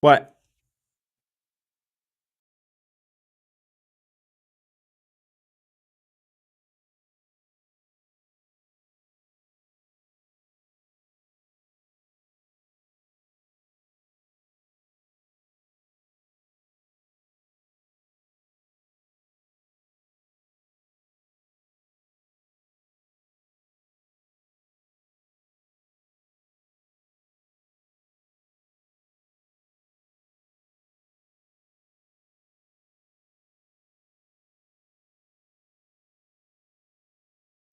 What?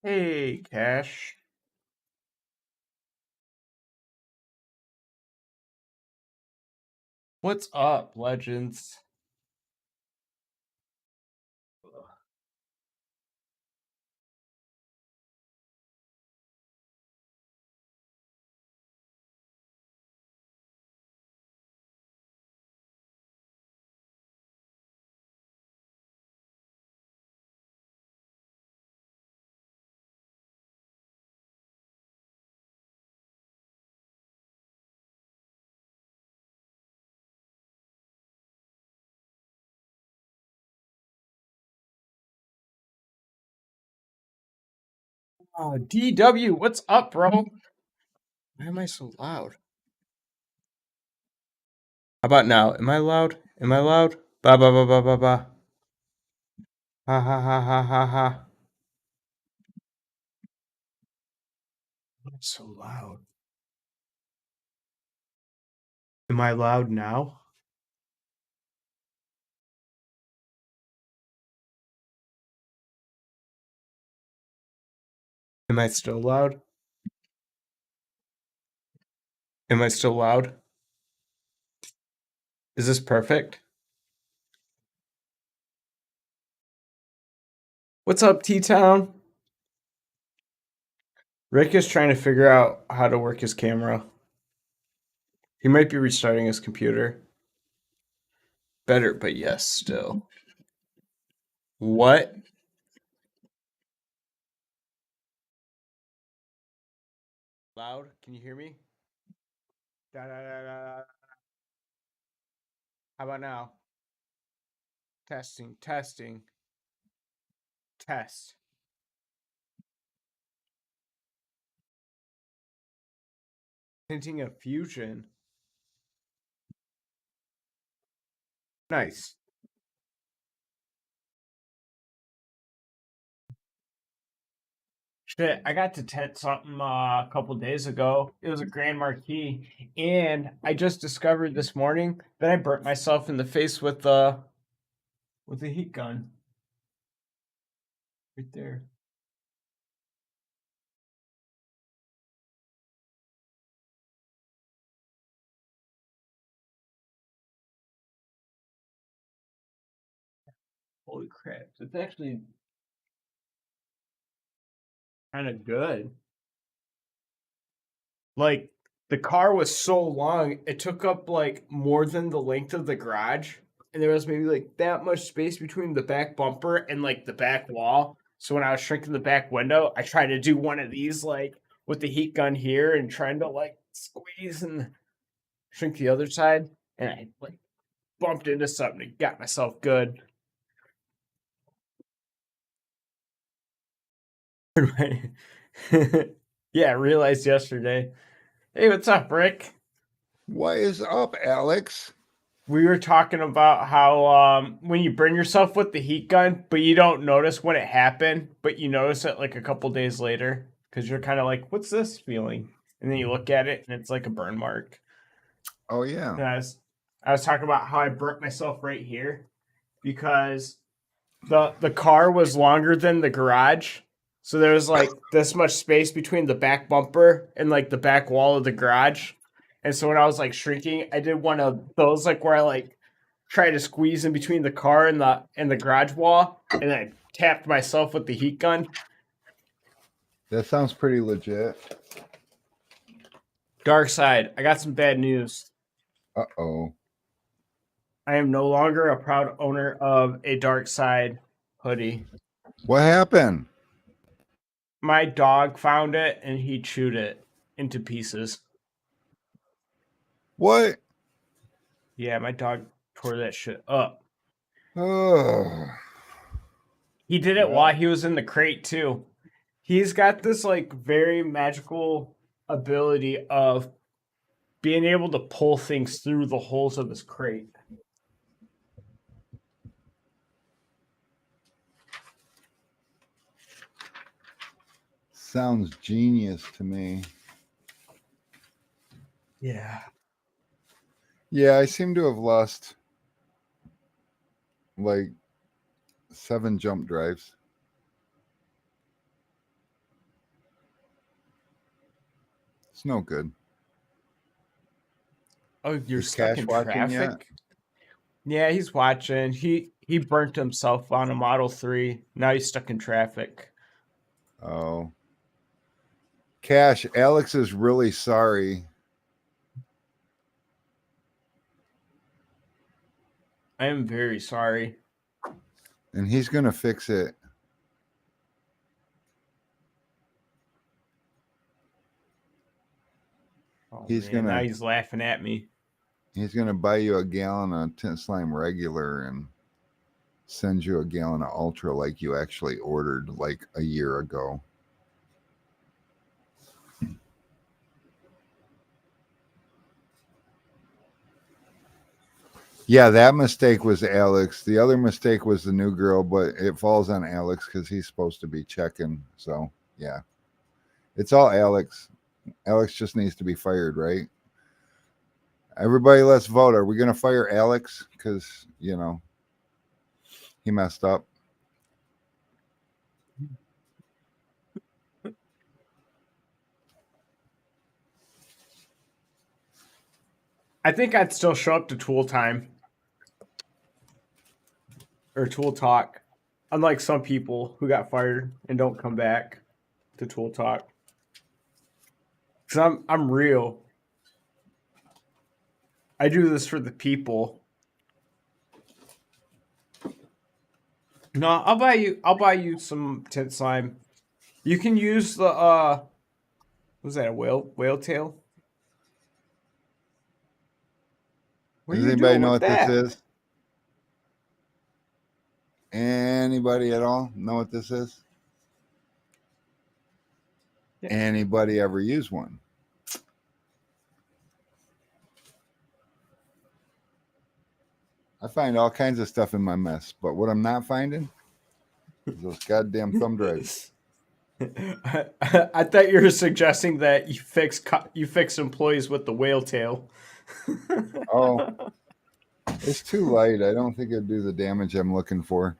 Hey, Cash. What's up, legends? DW, what's up, bro? Why am I so loud? How about now? Am I loud? Am I loud? Ba ba ba ba ba ba. Ha ha ha ha ha ha. It's so loud. Am I loud now? Am I still loud? Am I still loud? Is this perfect? What's up, T-Town? Rick is trying to figure out how to work his camera. He might be restarting his computer. Better, but yes, still. What? Loud? Can you hear me? Da, da, da, da. How about now? Testing, testing, test. Hinting of fusion. Nice. Shit, I got to tent something a couple days ago. It was a Grand Marquis, and I just discovered this morning that I burnt myself in the face with a heat gun right there. Holy crap! It's actually kind of good. Like the car was so long, it took up like more than the length of the garage, and there was maybe like that much space between the back bumper and like the back wall. So when I was shrinking the back window, I tried to do one of these like with the heat gun here and trying to like squeeze and shrink the other side, and I like bumped into something and got myself good. Yeah, I realized yesterday. Hey, what's up, Rick? What is up, Alex? We were talking about how when you burn yourself with the heat gun, but you don't notice when it happened, but you notice it like a couple days later because you're kind of like, "What's this feeling?" And then you look at it and it's like a burn mark. Oh yeah. And I was talking about how I burnt myself right here because the car was longer than the garage, so there was like this much space between the back bumper and like the back wall of the garage. And so when I was like shrinking, I did one of those like where I like tried to squeeze in between the car and the garage wall, and I tapped myself with the heat gun. That sounds pretty legit. Dark side, I got some bad news. Uh-oh. I am no longer a proud owner of a dark side hoodie. What happened? My dog found it and he chewed it into pieces. What? Yeah, my dog tore that shit up. Oh, He did it while he was in the crate too. He's got this like very magical ability of being able to pull things through the holes of his crate. sounds genius to me. Yeah. Yeah, I seem to have lost like 7 jump drives. It's no good. Oh, you're Is stuck Cash in watching yet? traffic? Yeah, he's watching. He burnt himself on a Model 3. Now he's stuck in traffic. Oh. Cash, Alex is really sorry. I am very sorry. And he's going to fix it. Oh, He's man, now gonna he's laughing at me. he's gonna buy you a gallon of Tint Slime regular and send you a gallon of Ultra like you actually ordered like a year ago. Yeah, that mistake was Alex. The other mistake was the new girl, but it falls on Alex because he's supposed to be checking. So yeah, it's all Alex. Alex just needs to be fired, right? Everybody, let's vote. Are we going to fire Alex? Because, he messed up. I think I'd still show up to Tool Time or Tool Talk, unlike some people who got fired and don't come back to Tool Talk. Because I'm real. I do this for the people. No, I'll buy you some Tint Slime. You can use the was that a whale tail? What Does are you anybody doing know with what this that? is? Anybody at all know what this is? Yeah. Anybody ever use one? I find all kinds of stuff in my mess, but what I'm not finding is those goddamn thumb drives. I thought you were suggesting that you fix employees with the whale tail. Oh, it's too light. I don't think it'd do the damage I'm looking for.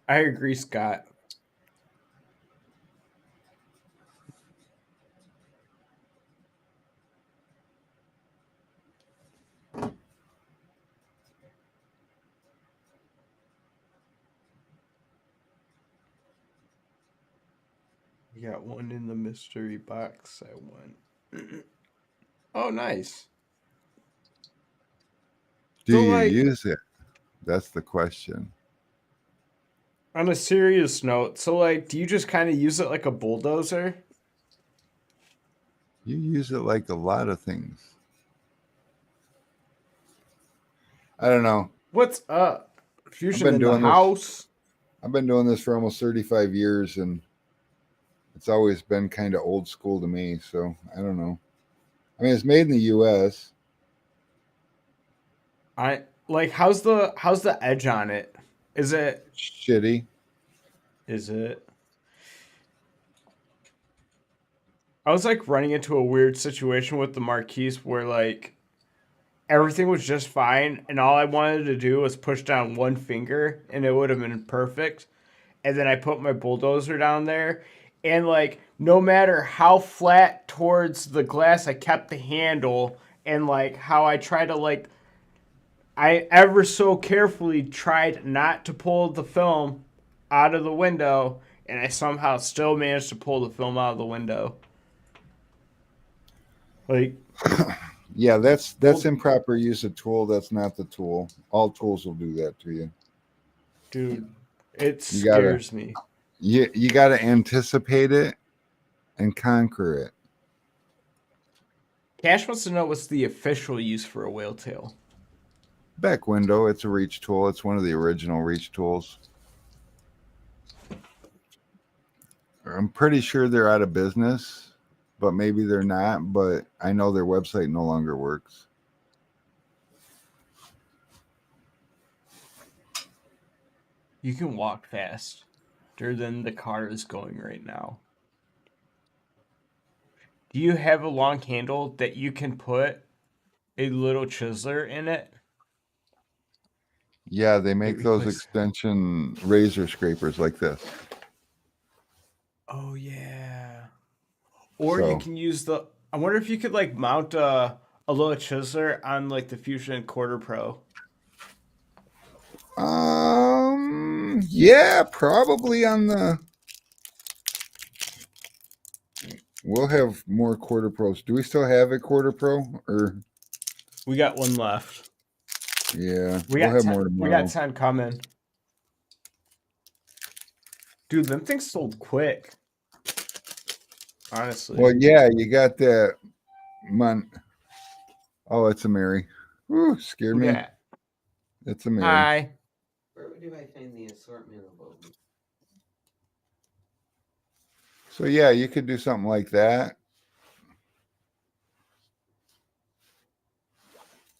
I agree, Scott. You got one in the mystery box. I won. Oh, nice. Do So, you like, use it? That's the question. on a serious note, so like, do you just kind of use it like a bulldozer? You use it like a lot of things. I don't know. What's up? Fusion been in the doing this. house. I've been doing this for almost 35 years, and it's always been kind of old school to me. So I don't know. I mean, it's made in the U.S. I like how's the edge on it? Is it Shitty. is it? I was like running into a weird situation with the Marquise where like everything was just fine and all I wanted to do was push down one finger and it would have been perfect. And then I put my bulldozer down there and like no matter how flat towards the glass I kept the handle and like how I tried to like I ever so carefully tried not to pull the film out of the window and I somehow still managed to pull the film out of the window. Like, Yeah, that's improper use of tool. That's not the tool. All tools will do that to you. dude, it You gotta scares me. you got to anticipate it and conquer it. Cash wants to know what's the official use for a whale tail. Back window. It's a reach tool. It's one of the original reach tools. I'm pretty sure they're out of business, but maybe they're not. But I know their website no longer works. You can walk faster than the car is going right now. Do you have a long handle that you can put a little chiseler in it? Yeah, they make those replace- extension razor scrapers like this. Oh yeah. Or you So- can use the. I wonder if you could like mount a little chiseler on like the Fusion Quarter Pro. Yeah, probably on the. We'll have more Quarter Pros. Do we still have a Quarter Pro? Or We got one left. yeah, We we'll got have 10, more we tomorrow. got 10 coming. Dude, them things sold quick. Honestly. Well, yeah, you got that. Oh, it's a Mary. Ooh, scared me. Yeah. It's a Mary. Hi. Where do I find the assortment of them? So yeah, you could do something like that.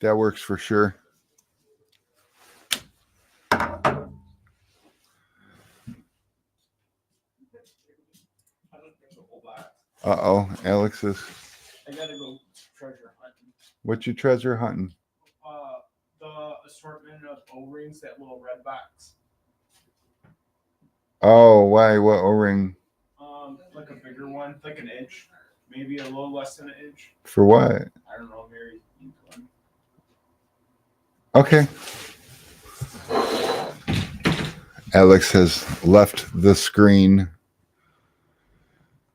That works for sure. Uh-oh, Alex is. I gotta go treasure hunting. What you treasure hunting? The assortment of O-rings, that little red box. Oh, why? What O-ring? Like a bigger one, like an inch, maybe a little less than an inch. For what? I don't know, Mary. One. Okay. Alex has left the screen.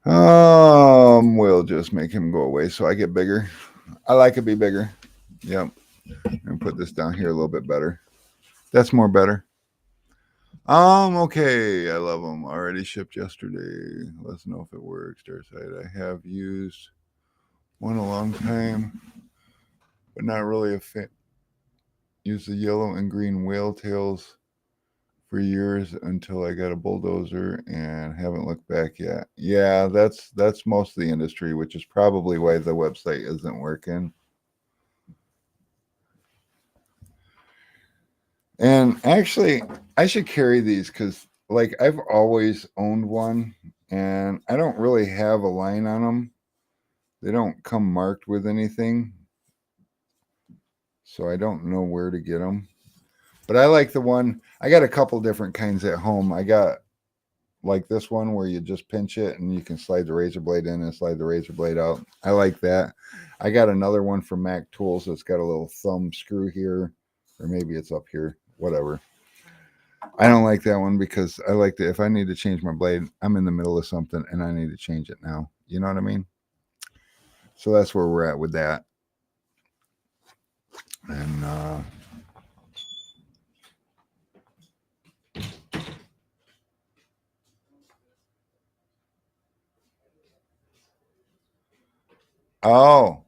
We'll just make him go away so I get bigger. I like to be bigger. Yep. And put this down here a little bit better. That's more better. Okay. I love them. Already shipped yesterday. Let's know if it works. Dareside. I have used one a long time, but not really a fan. Use the yellow and green whale tails for years until I got a bulldozer and haven't looked back yet. Yeah, that's most of the industry, which is probably why the website isn't working. And actually, I should carry these because, like, I've always owned one, and I don't really have a line on them. They don't come marked with anything, so I don't know where to get them. But I like the one. I got a couple different kinds at home. I got like this one where you just pinch it and you can slide the razor blade in and slide the razor blade out. I like that. I got another one from Mac Tools that's got a little thumb screw here, or maybe it's up here, whatever. I don't like that one because I like that if I need to change my blade, I'm in the middle of something and I need to change it now. You know what I mean? So that's where we're at with that. And oh,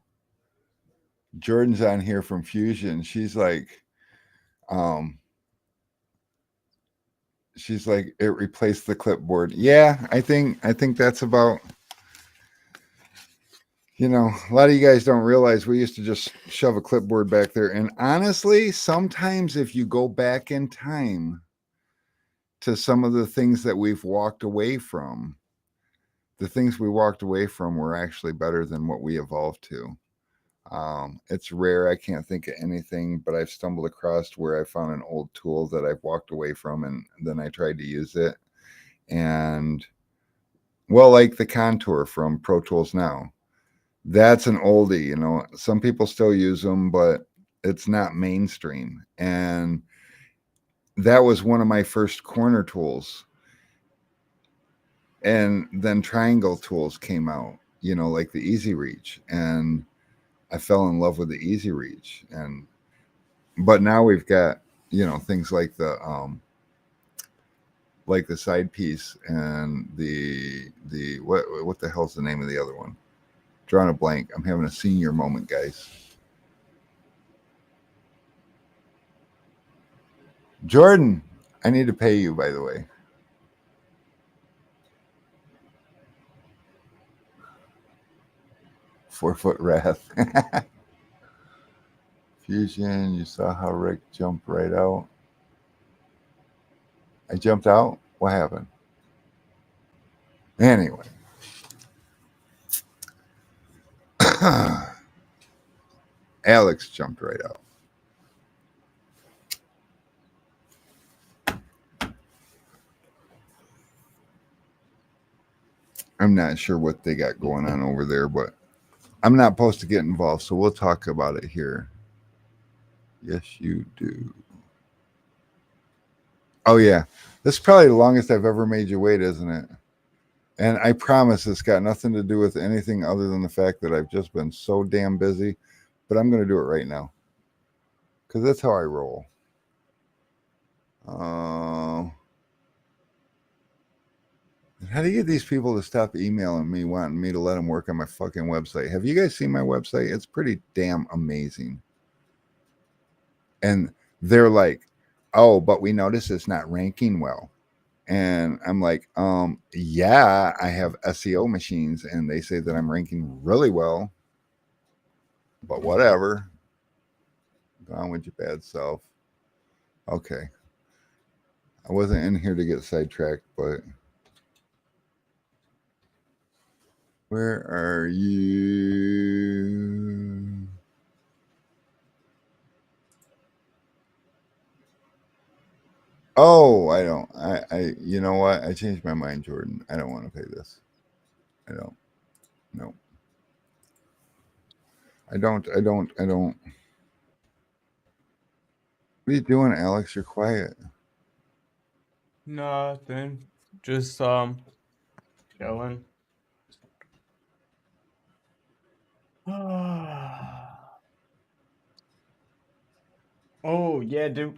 Jordan's on here from Fusion. She's like, it replaced the clipboard. Yeah, I think that's about, a lot of you guys don't realize we used to just shove a clipboard back there. And honestly, sometimes if you go back in time to some of the things that we've walked away from, the things we walked away from were actually better than what we evolved to. It's rare. I can't think of anything, but I've stumbled across where I found an old tool that I've walked away from and then I tried to use it. And well, like the contour from Pro Tools Now, that's an oldie, some people still use them, but it's not mainstream. And that was one of my first corner tools. And then triangle tools came out, like the Easy Reach, and I fell in love with the Easy Reach. But now we've got, things like the side piece and the what the hell's the name of the other one? drawing a blank. I'm having a senior moment, guys. Jordan, I need to pay you, by the way. Four-foot wrath. Fusion, you saw how Rick jumped right out. I jumped out? What happened? Anyway. Alex jumped right out. I'm not sure what they got going on over there, but I'm not supposed to get involved, so we'll talk about it here. Yes, you do. Oh, yeah. This is probably the longest I've ever made you wait, isn't it? And I promise it's got nothing to do with anything other than the fact that I've just been so damn busy, but I'm going to do it right now because that's how I roll. How do you get these people to stop emailing me wanting me to let them work on my fucking website? Have you guys seen my website? It's pretty damn amazing. And they're like, oh, but we notice it's not ranking well. And I'm like, yeah, I have SEO machines and they say that I'm ranking really well, but whatever. Go on with your bad self. Okay. I wasn't in here to get sidetracked, but where are you? Oh, I don't. You know what? I changed my mind, Jordan. I don't want to pay this. I don't. No. I don't. What are you doing, Alex? You're quiet. Nothing. Just chilling. Oh yeah, dude.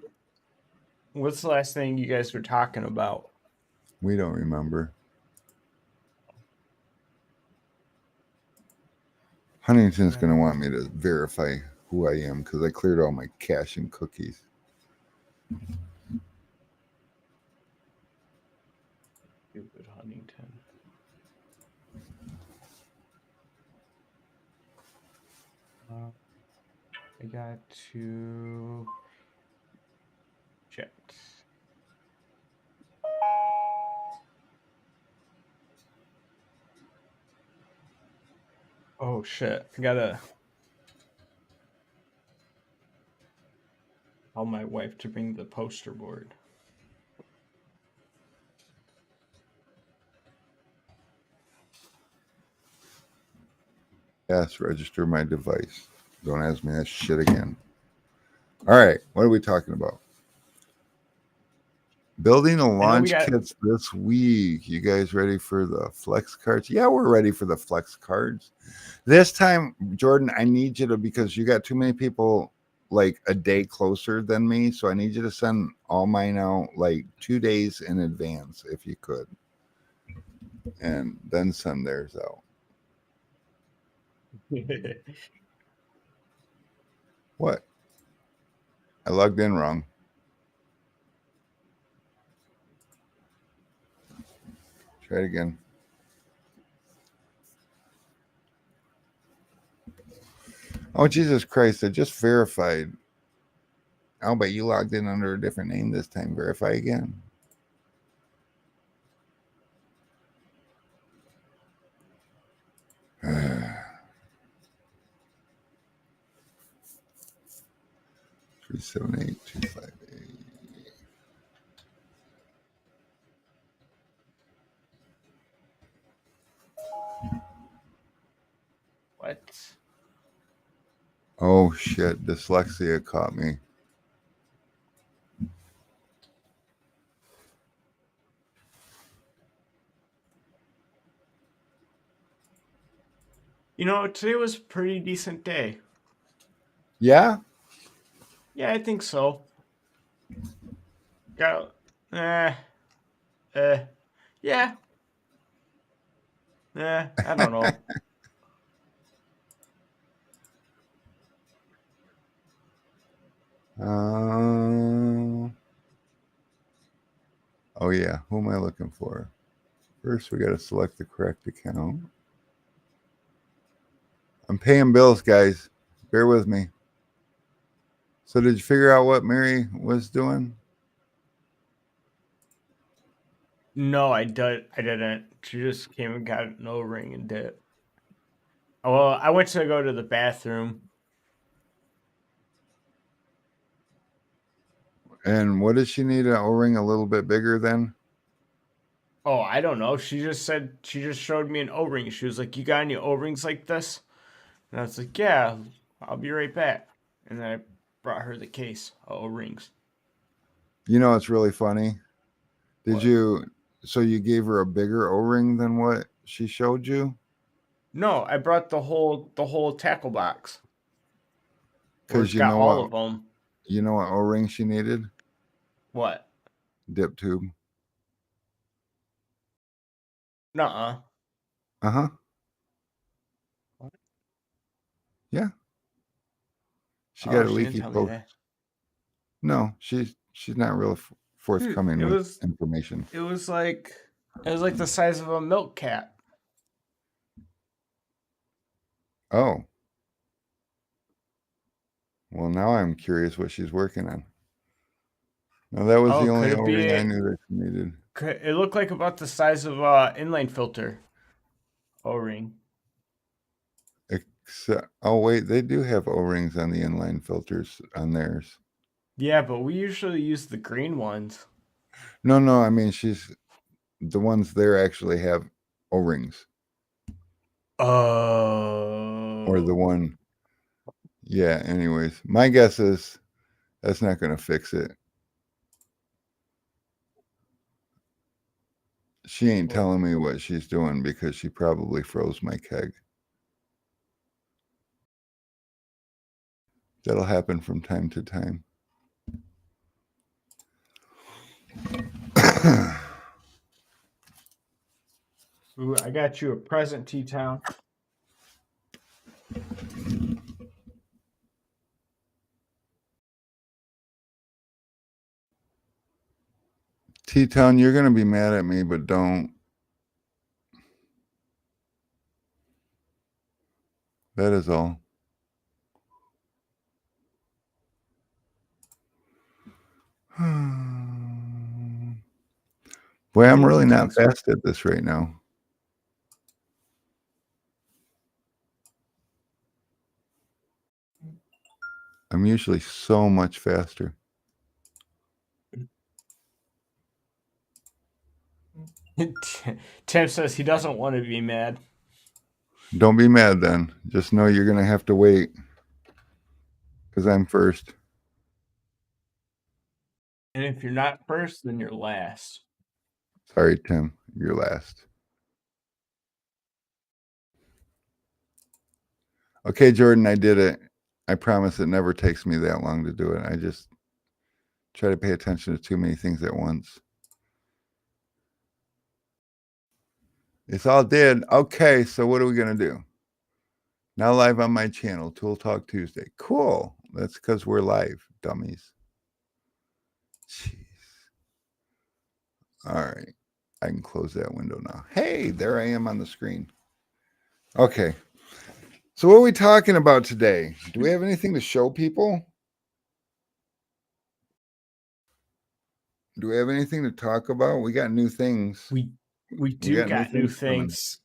What's the last thing you guys were talking about? We don't remember. Huntington's going to want me to verify who I am because I cleared all my cache and cookies. Stupid Huntington. I got to check. Oh shit! I gotta tell my wife to bring the poster board. Yes, register my device. Don't ask me that shit again. All right, what are we talking about? Building the launch kits this week. You guys ready for the flex cards? Yeah, we're ready for the flex cards. This time, Jordan, I need you to, because you got too many people like a day closer than me, so I need you to send all mine out like 2 days in advance if you could. And then send theirs out. What? I logged in wrong. Try it again. Oh, Jesus Christ. I just verified. Oh, but you logged in under a different name this time. Verify again. Three 78258. What? Oh shit! Dyslexia caught me. You know, today was a pretty decent day. Yeah? Yeah, I think so. Got yeah. I don't know. Oh yeah, who am I looking for? First, we got to select the correct account. I'm paying bills, guys. Bear with me. So, did you figure out what Mary was doing? No, I didn't. She just came and got an O-ring and did it. Well, I went to go to the bathroom. And what did she need an O-ring a little bit bigger then? Oh, I don't know. She just showed me an O-ring. She was like, "You got any O-rings like this?" And I was like, "Yeah, I'll be right back." And then I brought her the case of O-rings. You know, it's really funny. Did What? you? So you gave her a bigger O-ring than what she showed you? No, I brought the whole tackle box where Because it's got all of them. you know what O-ring she needed? What? Dip tube. Nuh-uh. Uh huh. What? Yeah. She got Oh, a she didn't leaky tell me post. that. No, she's not real forthcoming It with was information. it was like the size of a milk cat. Oh, well, now I'm curious what she's working on. No, that was the Oh, could only it O-ring I be? knew that she needed. It looked like about the size of a inline filter O-ring. Except, oh wait, they do have O-rings on the inline filters on theirs. Yeah, but we usually use the green ones. No, I mean the ones there actually have O-rings, or the Oh. one. Yeah. Anyways, my guess is that's not going to fix it. She ain't telling me what she's doing because she probably froze my keg. That'll happen from time to time. Ooh, I got you a present, T-Town. T-Town, you're going to be mad at me, but don't. That is all. Boy, I'm really not fast at this right now. I'm usually so much faster. Tim says he doesn't want to be mad. Don't be mad then. Just know you're going to have to wait because I'm first. And if you're not first, then you're last. Sorry, Tim. You're last. Okay, Jordan, I did it. I promise it never takes me that long to do it. I just try to pay attention to too many things at once. It's all did. Okay, so what are we going to do? Now live on my channel, Tool Talk Tuesday. Cool. That's because we're live, dummies. Jeez. All right. I can close that window now. Hey, there I am on the screen. Okay. So what are we talking about today? Do we have anything to show people? Do we have anything to talk about? We got new things. We got new things.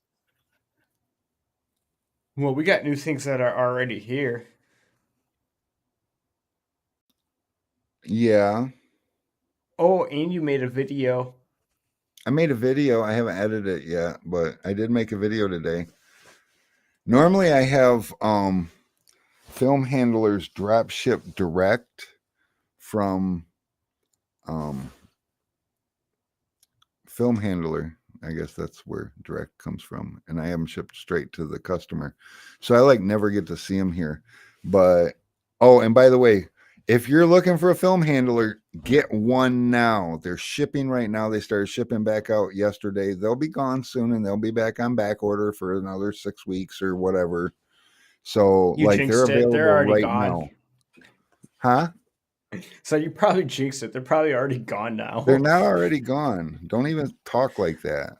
Well, we got new things that are already here. Yeah. Oh, and you made a video. I made a video. I haven't edited it yet, but I did make a video today. Normally I have film handlers drop ship direct from film handler. I guess that's where direct comes from, and I have them shipped straight to the customer. So I like never get to see them here. But oh, and by the way, if you're looking for a film handler, get one now. They're shipping right now. They started shipping back out yesterday. They'll be gone soon, and they'll be back on back order for another 6 weeks or whatever. So You like they're jinxed it. They're available already right gone. now. Huh? So you probably jinxed it. They're probably already gone now. They're not already gone. Don't even talk like that.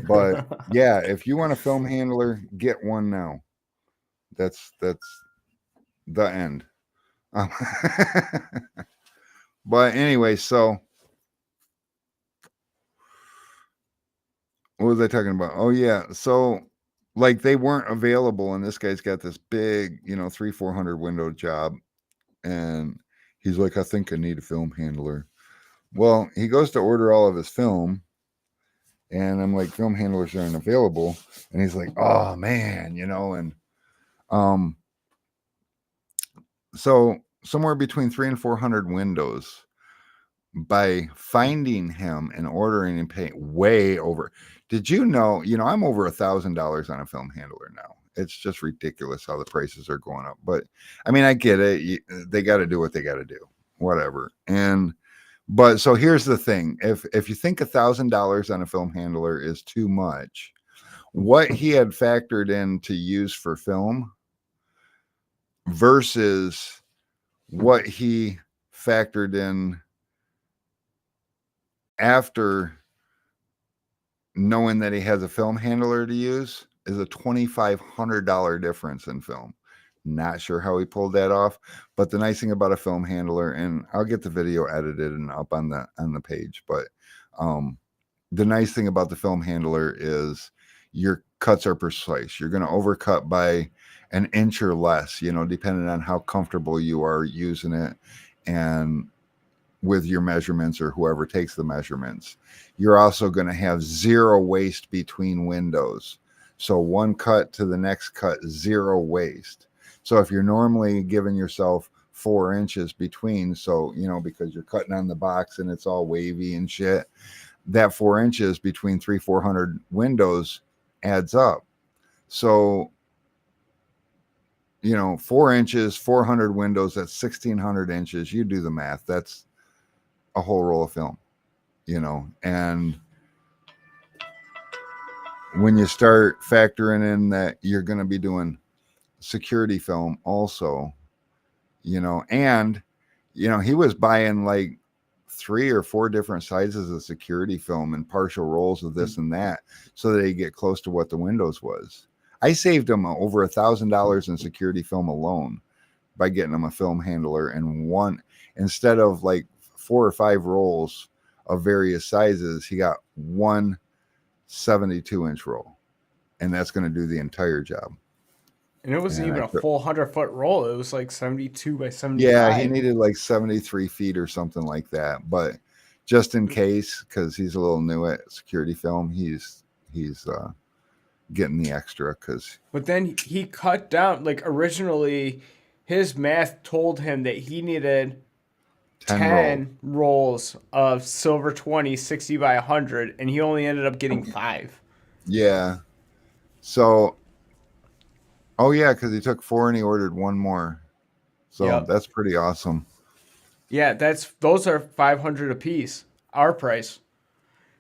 But yeah, if you want a film handler, get one now. That's the end. Um, but anyway, so what was I talking about? Oh yeah, so like they weren't available, and this guy's got this big, 300-400 window job, and he's like, I think I need a film handler. Well, he goes to order all of his film, and I'm like, film handlers aren't available, and he's like, oh man, and um, so somewhere between 300 and 400 windows. By finding him and ordering and paying way over. Did you know? I'm over $1,000 on a film handler now. It's just ridiculous how the prices are going up. But I mean, I get it. They got to do what they got to do, whatever. But so here's the thing: if you think $1,000 on a film handler is too much, what he had factored in to use for film versus what he factored in after knowing that he has a film handler to use is a $2,500 difference in film. Not sure how he pulled that off, but the nice thing about a film handler, and I'll get the video edited and up on the page, but the nice thing about the film handler is your cuts are precise. You're going to overcut by an inch or less, depending on how comfortable you are using it and with your measurements or whoever takes the measurements. You're also going to have zero waste between windows. So one cut to the next cut, zero waste. So if you're normally giving yourself 4 inches between, so, because you're cutting on the box and it's all wavy and shit, that 4 inches between 400 windows adds up. So, 4 inches, 400 windows, that's 1,600 inches. You do the math. That's a whole roll of film, and when you start factoring in that you're going to be doing security film also, and he was buying like 3 or 4 different sizes of security film and partial rolls of this and that so that he get close to what the windows was. I saved him over $1,000 in security film alone by getting him a film handler, and one, instead of like 4 or 5 rolls of various sizes, he got one 72-inch roll, and that's going to do the entire job. And it wasn't even a full 100-foot roll. It was like 72 by 75. Yeah, he needed like 73 feet or something like that. But just in case, because he's a little new at security film, he's getting the extra. But then he cut down. Like originally, his math told him that he needed 10 rolls of silver 20 60 by 100, and he only ended up getting 5. Yeah. So, oh yeah, because he took 4 and he ordered 1 more. So yep. That's pretty awesome. Yeah, those are 500 a piece, our price.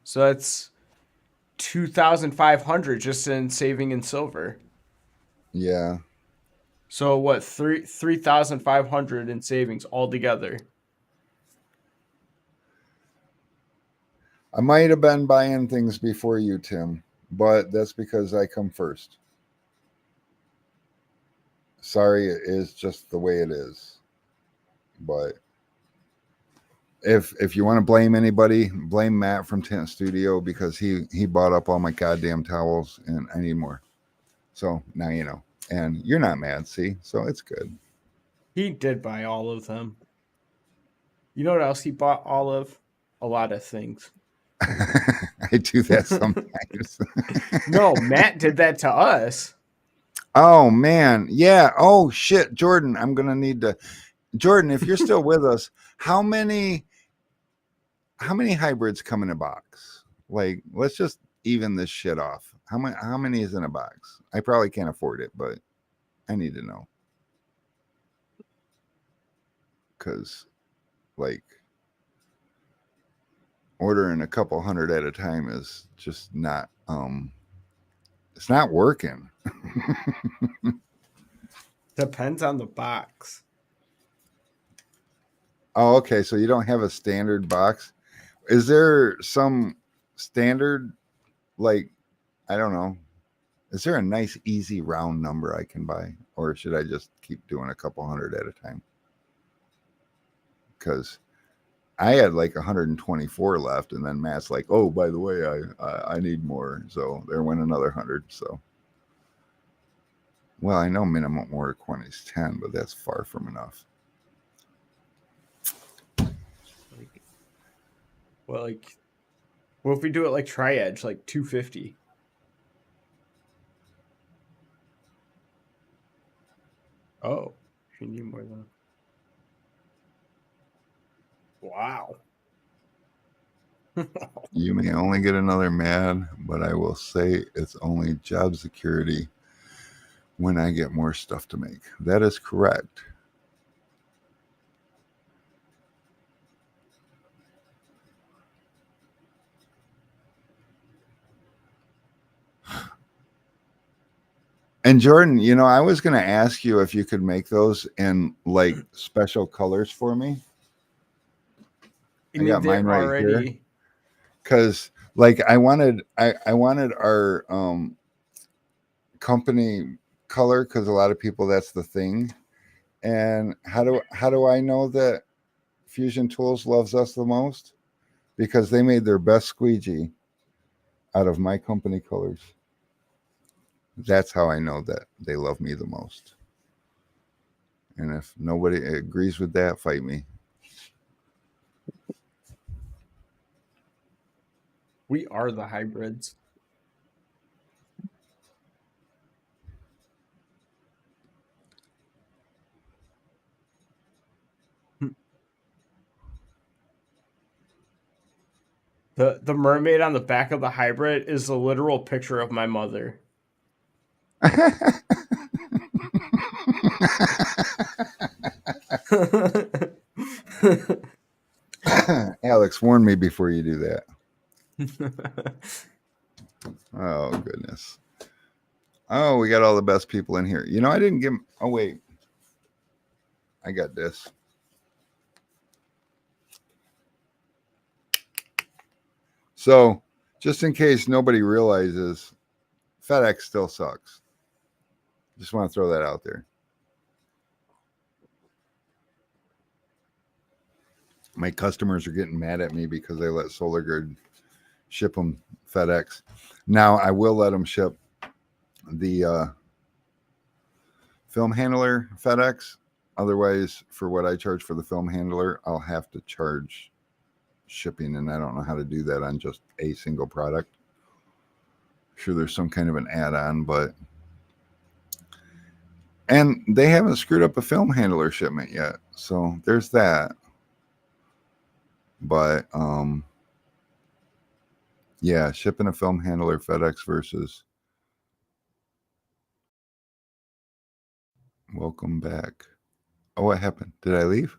So that's 2,500 just in saving in silver. Yeah. So what, 3,500 in savings altogether. I might have been buying things before you, Tim, but that's because I come first. Sorry, it is just the way it is. But if you want to blame anybody, blame Matt from Tent Studio, because he bought up all my goddamn towels and I need more. So now you know. And you're not mad, see? So it's good. He did buy all of them. You know what else he bought all of? A lot of things. I do that sometimes. No, Matt did that to us. Oh, man. Yeah. Oh, shit. Jordan, I'm going to need to. Jordan, if you're still with us, how many hybrids come in a box? Like, let's just even this shit off. How many is in a box? I probably can't afford it, but I need to know. Because, like, ordering a couple hundred at a time is just not, it's not working. Depends on the box. Oh, okay. So you don't have a standard box. Is there some standard, like, I don't know. Is there a nice, easy round number I can buy? Or should I just keep doing a couple hundred at a time? Because I had like 124 left, and then Matt's like, "Oh, by the way, I need more." So there went another 100. So, well, I know minimum order quantity is 10, but that's far from enough. Well, like, what if we do it like Tri-Edge, like 250? Oh, you need more than. Wow. You may only get another mad, but I will say it's only job security when I get more stuff to make. That is correct. And Jordan, you know, I was going to ask you if you could make those in like special colors for me. I got mine right here. Because like I wanted our company color, because a lot of people, that's the thing. And how do I know that Fusion Tools loves us the most? Because they made their best squeegee out of my company colors. That's how I know that they love me the most. And if nobody agrees with that, fight me. We are the hybrids. The mermaid on the back of the hybrid is the literal picture of my mother. Alex, warn me before you do that. Oh, goodness. Oh, we got all the best people in here. You know, I didn't give. Oh, wait. I got this. So, just in case nobody realizes, FedEx still sucks. Just want to throw that out there. My customers are getting mad at me because I let SolarGuard ship them FedEx. Now, I will let them ship the film handler FedEx. Otherwise, for what I charge for the film handler, I'll have to charge shipping, and I don't know how to do that on just a single product. Sure, there's some kind of an add-on, but and they haven't screwed up a film handler shipment yet, so there's that. But yeah, shipping a film handler FedEx versus. Welcome back. Oh, what happened? Did I leave?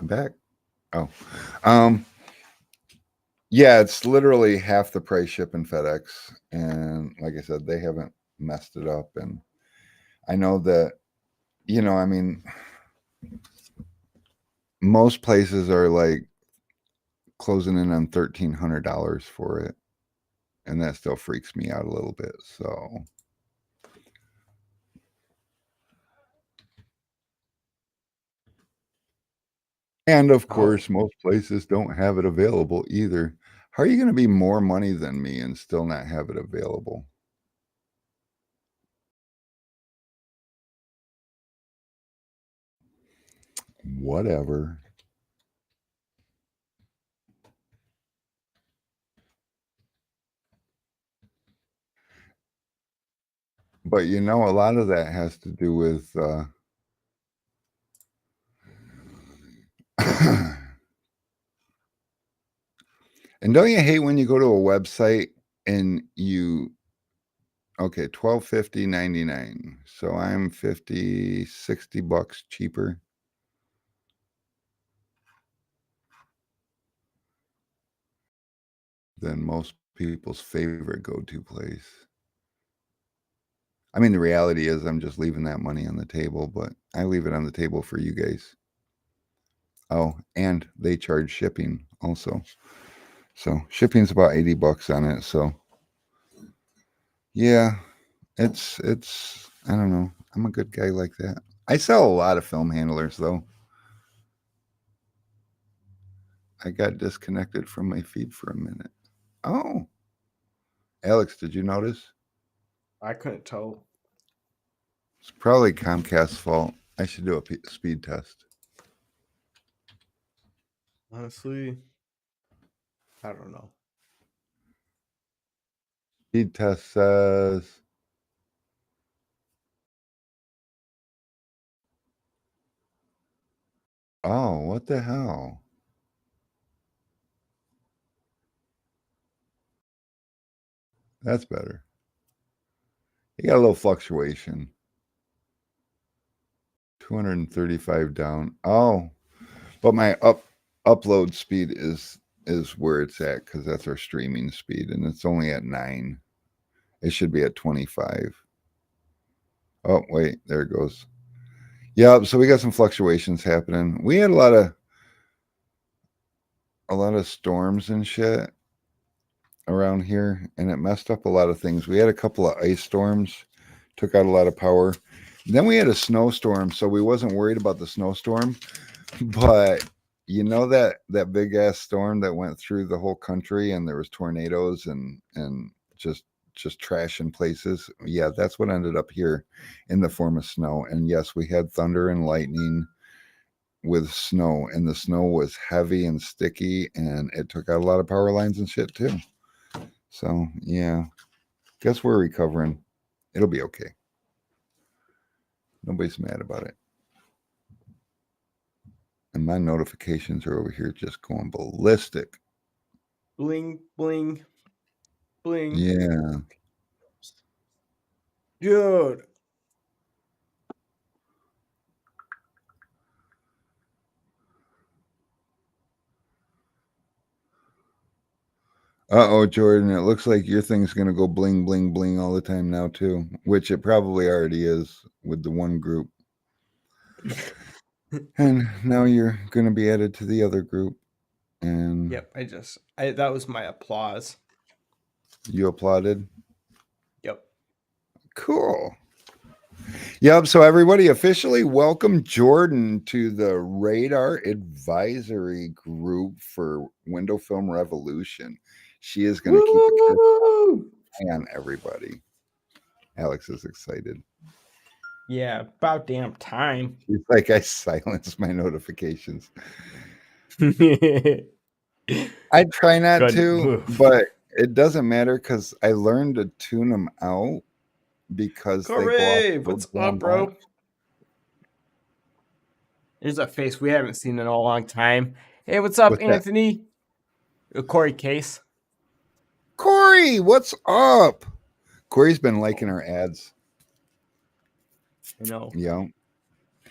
I'm back. Oh, yeah, it's literally half the price shipping FedEx, and like I said, they haven't messed it up. And I know that, you know, I mean, most places are like closing in on $1,300 for it, and that still freaks me out a little bit. So. And of course, most places don't have it available either. How are you going to be more money than me and still not have it available? Whatever. But you know, a lot of that has to do with and don't you hate when you go to a website and you okay, $12.50.99. So I'm 50, 60 bucks cheaper than most people's favorite go-to place. I mean, the reality is I'm just leaving that money on the table, but I leave it on the table for you guys. Oh, and they charge shipping also. So shipping's about $80 on it. So yeah, it's I don't know. I'm a good guy like that. I sell a lot of film handlers though. I got disconnected from my feed for a minute. Oh, Alex, did you notice? I couldn't tell. It's probably Comcast's fault. I should do a speed test. Honestly, I don't know. Speed test says oh, what the hell? That's better. You got a little fluctuation. 235 down. Oh, but my upload speed is where it's at because that's our streaming speed, and it's only at 9. It should be at 25. Oh, wait, there it goes. Yeah, so we got some fluctuations happening. We had a lot of storms and shit around here, and it messed up a lot of things. We had a couple of ice storms, took out a lot of power. Then we had a snowstorm, so we wasn't worried about the snowstorm. But you know that big ass storm that went through the whole country, and there was tornadoes and just trash in places. Yeah, that's what ended up here in the form of snow. And yes, we had thunder and lightning with snow, and the snow was heavy and sticky, and it took out a lot of power lines and shit too. So yeah, guess we're recovering. It'll be okay. Nobody's mad about it. And my notifications are over here just going ballistic. Bling, bling, bling. Yeah. Dude. Uh-oh, Jordan, it looks like your thing's going to go bling, bling, bling all the time now, too, which it probably already is with the one group. And now you're going to be added to the other group. And Yep, that was my applause. you applauded? Yep. Cool. Yep, so everybody officially welcome Jordan to the Radar Advisory Group for Window Film Revolution. She is going to keep Woo! an eye on everybody. Alex is excited. Yeah, about damn time. She's like, I silence my notifications. Good I try not to, move. but it doesn't matter because I learned to tune them out because they go off Hooray! so What's damn up, bro? much. There's a face we haven't seen in a long time. Hey, what's up, What's that? Anthony? Corey Case. Corey, what's up? Corey's been liking our ads. I know. Yeah.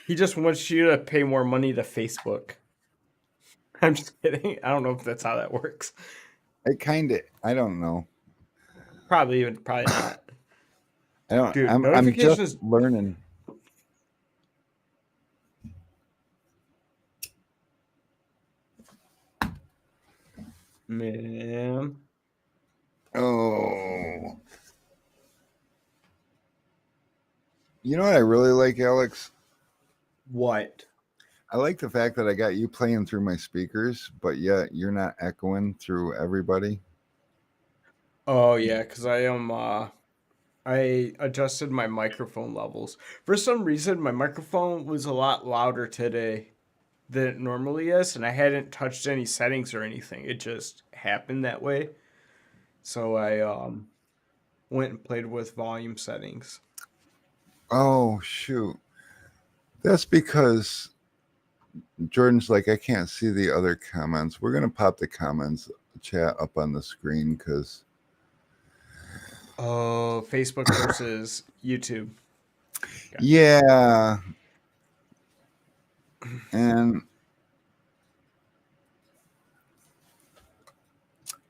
He just wants you to pay more money to Facebook. I'm just kidding. I don't know if that's how that works. It kind of, I don't know. Probably not. I don't, Dude, I'm notifications. just learning. Man. Oh. You know what I really like, Alex? What? I like the fact that I got you playing through my speakers, but yet you're not echoing through everybody. Oh yeah, because I adjusted my microphone levels. For some reason my microphone was a lot louder today than it normally is, and I hadn't touched any settings or anything. It just happened that way. So I went and played with volume settings. Oh, shoot. That's because Jordan's like, I can't see the other comments. We're going to pop the comments chat up on the screen because. Oh, Facebook versus YouTube. Gotcha. Yeah. And.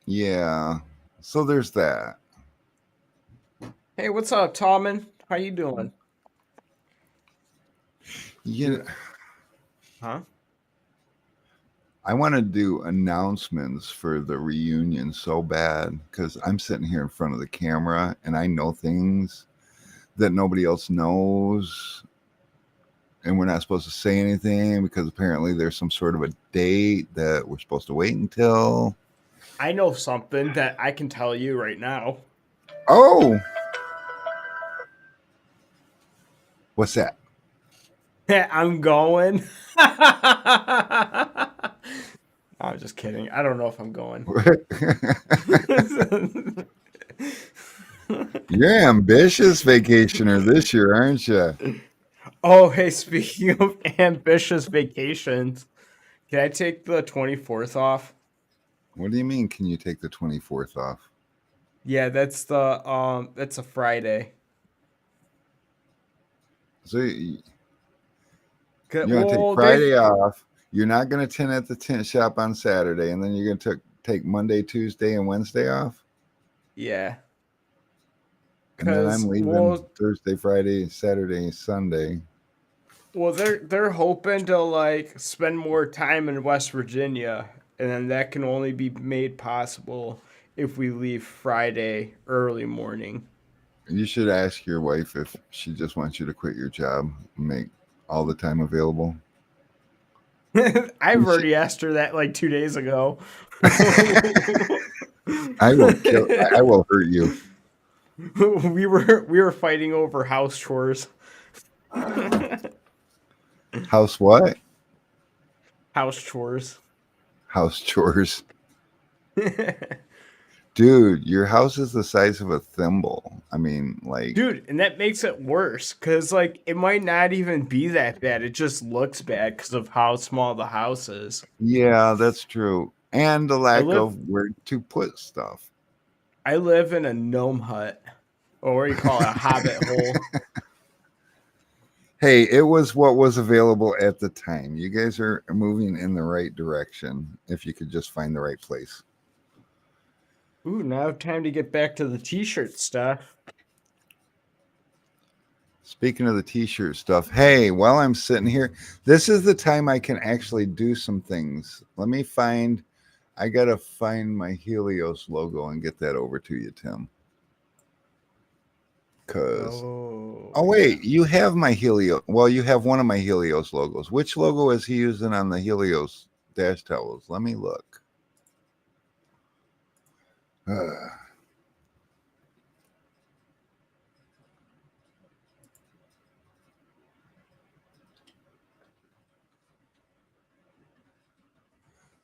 Yeah. So there's that. Hey, what's up, Tommen? How you doing? Yeah. Huh? I want to do announcements for the reunion so bad because I'm sitting here in front of the camera and I know things that nobody else knows. And we're not supposed to say anything because apparently there's some sort of a date that we're supposed to wait until. I know something that I can tell you right now. Oh, what's that? I'm going. I'm just kidding. I don't know if I'm going. You're ambitious vacationer this year, aren't you? Oh, hey, speaking of ambitious vacations, can I take the 24th off? What do you mean? Can you take the 24th off? Yeah, that's a Friday. So you Good. want to take Well, Friday off. You're not going to tint at the tent shop on Saturday, and then you're going to take Monday, Tuesday, and Wednesday off. yeah. And then I'm leaving Thursday, Friday, Saturday, Sunday. Well, they're hoping to like spend more time in West Virginia, and then that can only be made possible if we leave Friday early morning. You should ask your wife if she just wants you to quit your job and make all the time available. I've already asked her that like 2 days ago. I will hurt you. We were fighting over house chores. House what? House chores. House chores. Dude, your house is the size of a thimble. I mean, like, Dude, and that makes it worse because like it might not even be that bad. It just looks bad because of how small the house is. yeah, that's true. And the lack live- of where to put stuff. I live in a gnome hut, or what do you call it, a hobbit hole. Hey, it was what was available at the time. You guys are moving in the right direction if you could just find the right place. Ooh, now time to get back to the t-shirt stuff. Speaking of the t-shirt stuff, hey, while I'm sitting here, this is the time I can actually do some things. I got to find my Helios logo and get that over to you, Tim. Oh wait, you have my Helios. Well, you have one of my Helios logos. Which logo is he using on the Helios dash towels? Let me look.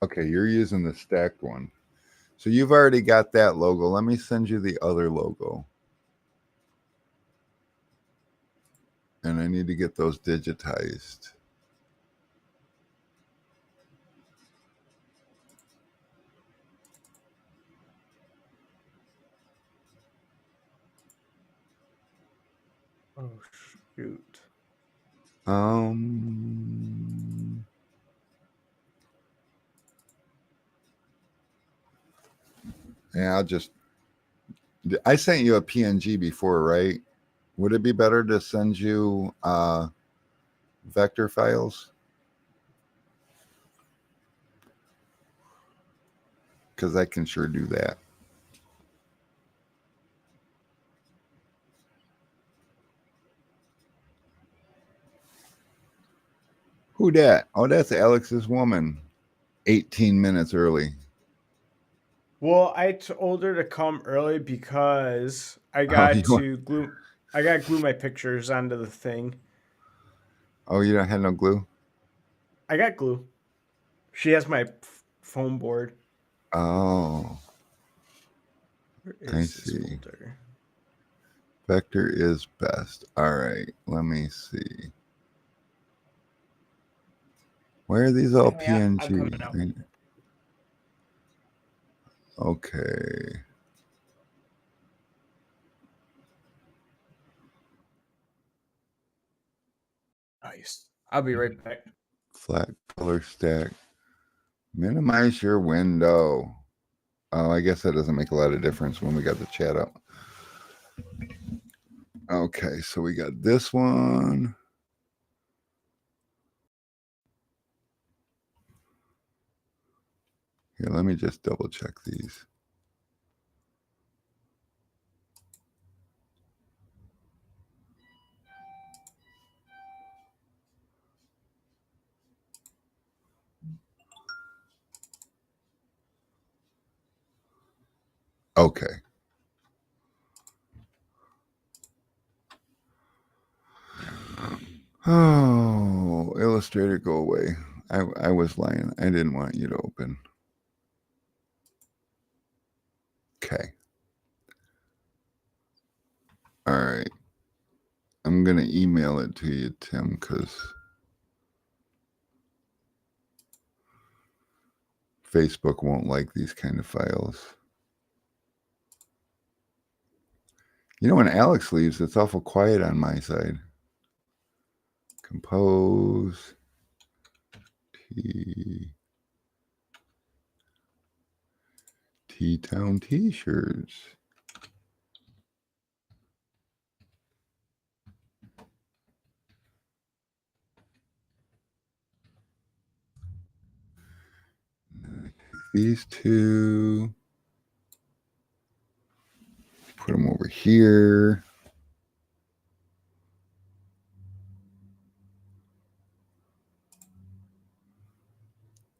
Okay, you're using the stacked one. So you've already got that logo. Let me send you the other logo. And I need to get those digitized. Oh shoot. Yeah, I sent you a PNG before, right? Would it be better to send you vector files? Because I can sure do that. Who dat? Oh, that's Alex's woman. 18 minutes early. Well, I told her to come early because I got to glue. I got to glue my pictures onto the thing. Oh, you don't have no glue? I got glue. She has my foam board. Oh, I see. Vector is best. All right, let me see. Why are these all PNG? Okay. Nice. I'll be right back. Flat color stack. Minimize your window. Oh, I guess that doesn't make a lot of difference when we got the chat up. Okay, so we got this one. Here, let me just double check these. Okay. Oh, Illustrator, go away. I was lying. I didn't want you to open. Okay. All right. I'm going to email it to you, Tim, because Facebook won't like these kind of files. You know, when Alex leaves, it's awful quiet on my side. Compose. T-Town T-shirts. These two. Put them over here.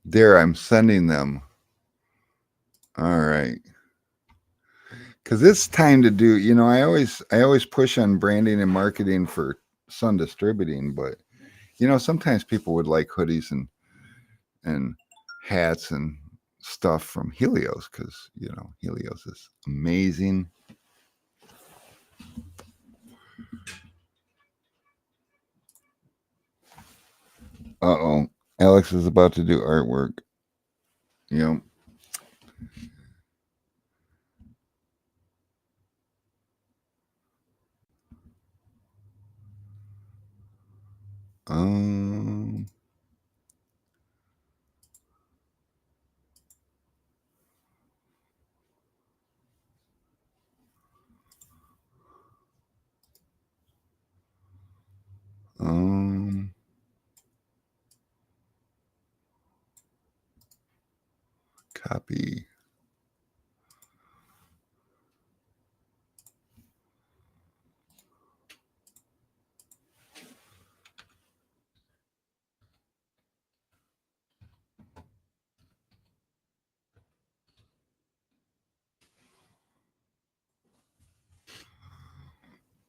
There, I'm sending them. All right. Because it's time to do, you know, I always push on branding and marketing for Sun Distributing, but you know, sometimes people would like hoodies and hats and stuff from Helios because you know Helios is amazing. Uh-oh. Alex is about to do artwork. Yep. Um um copy.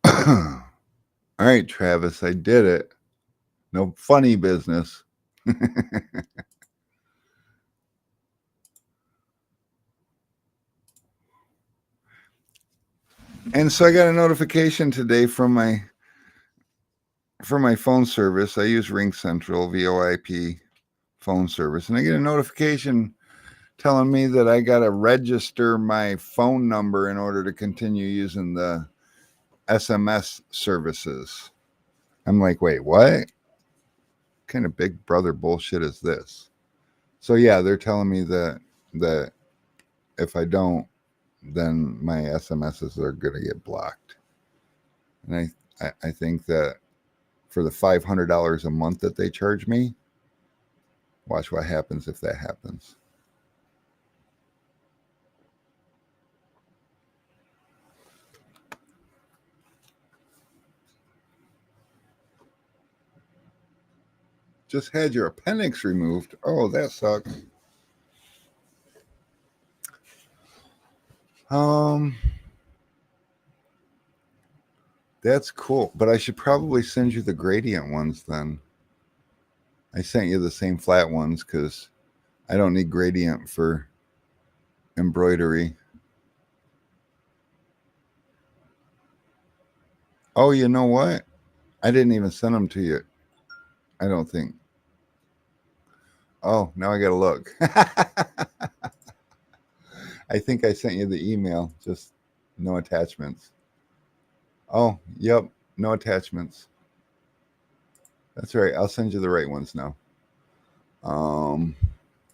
All right, Travis, I did it. No funny business. And so I got a notification today from my phone service. I use Ring Central VoIP phone service, and I get a notification telling me that I got to register my phone number in order to continue using the SMS services. I'm like, wait, what kind of Big Brother bullshit is this? So yeah, they're telling me that if I don't, then my SMSs are going to get blocked. And I think that for the $500 a month that they charge me, watch what happens if that happens. Just had your appendix removed. Oh, that sucks. That's cool, but I should probably send you the gradient ones then. I sent you the same flat ones because I don't need gradient for embroidery. Oh, you know what? I didn't even send them to you. I don't think. Oh, now I got to look. I think I sent you the email, just no attachments. Oh, yep, no attachments. That's right. I'll send you the right ones now.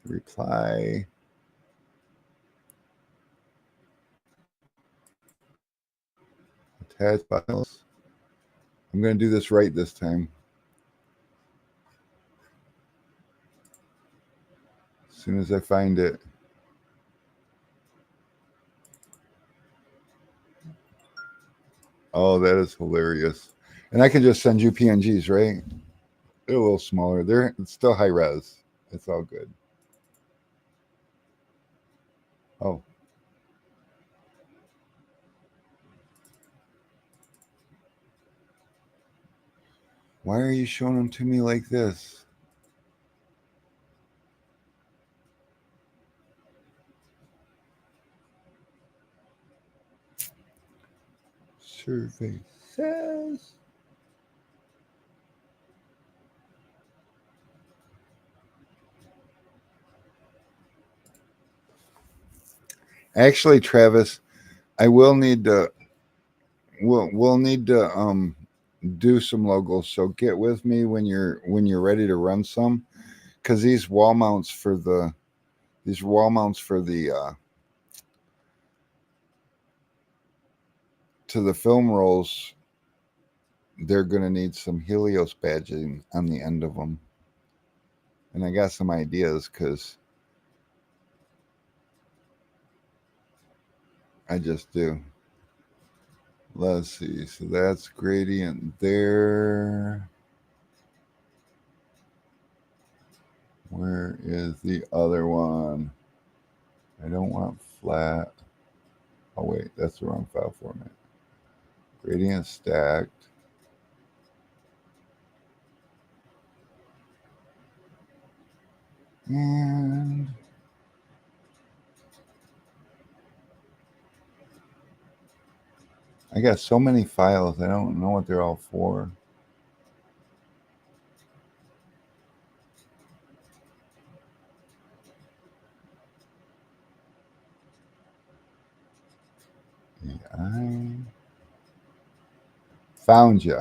Reply. Attach files. I'm going to do this right this time. As soon as I find it. Oh, that is hilarious. And I can just send you PNGs, right? They're a little smaller. It's still high res. It's all good. Oh. Why are you showing them to me like this? Survey says. Actually, Travis, I will need to. We'll need to do some logos. So get with me when you're ready to run some, because these wall mounts for the to the film rolls, they're gonna need some Helios badging on the end of them. And I got some ideas because I just do. Let's see. So that's gradient there. Where is the other one? I don't want flat. Oh, wait, that's the wrong file format. Gradient stacked. And I got so many files, I don't know what they're all for. I found you.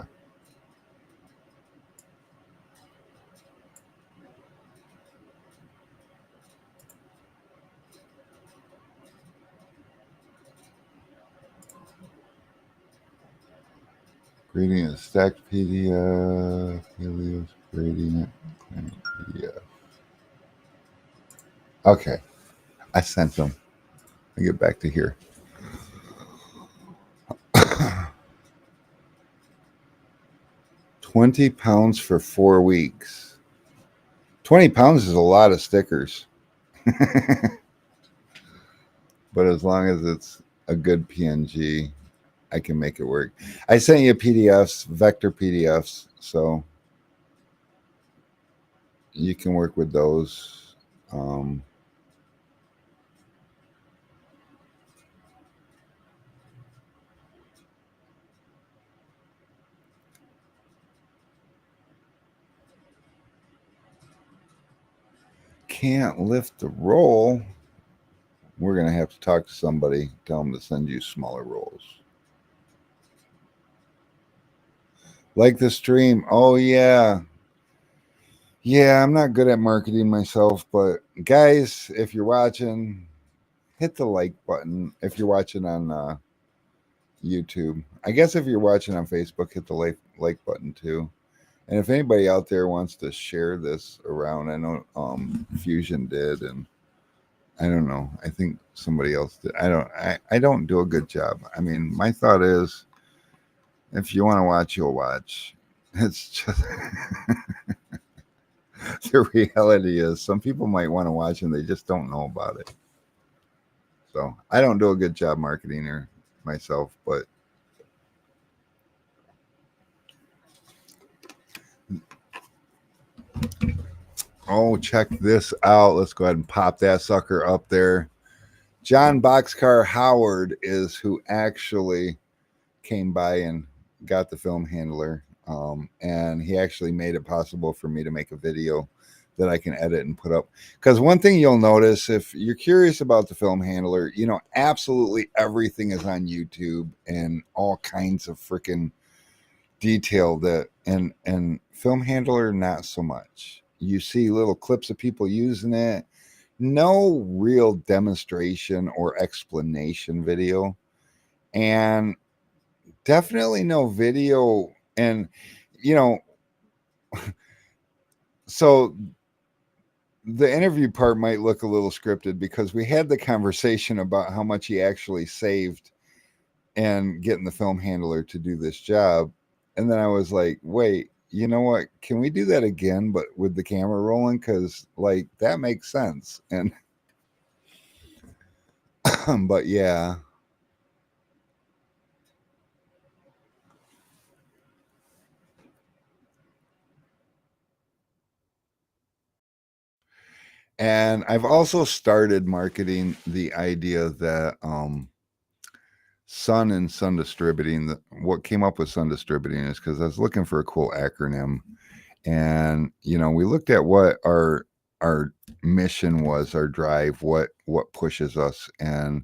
Gradient stacked PDF, Helios gradient, PDF. Okay, I sent them. Let me get back to here. £20 for 4 weeks. 20 pounds is a lot of stickers. But as long as it's a good PNG, I can make it work. I sent you PDFs, vector PDFs, so you can work with those. Can't lift the roll. We're going to have to talk to somebody, tell them to send you smaller rolls. Like the stream. Oh, yeah. Yeah, I'm not good at marketing myself, but guys, if you're watching, hit the like button. If you're watching on YouTube, I guess if you're watching on Facebook, hit the like button too. And if anybody out there wants to share this around, I know Fusion did, and I don't know. I think somebody else did. I don't do a good job. I mean, my thought is, if you want to watch, you'll watch. It's just the reality is some people might want to watch and they just don't know about it. So I don't do a good job marketing her myself, but oh, check this out. Let's go ahead and pop that sucker up there. John Boxcar Howard is who actually came by and got the film handler. And he actually made it possible for me to make a video that I can edit and put up. Because one thing you'll notice, if you're curious about the film handler, you know, absolutely everything is on YouTube and all kinds of freaking detail that, and film handler, not so much. You see little clips of people using it. No real demonstration or explanation video. And definitely no video. And, you know, so the interview part might look a little scripted because we had the conversation about how much he actually saved and getting the film handler to do this job. And then I was like, wait, you know what? Can we do that again, but with the camera rolling? Because like that makes sense. And but yeah. And I've also started marketing the idea that Sun and Sun Distributing, what came up with Sun Distributing is because I was looking for a cool acronym. And you know, we looked at what our mission was, our drive, what pushes us. And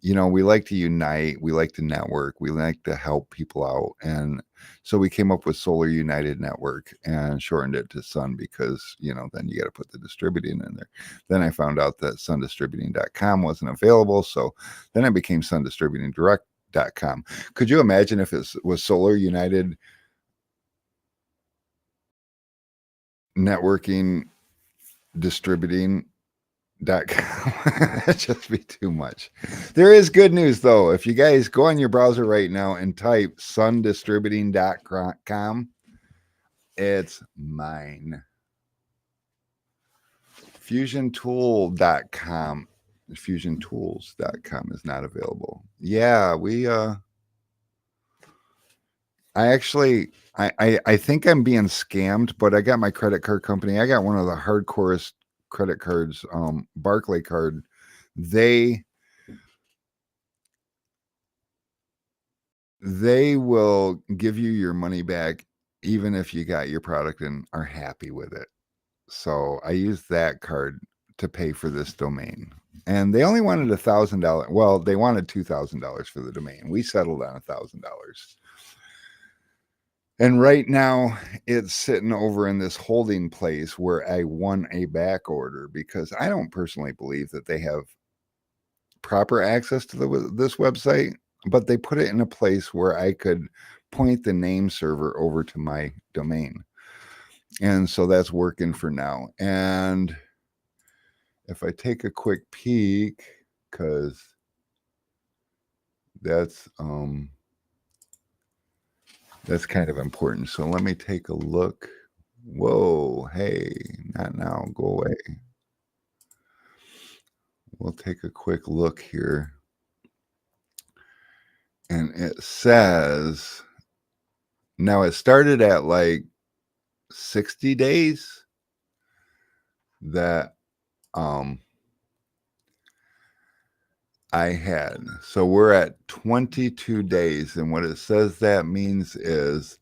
you know, we like to unite, we like to network, we like to help people out. And so we came up with Solar United Network and shortened it to Sun because, you know, then you got to put the distributing in there. Then I found out that sundistributing.com wasn't available. So then I became sundistributingdirect.com. Could you imagine if it was Solar United Networking Distributing.com? That'd just be too much. There is good news though. If you guys go on your browser right now and type sundistributing.com, it's mine. Fusiontool.com. Fusiontools.com is not available. Yeah, I think I'm being scammed, but I got my credit card company. I got one of the hardcorest credit cards, Barclay card. They will give you your money back even if you got your product and are happy with it. So I used that card to pay for this domain. And they only wanted $1,000. Well, they wanted $2,000 for the domain. We settled on $1,000. And right now it's sitting over in this holding place where I won a back order because I don't personally believe that they have proper access to this website, but they put it in a place where I could point the name server over to my domain. And so that's working for now. And if I take a quick peek, because that's kind of important. So let me take a look. Whoa, hey, not now, go away. We'll take a quick look here. And it says, now it started at like 60 days that I had. So we're at 22 days. And what it says that means is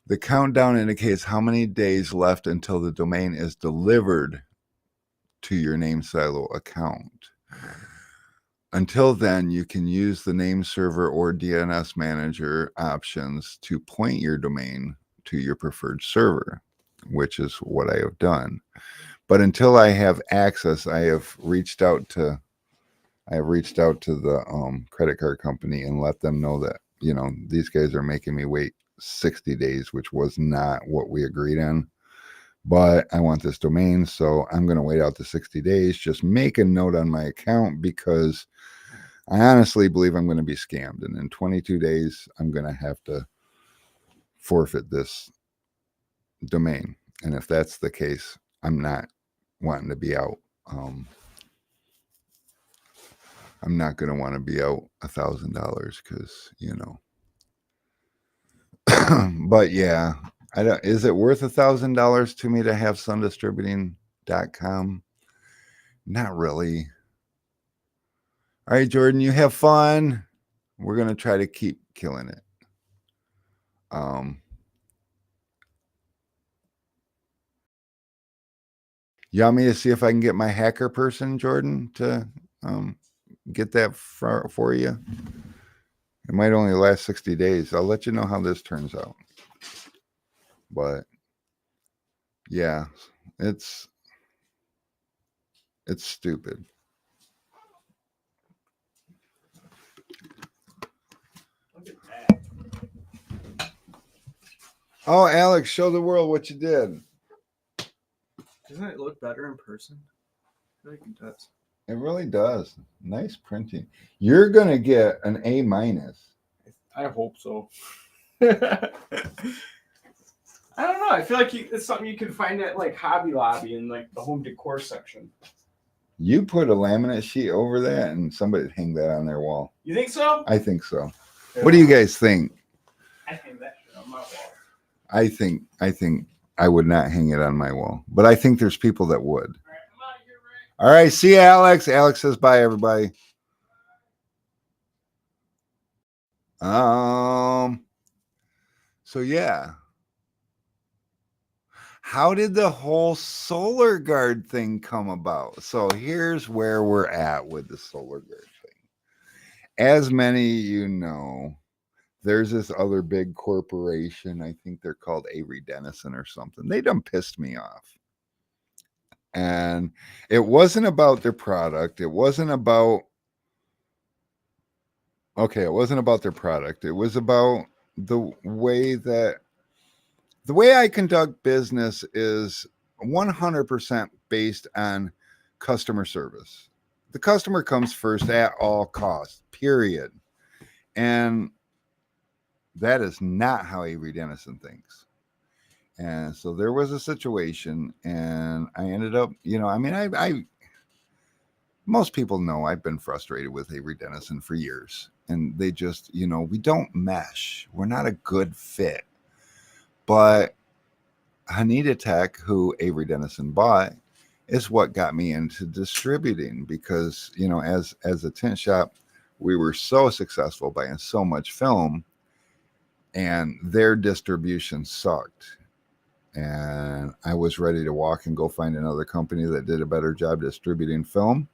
the countdown indicates how many days left until the domain is delivered to your NameSilo account. Until then, you can use the name server or DNS manager options to point your domain to your preferred server, which is what I have done. But until I have access, I have reached out to the credit card company and let them know that, you know, these guys are making me wait 60 days, which was not what we agreed on. But I want this domain, so I'm going to wait out the 60 days. Just make a note on my account because I honestly believe I'm going to be scammed. And in 22 days, I'm going to have to forfeit this domain. And if that's the case, I'm not wanting to be out. I'm not going to want to be out $1,000 because, you know. But yeah, is it worth $1,000 to me to have sundistributing.com? Not really. All right, Jordan, you have fun. We're going to try to keep killing it. You want me to see if I can get my hacker person, Jordan, to get that for you? It might only last 60 days. I'll let you know how this turns out. But yeah, it's stupid. Look at that. Oh, Alex, show the world what you did. Doesn't it look better in person? I feel like it does. It really does. Nice printing. You're gonna get an A minus. I hope so. I don't know. I feel like it's something you can find at like Hobby Lobby in like the home decor section. You put a laminate sheet over that, and somebody'd hang that on their wall. You think so? I think so. What do you guys think? I think that shit on my wall. I think I would not hang it on my wall, but I think there's people that would. All right, I'm out of here, Ray. All right, see you, Alex. Alex says bye, everybody. So yeah. How did the whole Solar Guard thing come about? So here's where we're at with the Solar Guard thing. As many of you know, there's this other big corporation. I think they're called Avery Dennison or something. They done pissed me off. And it wasn't about their product. It wasn't about their product. It was about the way I conduct business is 100% based on customer service. The customer comes first at all costs, period. And that is not how Avery Dennison thinks. And so there was a situation, and I ended up, most people know I've been frustrated with Avery Dennison for years. And they just, we don't mesh. We're not a good fit. But Haneda Tech, who Avery Dennison bought, is what got me into distributing because, as a tint shop, we were so successful buying so much film and their distribution sucked. And I was ready to walk and go find another company that did a better job distributing film.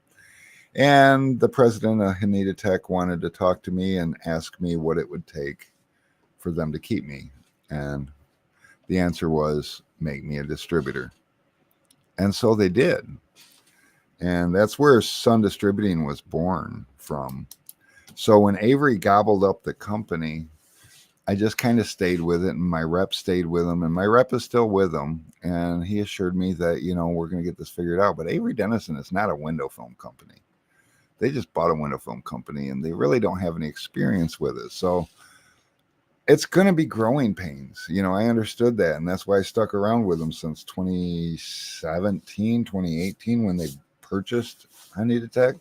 And the president of Haneda Tech wanted to talk to me and ask me what it would take for them to keep me. And the answer was make me a distributor. And so they did. And that's where Sun Distributing was born from. So when Avery gobbled up the company, I just kind of stayed with it, and my rep stayed with him, and my rep is still with him. And he assured me that, we're going to get this figured out. But Avery Dennison is not a window film company. They just bought a window film company, and they really don't have any experience with it. So it's going to be growing pains. I understood that. And that's why I stuck around with them since 2017, 2018, when they purchased Haneda Tech.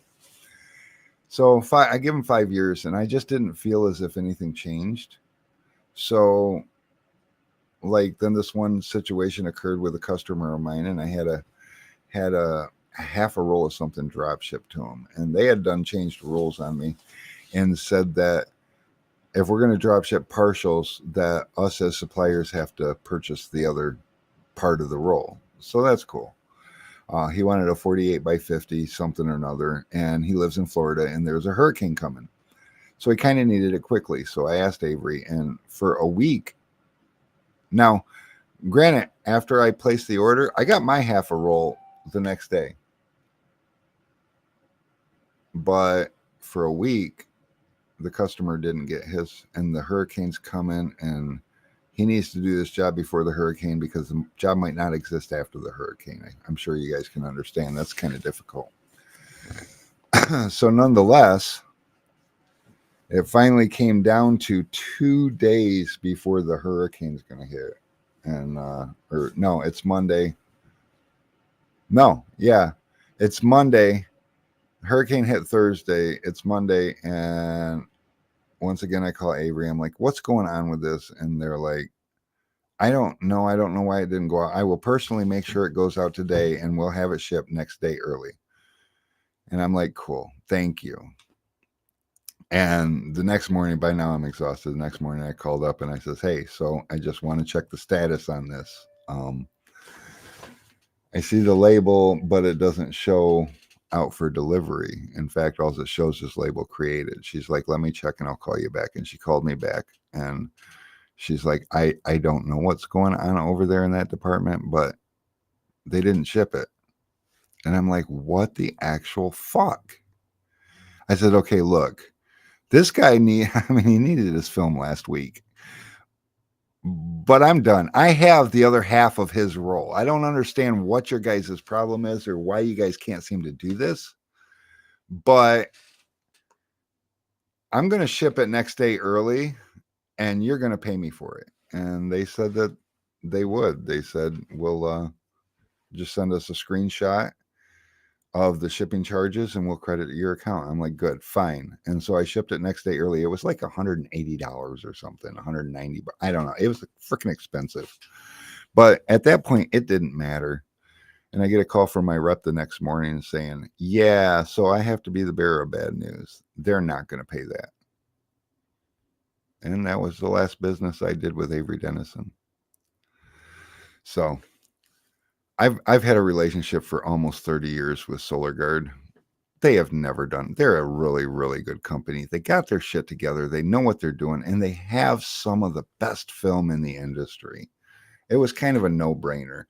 So I give them 5 years, and I just didn't feel as if anything changed. So then this one situation occurred with a customer of mine, and I had a half a roll of something drop shipped to them. And they had changed rules on me and said that if we're going to drop ship partials, that us as suppliers have to purchase the other part of the roll. So that's cool. He wanted a 48 by 50 something or another, and he lives in Florida, and there's a hurricane coming. So he kind of needed it quickly. So I asked Avery, and for a week. Now, granted, after I placed the order, I got my half a roll the next day. But for a week, the customer didn't get his, and the hurricane's coming, and he needs to do this job before the hurricane because the job might not exist after the hurricane. I'm sure you guys can understand that's kind of difficult. So nonetheless, it finally came down to 2 days before the hurricane's going to hit. And, it's Monday. It's Monday. Hurricane hit Thursday. It's Monday. And once again, I call Avery. I'm like, what's going on with this? And they're like, I don't know. I don't know why it didn't go out. I will personally make sure it goes out today, and we'll have it shipped next day early. And I'm like, cool. Thank you. And the next morning, by now I'm exhausted. The next morning I called up and I says, hey, so I just want to check the status on this. I see the label, but it doesn't show out for delivery. In fact, all it shows is label created. She's like, let me check and I'll call you back. And she called me back, and she's like, I don't know what's going on over there in that department, but they didn't ship it. And I'm like, what the actual fuck? I said, okay, look, this guy he needed his film last week, but I'm done. I have the other half of his role. I don't understand what your guys' problem is or why you guys can't seem to do this. but I'm going to ship it next day early and you're going to pay me for it. And they said that they would. They said, we'll just send us a screenshot of the shipping charges and we'll credit your account. I'm like, good, fine. And so I shipped it next day early. It was like $180 or something, 190. I don't know. It was freaking expensive. But at that point, it didn't matter. And I get a call from my rep the next morning saying, yeah, so I have to be the bearer of bad news. They're not going to pay that. And that was the last business I did with Avery Dennison. So I've had a relationship for almost 30 years with Solar Guard. They have never done. They're a really, really good company. They got their shit together. They know what they're doing, and they have some of the best film in the industry. It was kind of a no-brainer.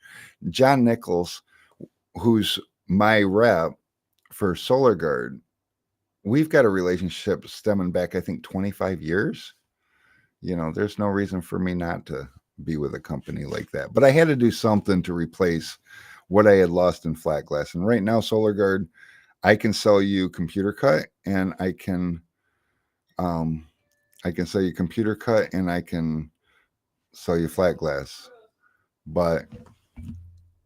John Nichols, who's my rep for Solar Guard, we've got a relationship stemming back, I think, 25 years. You know, there's no reason for me not to be with a company like that. But I had to do something to replace what I had lost in flat glass. And right now, Solar Guard, I can sell you computer cut, and I can sell you computer cut, and I can sell you flat glass. But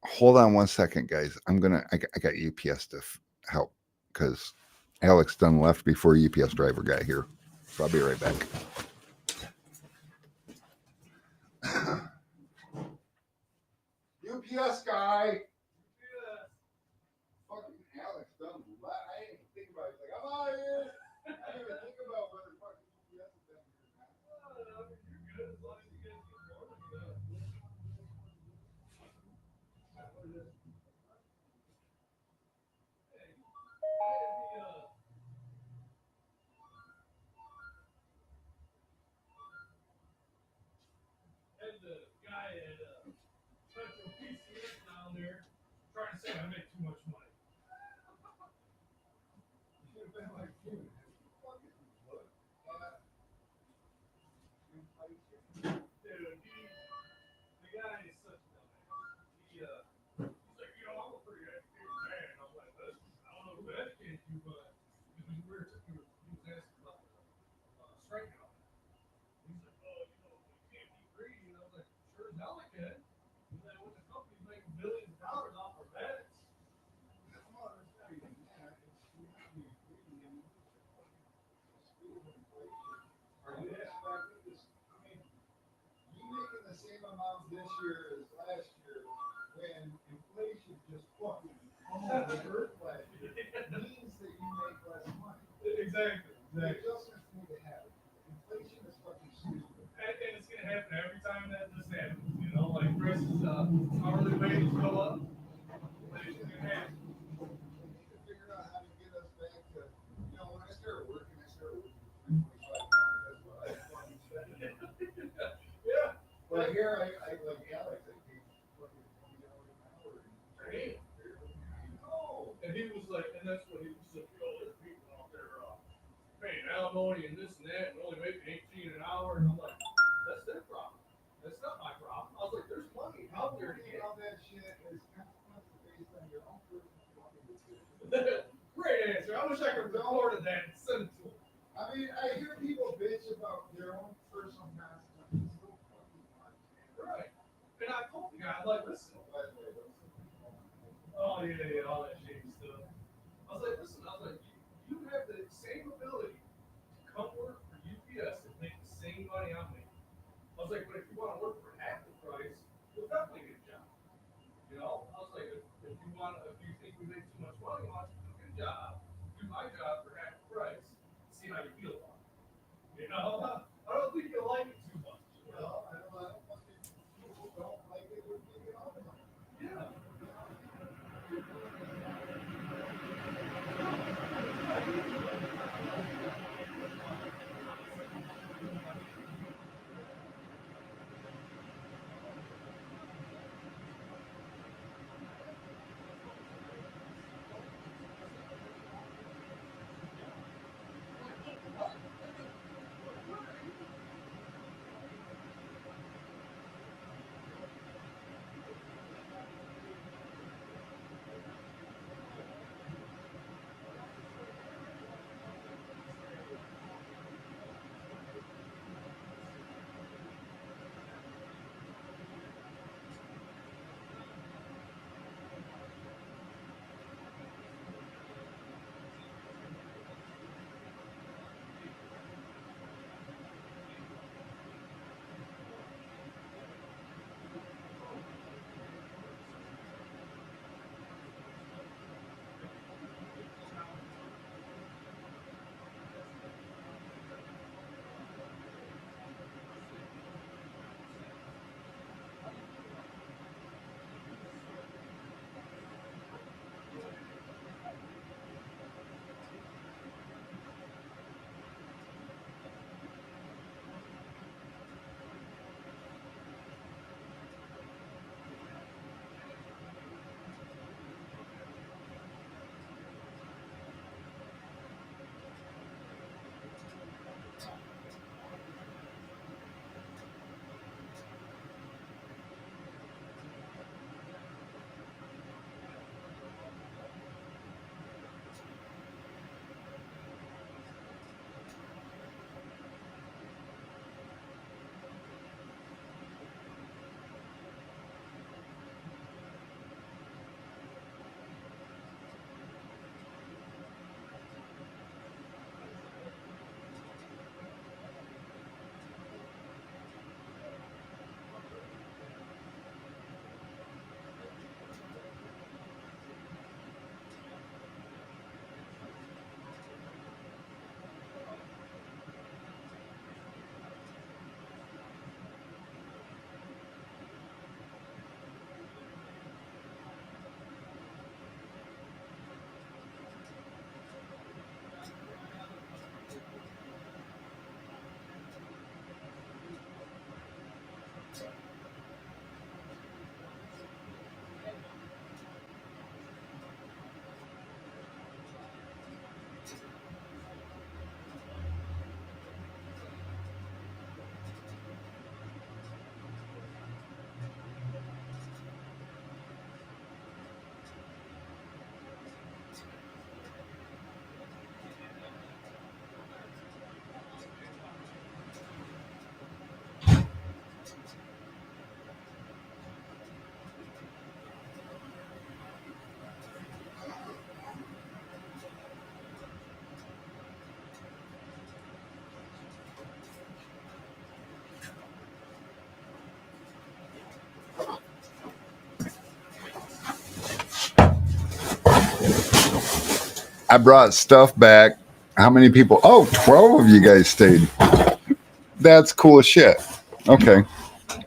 hold on one second, guys. I got UPS to help because Alex Dunn left before UPS driver got here. So I'll be right back. UPS guy. Fucking Alex Dunn. I didn't even think about it. He's like, I'm out here. I didn't even think about whether fucking UPS is been here. This year as last year when inflation just fucking almost the earth last year means that you make less money. Exactly. The adjustments need to happen. Inflation is fucking stupid. And it's gonna happen every time that this happens. You know, like prices, hourly wages go up. Inflation's gonna happen. We need to figure out how to get us back to, you know, when I started working for 25 pounds. That's what I fucking said. Yeah. But here I like Alex, I paid fucking $20 an hour. Damn. No. And he was like, and that's what he was like, there's people out there paying alimony and this and that and only making 18 an hour. And I'm like, that's their problem. That's not my problem. I was like, there's money out there to get all that shit is consequences based on your own personal fucking decision. Great answer. I wish I could record that and send it to him. I mean, I hear people bitch about their own personal consequences. Right. And I told the guy, I'm like, listen. Oh, yeah, all that shady stuff. I was like, listen, you have the same ability to come work for UPS and make the same money I'm making. I was like, but if you want to work for half the price, you'll definitely get a job. You know? I was like, if you think we make too much money, why don't you do a job, do my job for half the price, see how you feel about it. You know? I don't think you'll like it too much. You know? I don't people don't like it when you get all the money. Yeah. I brought stuff back. How many people? Oh, 12 of you guys stayed. That's cool as shit. Okay.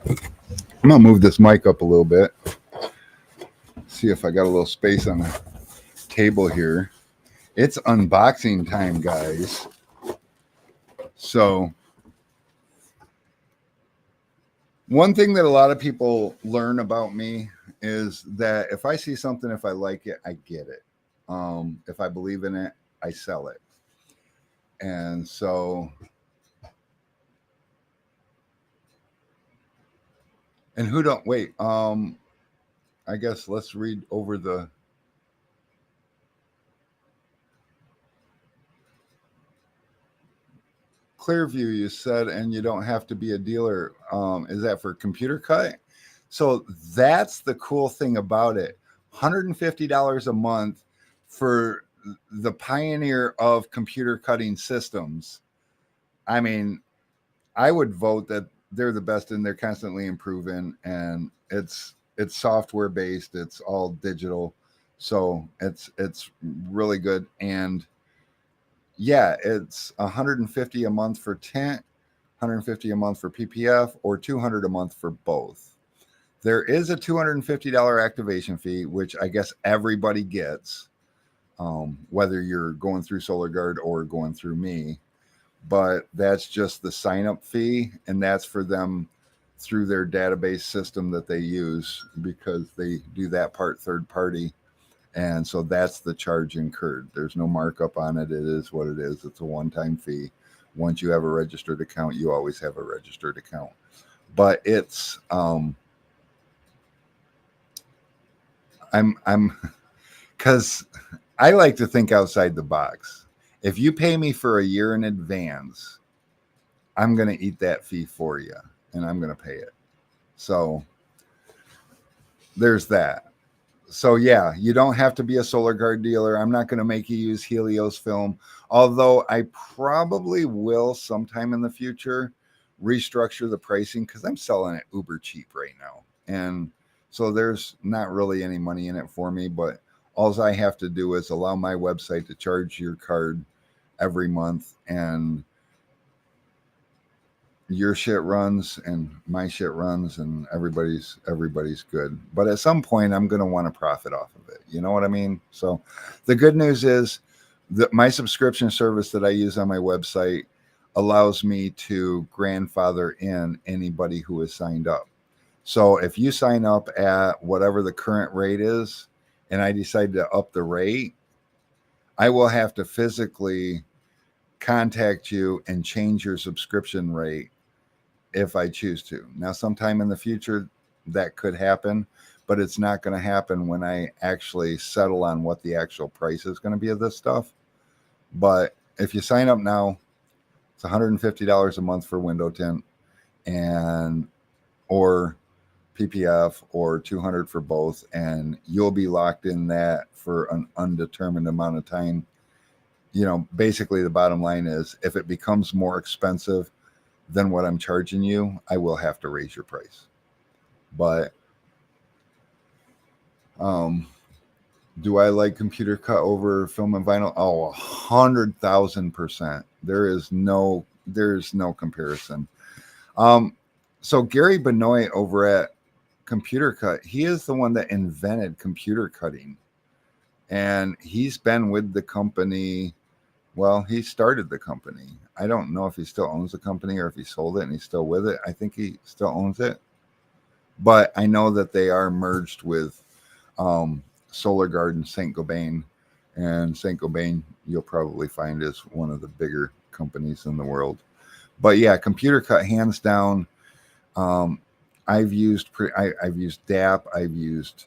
I'm going to move this mic up a little bit. See if I got a little space on the table here. It's unboxing time, guys. So, one thing that a lot of people learn about me is that if I see something, if I like it, I get it. If I believe in it, I sell it. And so, and who don't wait? I guess let's read over the. Clearview, you said, and you don't have to be a dealer. Is that for Computer Cut? So that's the cool thing about it. $150 a month for the pioneer of computer cutting systems. I mean, I would vote that they're the best and they're constantly improving, and it's software based, it's all digital. So it's really good. And yeah, it's $150 a month for tint, $150 a month for PPF, or $200 a month for both. There is a $250 activation fee, which I guess everybody gets, whether you're going through SolarGuard or going through me. But that's just the sign-up fee, and that's for them through their database system that they use, because they do that part third party. And so that's the charge incurred. There's no markup on it. It is what it is. It's a one-time fee. Once you have a registered account, you always have a registered account. But it's I'm because I like to think outside the box. If you pay me for a year in advance, I'm going to eat that fee for you, and I'm going to pay it. So there's that. So yeah, you don't have to be a SolarGuard dealer. I'm not going to make you use Helios film, although I probably will sometime in the future restructure the pricing, because I'm selling it uber cheap right now. And so there's not really any money in it for me, but all I have to do is allow my website to charge your card every month, and your shit runs and my shit runs, and everybody's good. But at some point I'm going to want to profit off of it. You know what I mean? So the good news is that my subscription service that I use on my website allows me to grandfather in anybody who has signed up. So if you sign up at whatever the current rate is, and I decide to up the rate, I will have to physically contact you and change your subscription rate if I choose to. Now, sometime in the future, that could happen, but it's not going to happen when I actually settle on what the actual price is going to be of this stuff. But if you sign up now, it's $150 a month for window tint, and or PPF, or $200 for both, and you'll be locked in that for an undetermined amount of time. You know, basically the bottom line is, if it becomes more expensive than what I'm charging you, I will have to raise your price. But do I like Computer Cut over film and vinyl? Oh, 100,000%. There's no comparison. So Gary Benoit over at Computer Cut, he is the one that invented computer cutting, and he's been with the company. Well, he started the company. I don't know if he still owns the company or if he sold it and he's still with it. I think he still owns it. But I know that they are merged with SolarGuard and Saint-Gobain. And Saint-Gobain, you'll probably find, is one of the bigger companies in the world. But yeah, Computer Cut, hands down. I've used DAP. I've used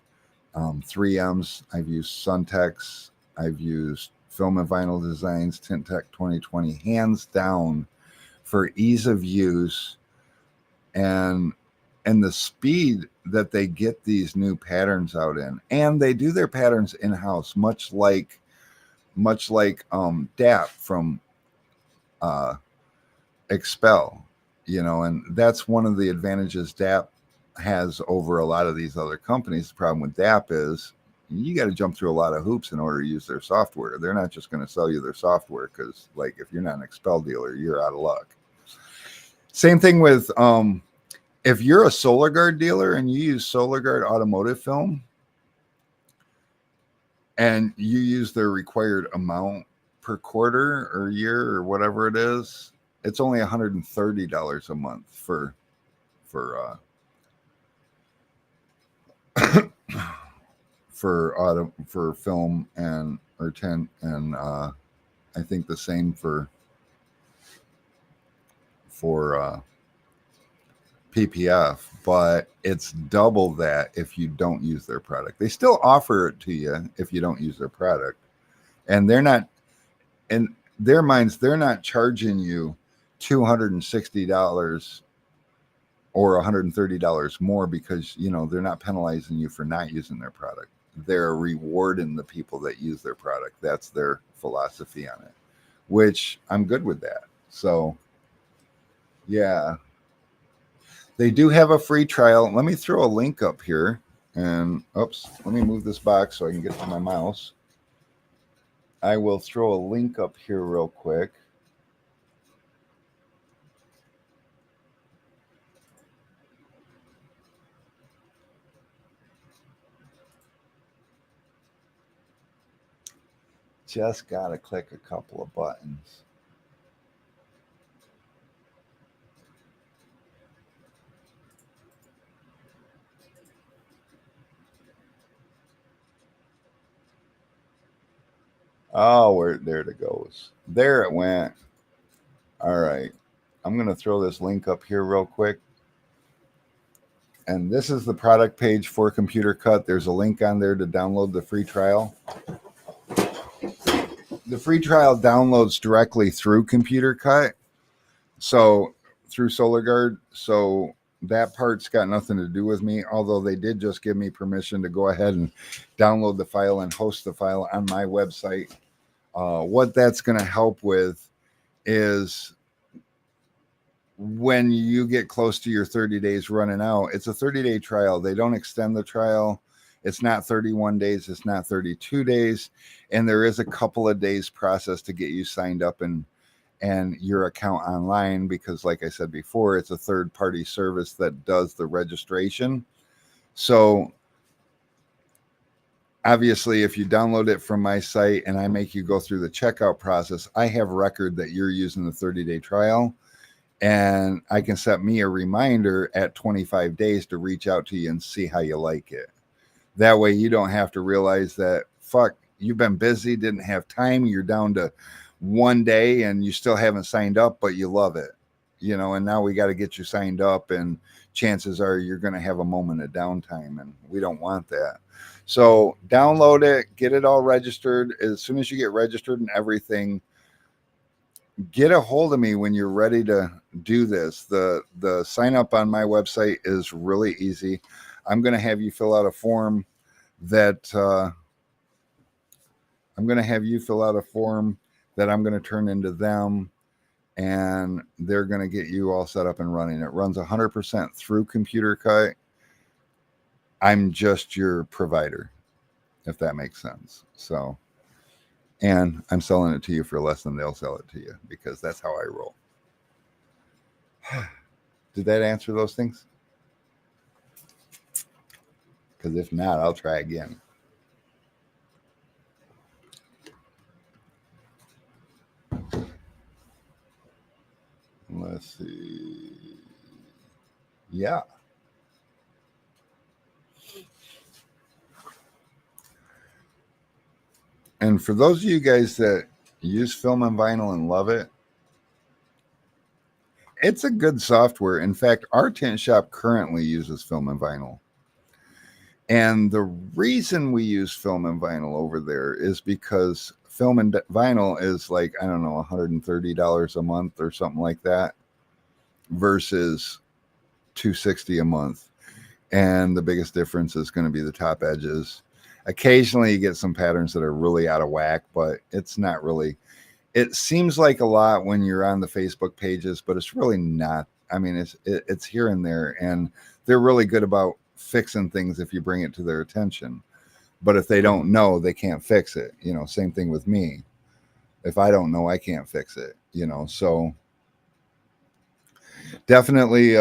3Ms. I've used Suntex. I've used Film and Vinyl Designs, Tint Tech 2020, hands down, for ease of use and the speed that they get these new patterns out in. And they do their patterns in-house, much like DAP from Expel, you know, and that's one of the advantages DAP has over a lot of these other companies. The problem with DAP is you got to jump through a lot of hoops in order to use their software. They're not just going to sell you their software because, like, if you're not an Expel dealer, you're out of luck. Same thing with if you're a SolarGuard dealer and you use SolarGuard automotive film and you use their required amount per quarter or year or whatever it is, it's only $130 a month for for film and or tint, and I think the same for PPF, but it's double that if you don't use their product. They still offer it to you if you don't use their product, and they're not, in their minds, they're not charging you $260 or $130 more because, you know, they're not penalizing you for not using their product. They're rewarding the people that use their product. That's their philosophy on it, which I'm good with that. So yeah, they do have a free trial. Let me throw a link up here, and oops, let me move this box so I can get to my mouse. I will throw a link up here real quick. Just got to click a couple of buttons. Oh, there it goes. There it went. All right. I'm going to throw this link up here real quick. And this is the product page for Computer Cut. There's a link on there to download the free trial. The free trial downloads directly through Computer Cut. So through SolarGuard. So that part's got nothing to do with me, although they did just give me permission to go ahead and download the file and host the file on my website. What that's going to help with is when you get close to your 30 days running out, it's a 30-day trial. They don't extend the trial. It's not 31 days. It's not 32 days. And there is a couple of days process to get you signed up and your account online, because like I said before, it's a third-party service that does the registration. So obviously, if you download it from my site and I make you go through the checkout process, I have record that you're using the 30-day trial, and I can set me a reminder at 25 days to reach out to you and see how you like it. That way you don't have to realize that, fuck, you've been busy, didn't have time, you're down to one day and you still haven't signed up, but you love it, you know, and now we got to get you signed up, and chances are you're going to have a moment of downtime, and we don't want that. So download it, get it all registered. As soon as you get registered and everything, get a hold of me when you're ready to do this. The sign up on my website is really easy. I'm going to have you fill out a form that I'm going to turn into them, and they're going to get you all set up and running. It runs 100% through Computer Cut. I'm just your provider, if that makes sense. So, and I'm selling it to you for less than they'll sell it to you, because that's how I roll. Did that answer those things? Because if not, I'll try again. Let's see. Yeah. And for those of you guys that use Film and Vinyl and love it, it's a good software. In fact, our tint shop currently uses Film and Vinyl. And the reason we use Film and Vinyl over there is because Film and Vinyl is like, I don't know, $130 a month or something like that, versus $260 a month. And the biggest difference is going to be the top edges. Occasionally you get some patterns that are really out of whack, but it's not really, it seems like a lot when you're on the Facebook pages, but it's really not. I mean, it's here and there, and they're really good about fixing things if you bring it to their attention. But if they don't know, they can't fix it. You know, same thing with me. If I don't know, I can't fix it. You know, so definitely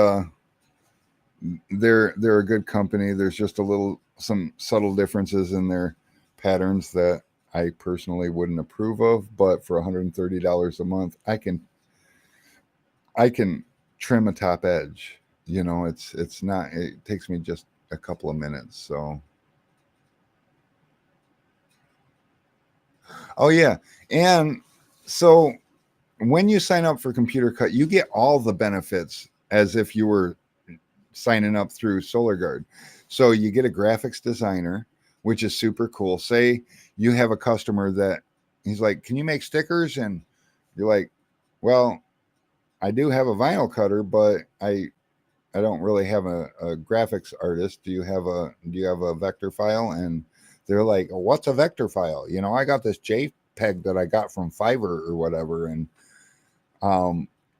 they're a good company. There's just some subtle differences in their patterns that I personally wouldn't approve of, but for $130 a month, I can trim a top edge. You know, it's not, it takes me just a couple of minutes. So oh yeah. And so when you sign up for Computer Cut, you get all the benefits as if you were signing up through SolarGuard. So you get a graphics designer, which is super cool. Say you have a customer that he's like, "Can you make stickers?" And you're like, "Well, I do have a vinyl cutter, but I don't really have a graphics artist. Do you have a vector file?" And they're like, "Oh, what's a vector file? You know, I got this JPEG that I got from Fiverr or whatever." And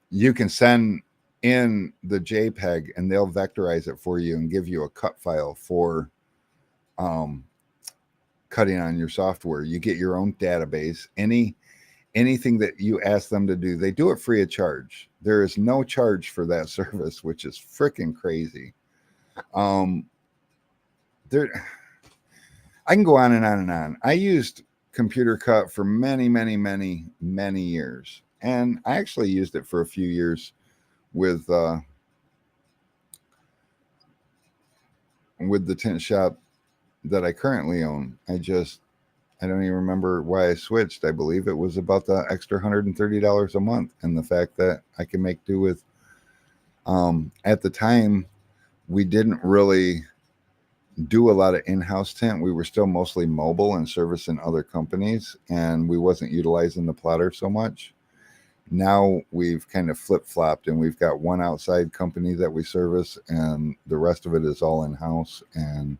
you can send in the JPEG and they'll vectorize it for you and give you a cut file for cutting on your software. You get your own database. Anything that you ask them to do, they do it free of charge. There is no charge for that service, which is freaking crazy. There, I can go on and on and on. I used Computer Cut for many, many, many, many years, and I actually used it for a few years with the tint shop that I currently own. I don't even remember why I switched. I believe it was about the extra $130 a month and the fact that I can make do with. At the time, we didn't really do a lot of in-house tint. We were still mostly mobile and servicing other companies, and we wasn't utilizing the plotter so much. Now we've kind of flip-flopped, and we've got one outside company that we service, and the rest of it is all in-house. And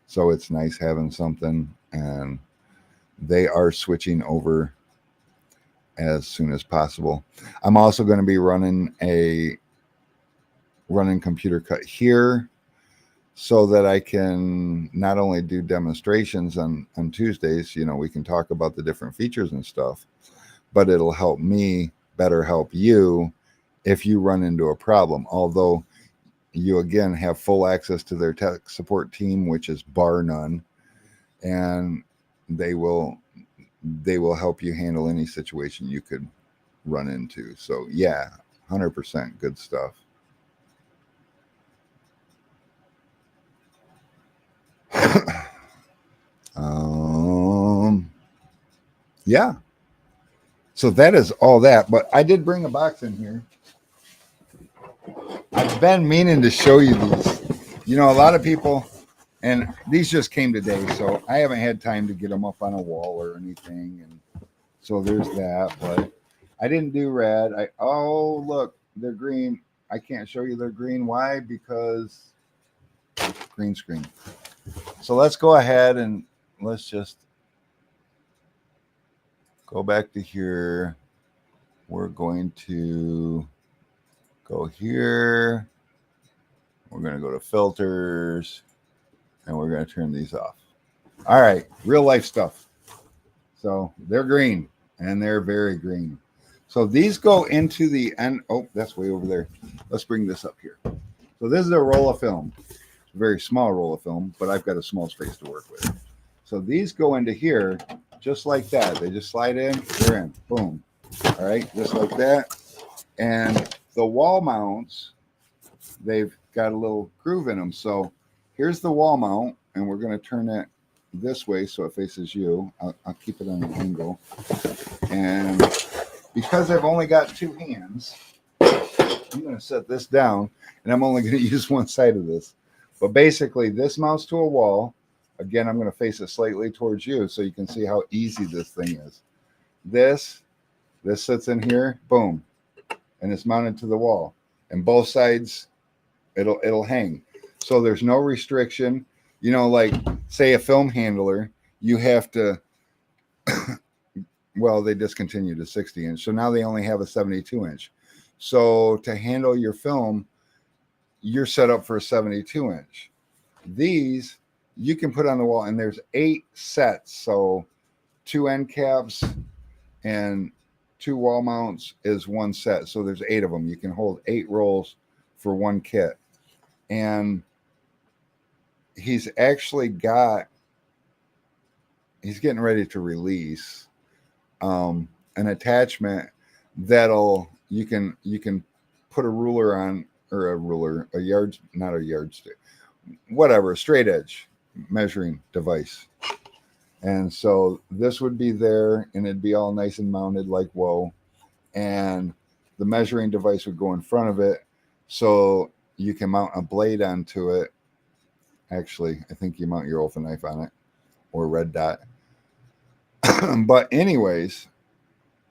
so it's nice having something, and they are switching over as soon as possible. I'm also going to be running Computer Cut here so that I can not only do demonstrations on Tuesdays, you know, we can talk about the different features and stuff, but it'll help me better help you if you run into a problem. Although you again have full access to their tech support team, which is bar none, and they will help you handle any situation you could run into. So yeah, 100% good stuff. Yeah. So that is all that, but I did bring a box in here. I've been meaning to show you these. You know, a lot of people, and these just came today, so I haven't had time to get them up on a wall or anything. And so there's that, but I didn't do red. Oh, look, they're green. I can't show you they're green. Why? Because green screen. So let's go ahead and let's just go back to here. We're going to go here. We're going to go to filters, and we're going to turn these off. All right, real life stuff. So they're green, and they're very green. So these go into the end. Oh, that's way over there. Let's bring this up here. So this is a roll of film, a very small roll of film, but I've got a small space to work with. So these go into here just like that. They just slide in, they're in, boom. All right, just like that. And the wall mounts, they've got a little groove in them. So here's the wall mount, and we're going to turn it this way so it faces you. I'll keep it on an angle. And because I've only got two hands, I'm going to set this down, and I'm only going to use one side of this. But basically, this mounts to a wall. Again, I'm going to face it slightly towards you so you can see how easy this thing is. This sits in here, boom, and it's mounted to the wall. And both sides, it'll hang. So there's no restriction. You know, like say a film handler, you have to, well, they discontinued a 60-inch. So now they only have a 72-inch. So to handle your film, you're set up for a 72-inch. These you can put on the wall, and there's 8 sets. So 2 end caps and 2 wall mounts is 1 set. So there's 8 of them. You can hold 8 rolls for 1 kit. And he's actually he's getting ready to release an attachment that'll you can put a ruler on, or a yard, not a yardstick, whatever, a straight edge measuring device. And so this would be there, and it'd be all nice and mounted like whoa. And the measuring device would go in front of it, so you can mount a blade onto it. Actually, I think you mount your Olfa knife on it, or red dot. But anyways,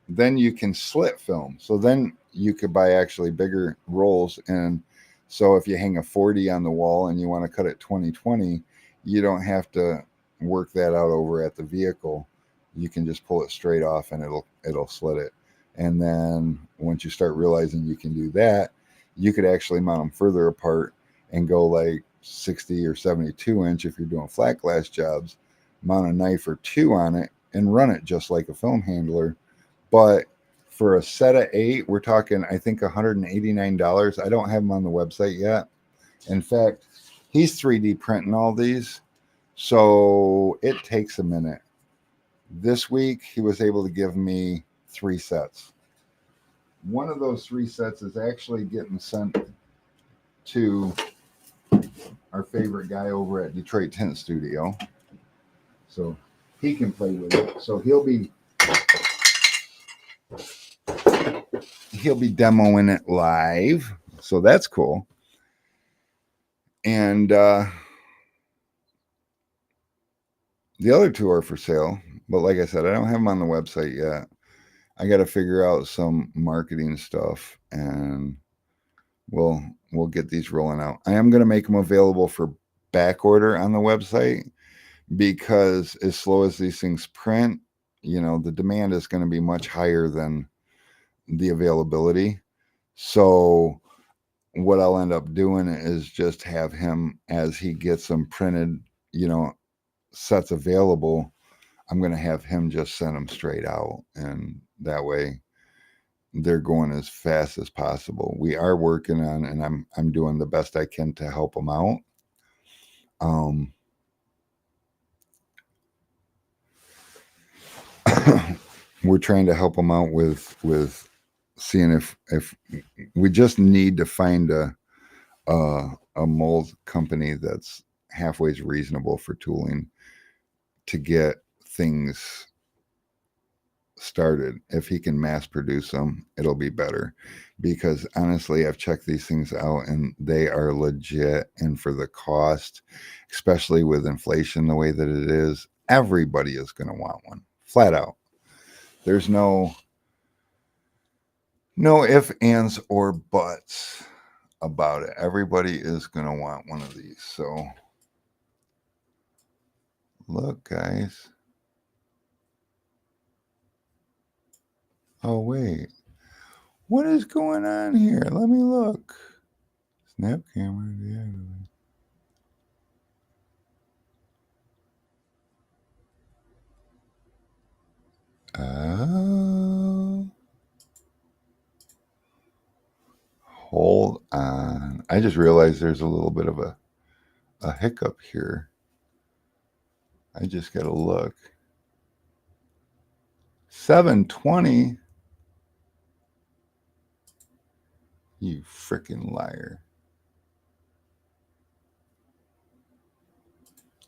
then you can slit film. So then you could buy actually bigger rolls. And so if you hang a 40 on the wall and you want to cut it 20/20, you don't have to work that out over at the vehicle. You can just pull it straight off and it'll slit it. And then once you start realizing you can do that, you could actually mount them further apart and go like 60 or 72 inch if you're doing flat glass jobs, mount a knife or 2 on it and run it just like a film handler. But for a set of 8, we're talking, I think, $189. I don't have them on the website yet. In fact, he's 3D printing all these, so it takes a minute. This week, he was able to give me 3 sets. One of those 3 sets is actually getting sent to our favorite guy over at Detroit Tint Studio, so he can play with it. So he'll be demoing it live, so that's cool. And the other 2 are for sale, but like I said, I don't have them on the website yet. I got to figure out some marketing stuff, and we'll get these rolling out. I am going to make them available for back order on the website, because as slow as these things print, the demand is going to be much higher than the availability. So what I'll end up doing is just have him, as he gets them printed, sets available, I'm going to have him just send them straight out. And that way they're going as fast as possible. We are working on, and I'm doing the best I can to help them out. We're trying to help them out with seeing if we just need to find a mold company that's halfway reasonable for tooling to get things started. If he can mass produce them, it'll be better, because honestly, I've checked these things out and they are legit. And for the cost, especially with inflation the way that it is, everybody is going to want one, flat out. There's no ifs, ands, or buts about it. Everybody is going to want one of these. So look, guys. Oh, wait. What is going on here? Let me look. Snap camera. Oh. Hold on. I just realized there's a little bit of a hiccup here. I just got to look. 720. You freaking liar.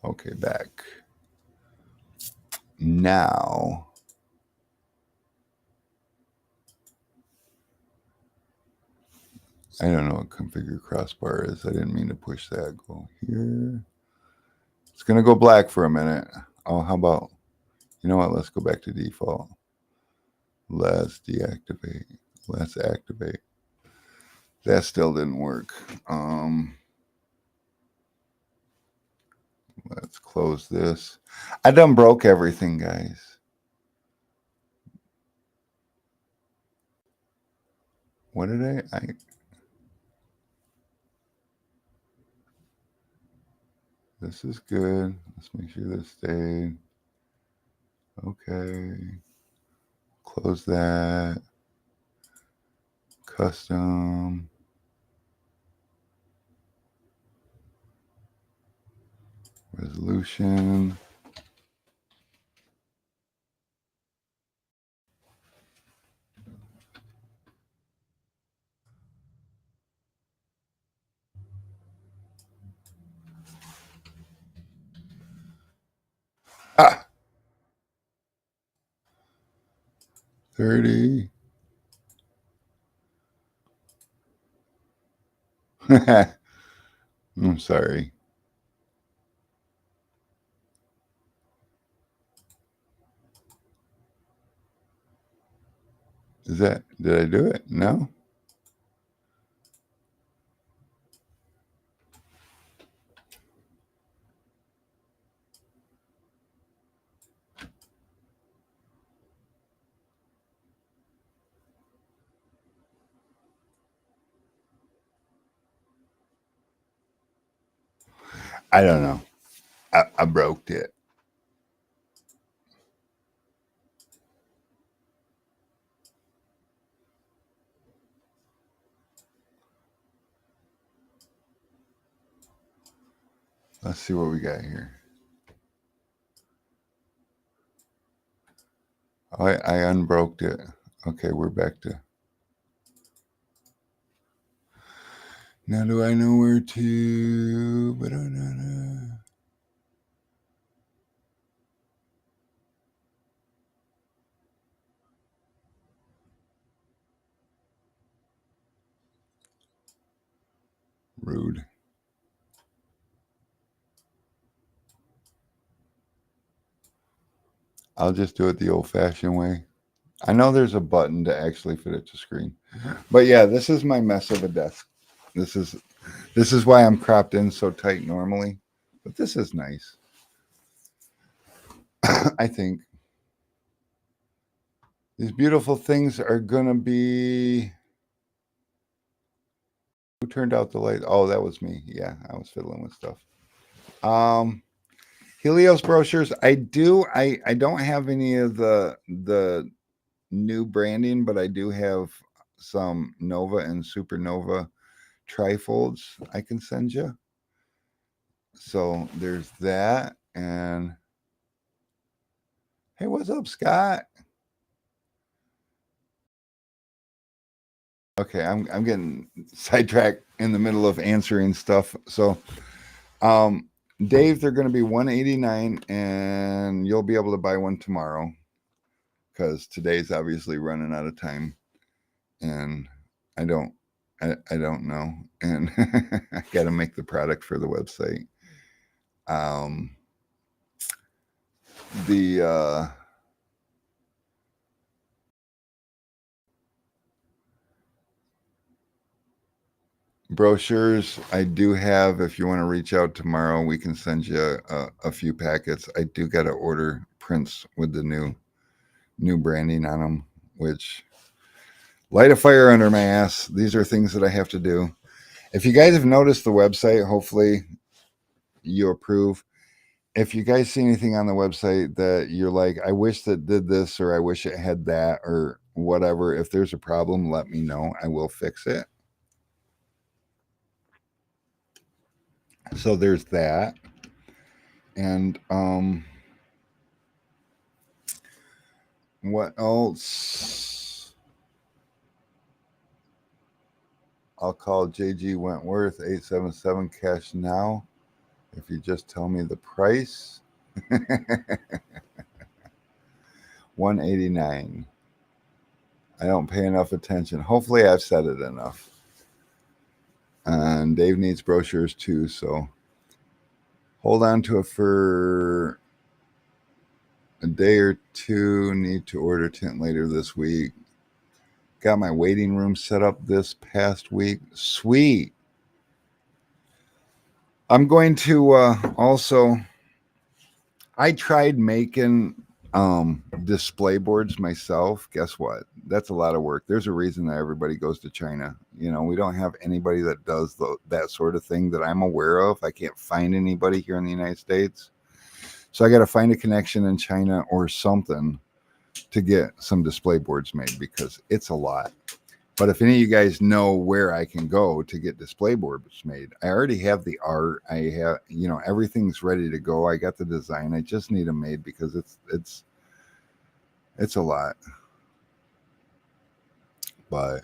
Okay, back. Now. I don't know what configure crossbar is. I didn't mean to push that. Go here. It's going to go black for a minute. Oh, how about, you know what? Let's go back to default. Let's deactivate. Let's activate. That still didn't work. Let's close this. I done broke everything, guys. What did I This is good. Let's make sure this stayed. Okay. Close that. Custom. Resolution. Ah, 30. I'm sorry. Did I do it? No? I don't know. I broke it. Let's see what we got here. I unbroked it. Okay, we're back to. Now do I know where to? Ba-da-da-da. Rude. I'll just do it the old-fashioned way. I know there's a button to actually fit it to screen. But yeah, this is my mess of a desk. This is why I'm cropped in so tight normally. But this is nice. I think these beautiful things are gonna be. Who turned out the light? Oh, that was me. Yeah, I was fiddling with stuff. Helios brochures. I don't have any of the new branding, but I do have some Nova and Supernova trifolds I can send you. So there's that. And hey, what's up, Scott? Okay, I'm getting sidetracked in the middle of answering stuff. So Dave, they're going to be $189, and you'll be able to buy one tomorrow because today's obviously running out of time, and I don't know, and I got to make the product for the website. The brochures I do have. If you want to reach out tomorrow, we can send you a few packets. I do got to order prints with the new branding on them, which light a fire under my ass. These are things that I have to do. If you guys have noticed the website, hopefully you approve. If you guys see anything on the website that you're like, I wish that did this, or I wish it had that, or whatever, if there's a problem, let me know. I will fix it. So there's that. And what else? I'll call JG Wentworth 877 cash now. If you just tell me the price. $189. I don't pay enough attention. Hopefully I've said it enough. And Dave needs brochures too, so hold on to it for a day or two. Need to order tent later this week. Got my waiting room set up this past week. Sweet. I'm going to also, I tried making Display boards myself, guess what? That's a lot of work. There's a reason that everybody goes to China. You know, we don't have anybody that does that sort of thing that I'm aware of. I can't find anybody here in the United States. So I got to find a connection in China or something to get some display boards made, because it's a lot. But if any of you guys know where I can go to get display boards made, I already have the art. I have, you know, everything's ready to go. I got the design. I just need them made because it's a lot. But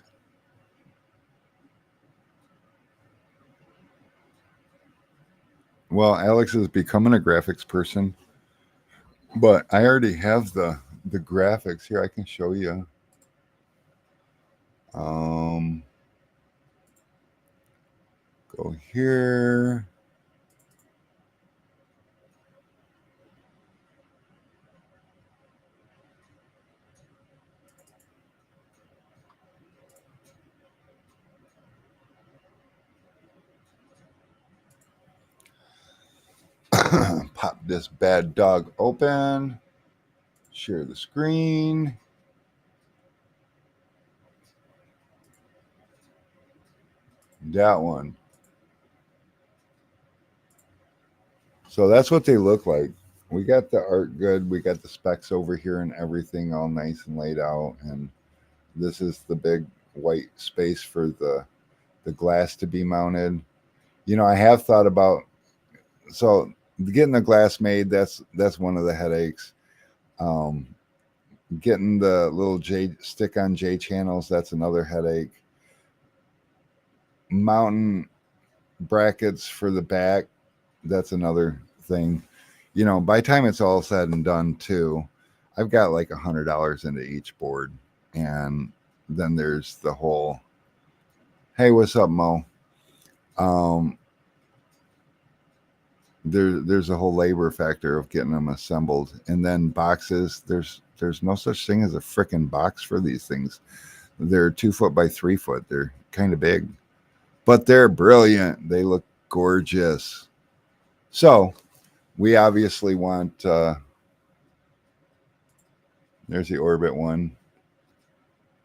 well, Alex is becoming a graphics person, but I already have the graphics here. I can show you. Go here. Pop this bad dog open. Share the screen. That one. So that's what they look like. We got the art good. We got the specs over here and everything all nice and laid out. And this is the big white space for the glass to be mounted. You know, I have thought about, so getting the glass made, that's one of the headaches. Getting the little stick on J channels, that's another headache. Mounting brackets for the back, that's another thing. You know, by the time it's all said and done too, I've got like $100 into each board. And then there's the whole, hey, what's up, Mo? There's a whole labor factor of getting them assembled. And then boxes, there's no such thing as a freaking box for these things. They're 2 foot by 3 foot. They're kind of big, but they're brilliant. They look gorgeous. So we obviously want, there's the Orbit one.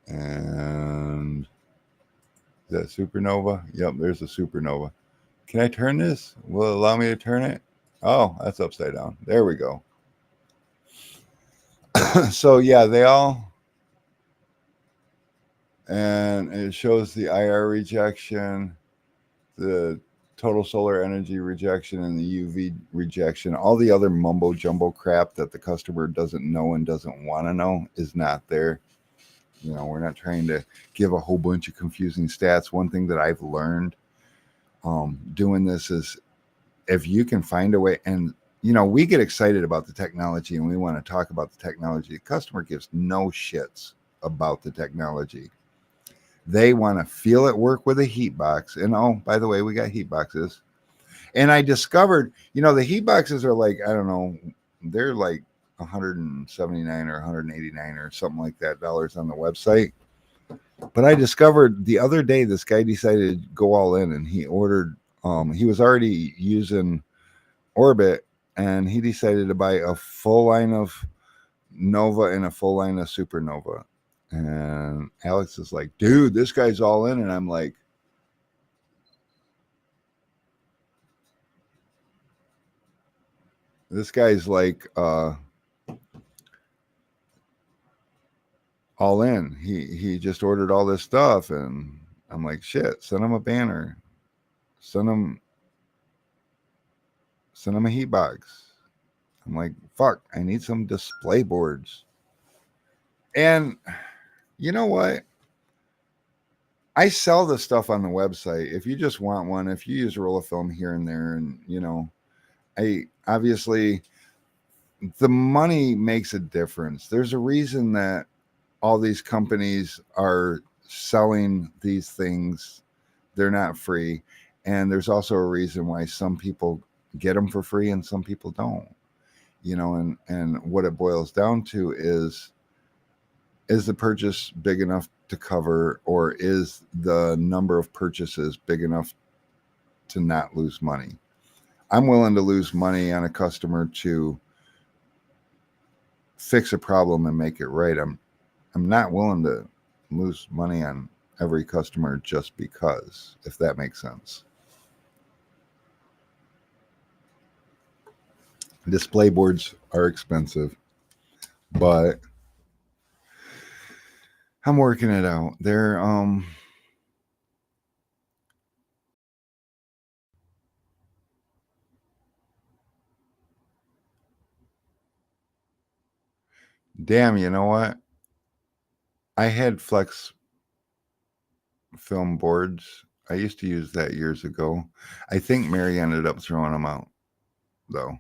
And is that Supernova? Yep, there's a Supernova. Can I turn this? Will it allow me to turn it? Oh, that's upside down. There we go. So yeah, they all, and it shows the IR rejection, the total solar energy rejection, and the UV rejection. All the other mumbo jumbo crap that the customer doesn't know and doesn't want to know is not there. You know, we're not trying to give a whole bunch of confusing stats. One thing that I've learned doing this is, if you can find a way, and you know, we get excited about the technology and we want to talk about the technology. The customer gives no shits about the technology. They want to feel it work with a heat box. And oh, by the way, we got heat boxes. And I discovered, you know, the heat boxes are like, I don't know, they're like 179 or 189 or something like that dollars on the website. But I discovered the other day, this guy decided to go all in, and he ordered, he was already using Orbit, and he decided to buy a full line of Nova and a full line of Supernova. And Alex is like, dude, this guy's all in. And I'm like, this guy's like, all in. He just ordered all this stuff, and I'm like, shit, send him a banner, send him a heat box. I'm like, fuck, I need some display boards. And you know what? I sell this stuff on the website. If you just want one, if you use a roll of film here and there, and you know, I obviously, the money makes a difference. There's a reason that all these companies are selling these things. They're not free. And there's also a reason why some people get them for free and some people don't. You know, and what it boils down to is the purchase big enough to cover, or is the number of purchases big enough to not lose money? I'm willing to lose money on a customer to fix a problem and make it right. I'm not willing to lose money on every customer just because, if that makes sense. Display boards are expensive, but I'm working it out. They're damn, you know what? I had flex film boards. I used to use that years ago. I think Mary ended up throwing them out though,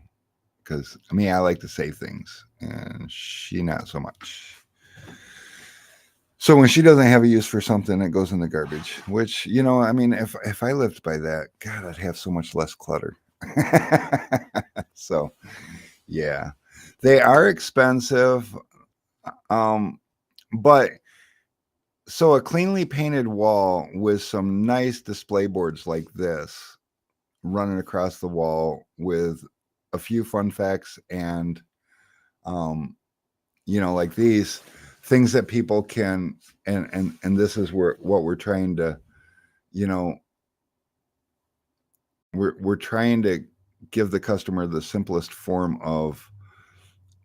because I mean I like to save things, and she not so much. So when she doesn't have a use for something, it goes in the garbage. Which, you know, I mean, if I lived by that, God, I'd have so much less clutter. So yeah, they are expensive, but so a cleanly painted wall with some nice display boards like this running across the wall with a few fun facts and you know, like these things that people can, and this is where what we're trying to, you know, we're trying to give the customer the simplest form of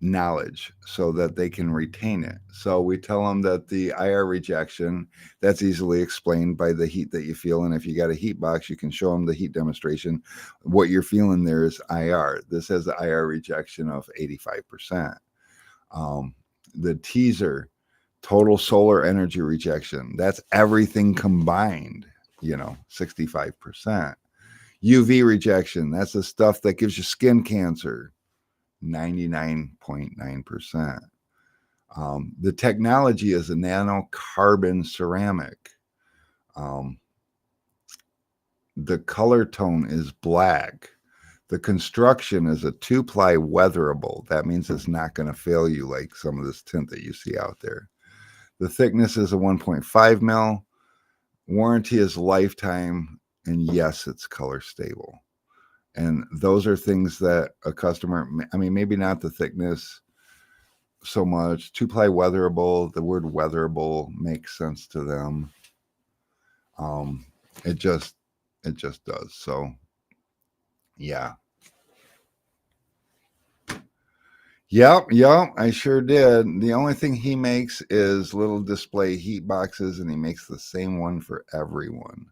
knowledge so that they can retain it. So we tell them that the IR rejection, that's easily explained by the heat that you feel. And if you got a heat box, you can show them the heat demonstration. What you're feeling there is IR. This has the IR rejection of 85%. The teaser, total solar energy rejection, that's everything combined, you know, 65%. UV rejection, that's the stuff that gives you skin cancer, 99.9%. The technology is a nanocarbon ceramic. The color tone is black. The construction is a 2-ply weatherable. That means it's not going to fail you like some of this tint that you see out there. The thickness is a 1.5 mil. Warranty is lifetime. And yes, it's color stable. And those are things that a customer, I mean, maybe not the thickness so much. 2-ply weatherable, the word weatherable makes sense to them. It just does. So yeah. Yep, I sure did. The only thing he makes is little display heat boxes, and he makes the same one for everyone.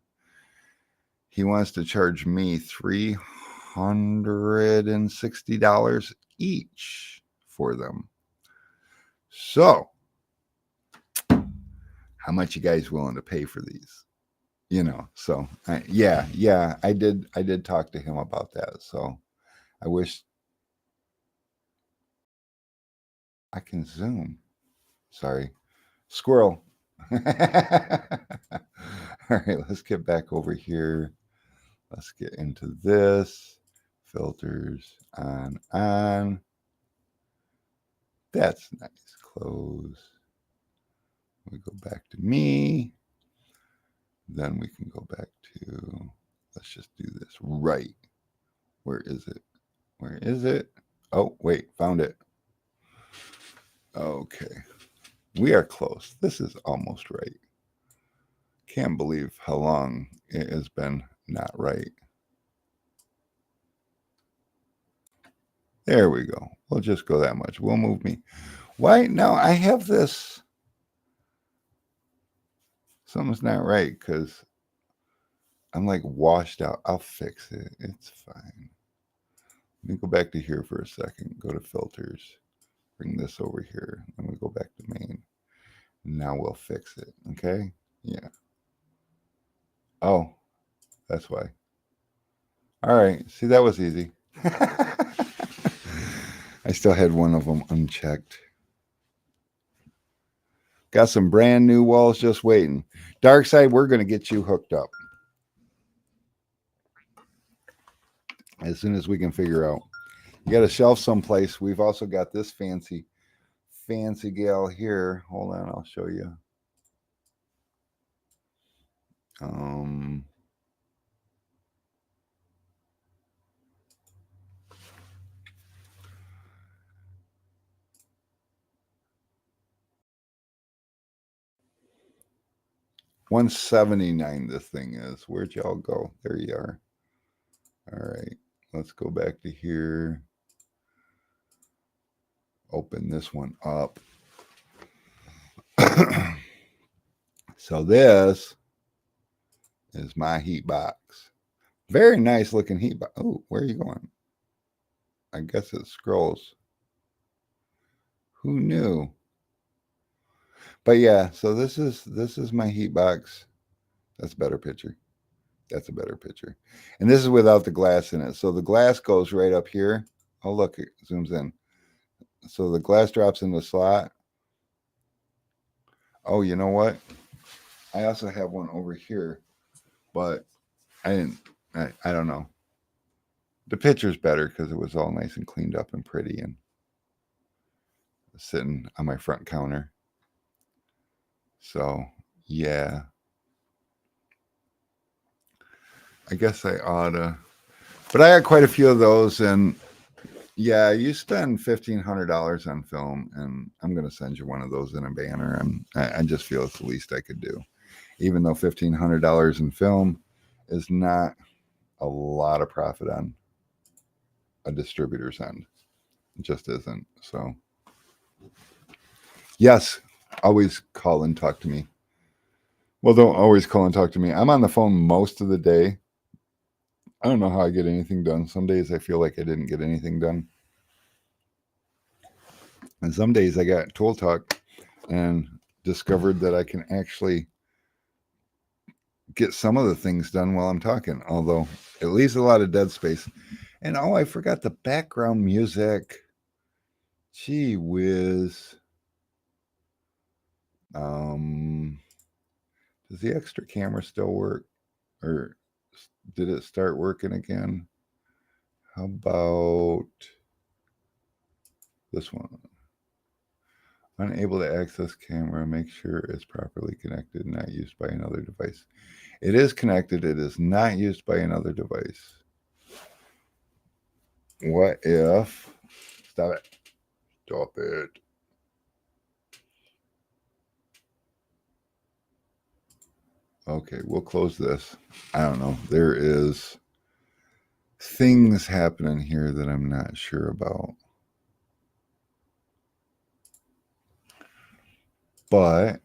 He wants to charge me $360 each for them. So, how much you guys willing to pay for these? You know, so yeah, I did talk to him about that. So, I wish I can zoom. Sorry, squirrel. All right, let's get back over here. Let's get into this. Filters on. That's nice. Close. We go back to me. Then we can go back to, let's just do this right. Where is it? Where is it? Oh, wait, found it. Okay. We are close. This is almost right. Can't believe how long it has been not right. There we go. We'll just go that much. We'll move me. Why? No, I have this. Something's not right because I'm like washed out. I'll fix it. It's fine. Let me go back to here for a second. Go to filters. Bring this over here. Then we go back to main. Now we'll fix it. Okay? Yeah. Oh, that's why. All right. See, that was easy. I still had one of them unchecked. Got some brand new walls just waiting. Dark Side, we're going to get you hooked up as soon as we can figure out. You got a shelf someplace. We've also got this fancy gal here. Hold on, I'll show you. 179 this thing is. Where'd y'all go? There you are. All right. Let's go back to here. Open this one up. So this is my heat box. Very nice looking heat box. Oh, where are you going? I guess it scrolls. Who knew? But yeah, so this is my heat box. That's a better picture. That's a better picture. And this is without the glass in it. So the glass goes right up here. Oh, look, it zooms in. So the glass drops in the slot. Oh, you know what? I also have one over here, but I don't know. The picture's better because it was all nice and cleaned up and pretty and sitting on my front counter. So yeah. I guess I oughta, but I got quite a few of those, and yeah, you spend $1,500 on film, and I'm gonna send you one of those in a banner, and I just feel it's the least I could do, even though $1,500 in film is not a lot of profit on a distributor's end. It just isn't. So yes, always call and talk to me. Well, don't always call and talk to me. I'm on the phone most of the day. I don't know how I get anything done. Some days I feel like I didn't get anything done. And some days I got Tool Talk and discovered that I can actually get some of the things done while I'm talking, although it leaves a lot of dead space. And oh, I forgot the background music. Gee whiz. Does the extra camera still work? Or did it start working again? How about this one? Unable to access camera, make sure it's properly connected, not used by another device. It is connected, it is not used by another device. What if, stop it, stop it. Okay, we'll close this. I don't know, there is things happening here that I'm not sure about. But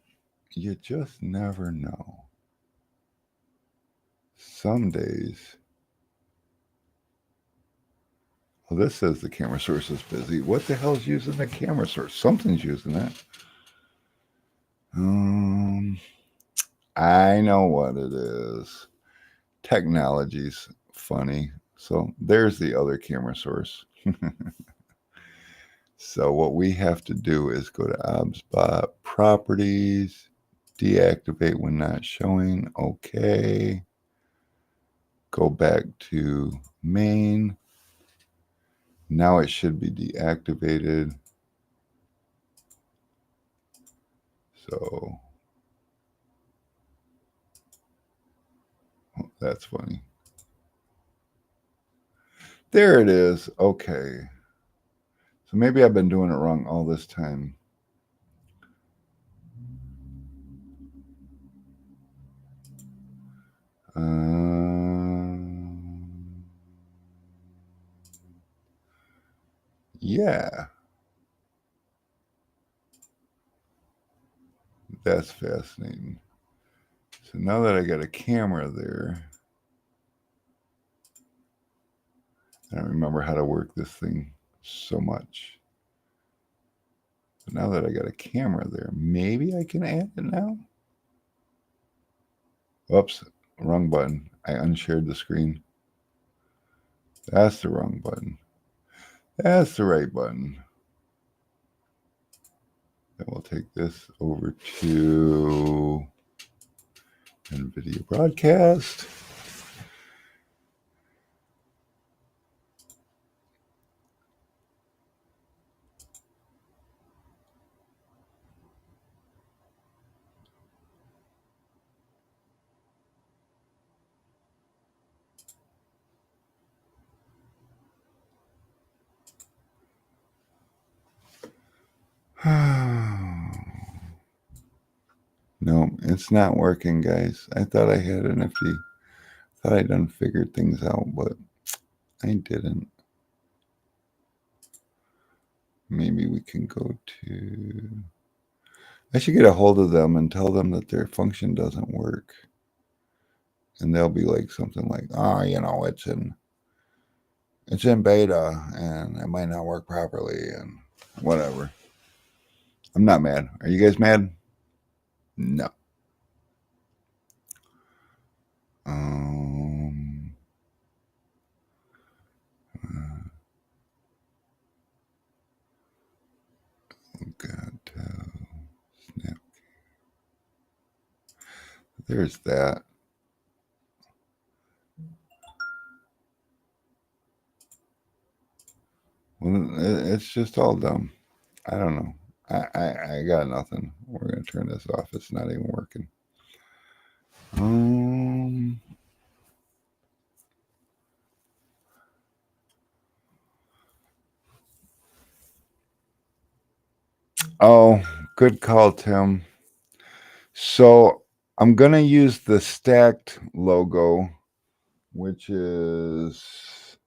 you just never know. Some days. Well, this says the camera source is busy. What the hell's using the camera source? Something's using that. I know what it is. Technology's funny. So there's the other camera source. So what we have to do is go to OBSBot properties, deactivate when not showing. Okay. Go back to main. Now it should be deactivated. So oh, that's funny. There it is. Okay. So maybe I've been doing it wrong all this time. Yeah. That's fascinating. So now that I got a camera there, I don't remember how to work this thing so much. But now that I got a camera there, maybe I can add it now. Oops, wrong button. I unshared the screen. That's the wrong button. That's the right button. Then we'll take this over to NVIDIA Broadcast. No, It's not working, guys. I thought I had a nifty. Thought I done figured things out, but I didn't. Maybe we can go to. I should get a hold of them and tell them that their function doesn't work. And they'll be like something like, "Oh, you know, it's in beta and it might not work properly and whatever." I'm not mad. Are you guys mad? No. God, snap. There's that. Well, it's just all dumb. I don't know. I got nothing. We're gonna turn this off. It's not even working. Oh, good call, Tim. So I'm gonna use the stacked logo, which is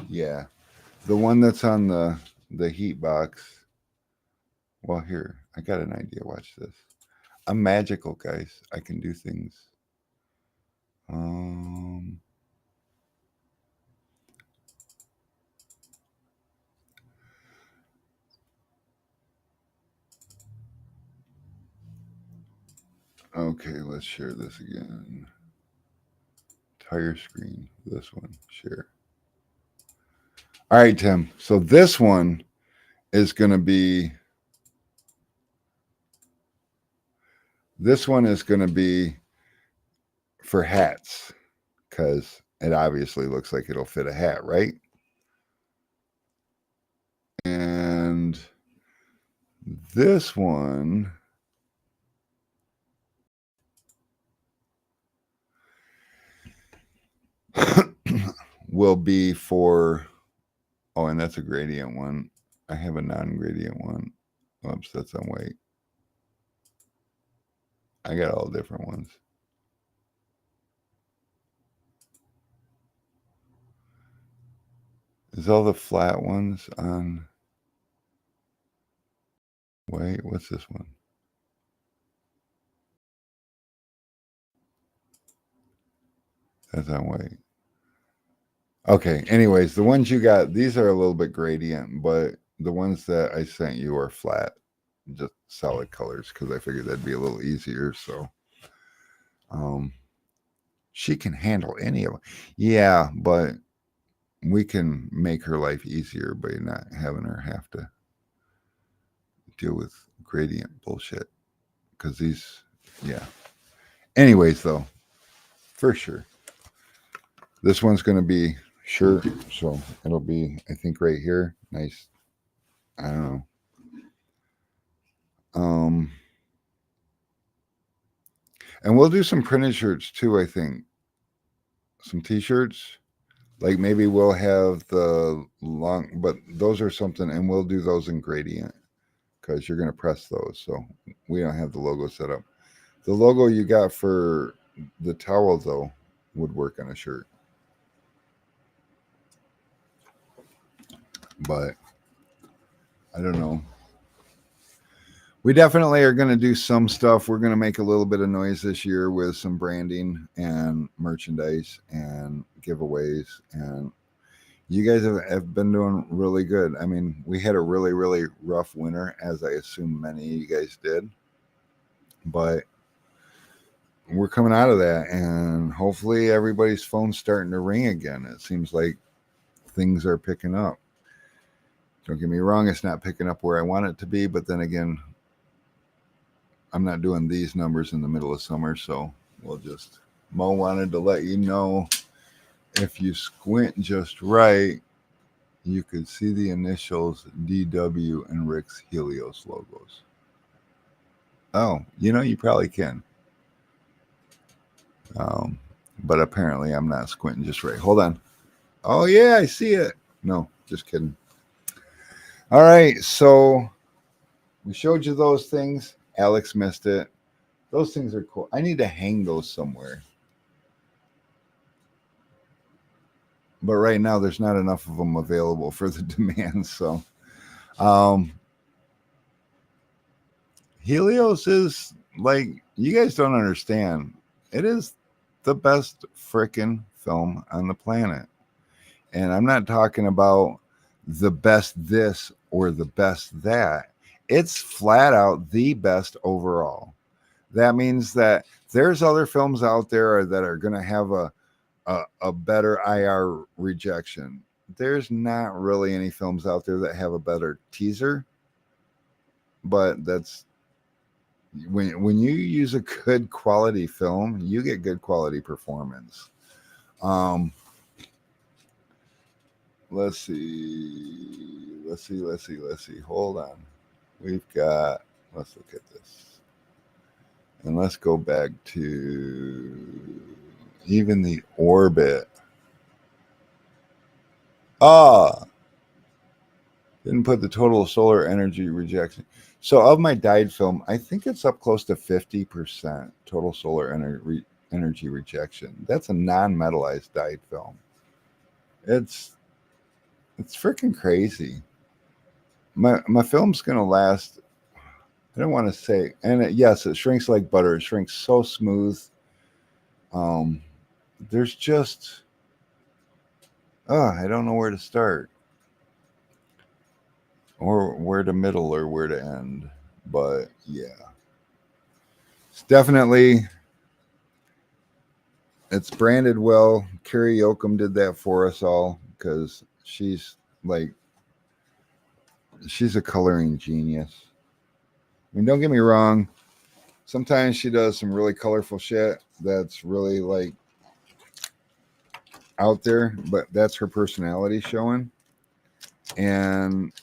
yeah, the one that's on the heat box. Well, here, I got an idea. Watch this. I'm magical, guys. I can do things. Okay, let's share this again. Entire screen. This one, share. All right, Tim. So this one is going to be. This one is going to be for hats because it obviously looks like it'll fit a hat, right? And this one will be for, oh, and that's a gradient one. I have a non-gradient one. Oops, that's on white. I got all different ones. Is all the flat ones on white? What's this one? That's on white. Okay, anyways, the ones you got, these are a little bit gradient, but the ones that I sent you are flat, just solid colors, because I figured that'd be a little easier. So she can handle any of them. Yeah, but we can make her life easier by not having her have to deal with gradient bullshit. Because these, yeah. Anyways, though, for sure. This one's going to be shirt, so it'll be, I think, right here. Nice. I don't know. And we'll do some printed shirts too, I think. Some t-shirts. Like maybe we'll have the long, but those are something, and we'll do those in gradient because you're going to press those. So we don't have the logo set up. The logo you got for the towel, though, would work on a shirt. But I don't know. We definitely are going to do some stuff. We're going to make a little bit of noise this year with some branding and merchandise and giveaways. And you guys have been doing really good. I mean, we had a really, really rough winter, as I assume many of you guys did. But we're coming out of that, and hopefully everybody's phone's starting to ring again. It seems like things are picking up. Don't get me wrong, it's not picking up where I want it to be, but then again, I'm not doing these numbers in the middle of summer, so we'll just... Mo wanted to let you know, if you squint just right, you could see the initials DW and Rick's Helios logos. Oh, you know, you probably can. But apparently I'm not squinting just right. Hold on. Oh, yeah, I see it. No, just kidding. All right, so we showed you those things. Alex missed it. Those things are cool. I need to hang those somewhere. But right now, there's not enough of them available for the demand. So, um, Helios is like, you guys don't understand. It is the best freaking film on the planet. And I'm not talking about the best this or the best that. It's flat out the best overall. That means that there's other films out there that are going to have a better IR rejection. There's not really any films out there that have a better teaser, but that's when you use a good quality film, you get good quality performance. Let's see. Hold on. Let's look at this. And let's go back to even the orbit. Didn't put the total solar energy rejection. So of my dyed film, I think it's up close to 50% total solar energy rejection. That's a non-metallized dyed film. It's freaking crazy. My film's gonna last. I don't want to say, and yes, it shrinks like butter. It shrinks so smooth. There's just, I don't know where to start, or where to middle, or where to end. But yeah, it's definitely, it's branded well. Carrie Yoakum did that for us all because she's a coloring genius. I mean, don't get me wrong. Sometimes she does some really colorful shit that's really like out there, but that's her personality showing. And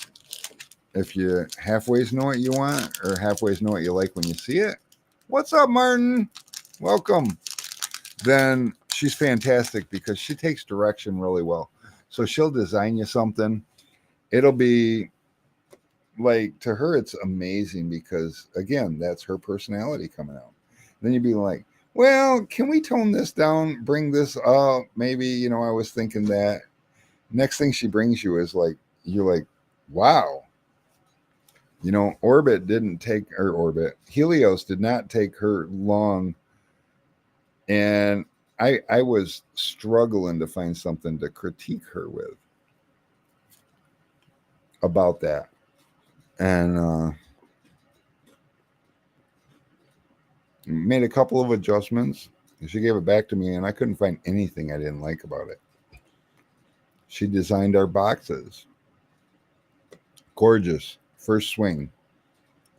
if you halfway know what you want or halfway know what you like when you see it, what's up, Martin? Welcome. Then she's fantastic because she takes direction really well. So she'll design you something. It'll be like, to her, it's amazing because, again, that's her personality coming out. Then you'd be like, well, can we tone this down, bring this up? Maybe, I was thinking that. Next thing she brings you is like, you're like, wow. Helios did not take her long. And I was struggling to find something to critique her with about that. And made a couple of adjustments. She gave it back to me, and I couldn't find anything I didn't like about it. She designed our boxes. Gorgeous. First swing.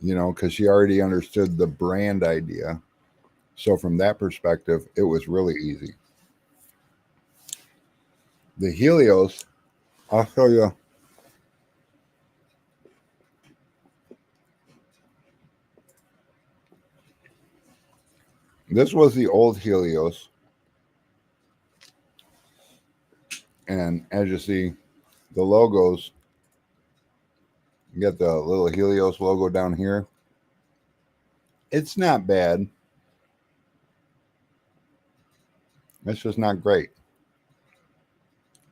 Because she already understood the brand idea. So from that perspective, it was really easy. The Helios, I'll show you. This was the old Helios. And as you see, the logos, you got the little Helios logo down here. It's not bad. It's just not great.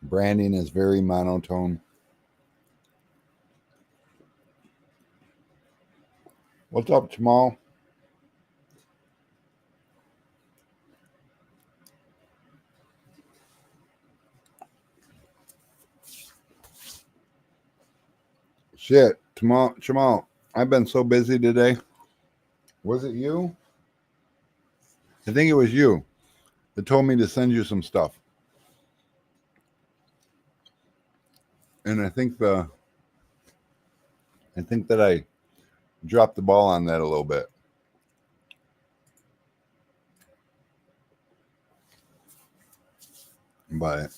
Branding is very monotone. What's up, Jamal? Shit, Jamal, I've been so busy today. Was it you? I think it was you that told me to send you some stuff. And I think that I dropped the ball on that a little bit. But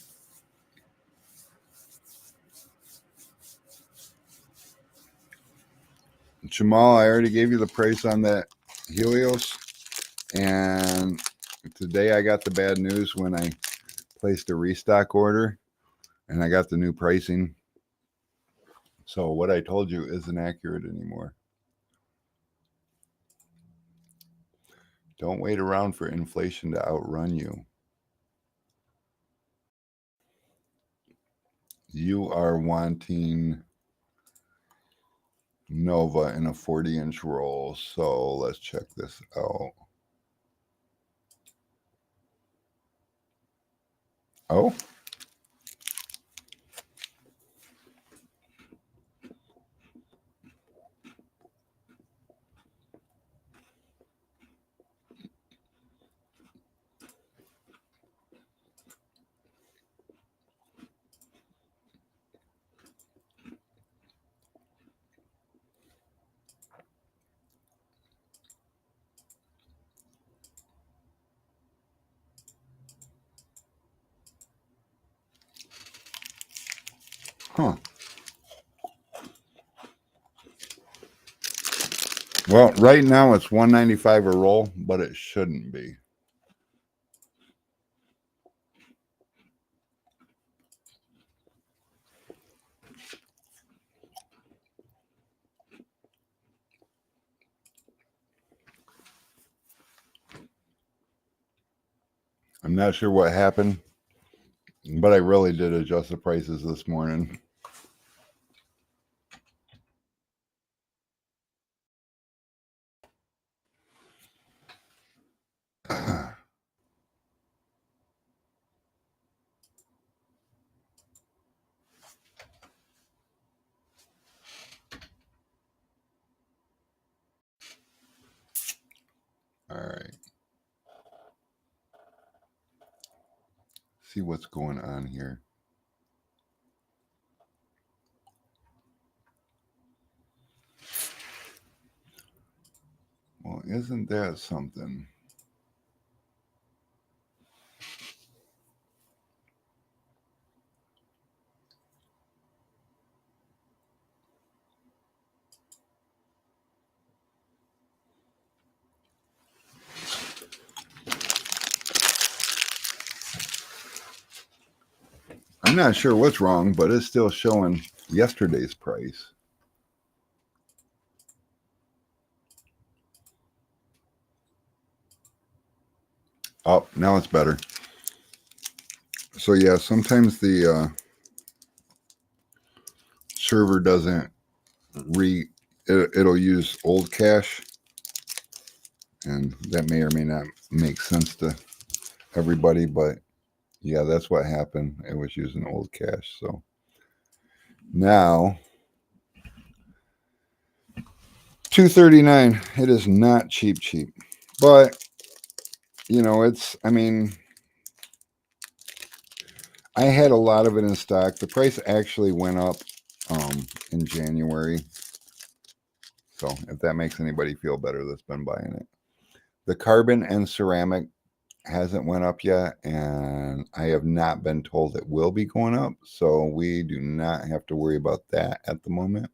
Jamal, I already gave you the price on that Helios. And today I got the bad news when I placed a restock order and I got the new pricing. So what I told you isn't accurate anymore. Don't wait around for inflation to outrun you. You are wanting Nova in a 40-inch roll. So let's check this out. Oh, huh. Well, right now it's $195 a roll, but it shouldn't be. I'm not sure what happened, but I really did adjust the prices this morning. All right. See what's going on here. Well, isn't that something? I'm not sure what's wrong, but it's still showing yesterday's price. Oh, now it's better. So yeah, sometimes the server doesn't it'll use old cache, and that may or may not make sense to everybody, but yeah, that's what happened. It was using old cache. So now $239. It is not cheap, but you know, I mean, I had a lot of it in stock. The price actually went up in January. So if that makes anybody feel better that's been buying it. The carbon and ceramic hasn't went up yet, and I have not been told it will be going up. So we do not have to worry about that at the moment.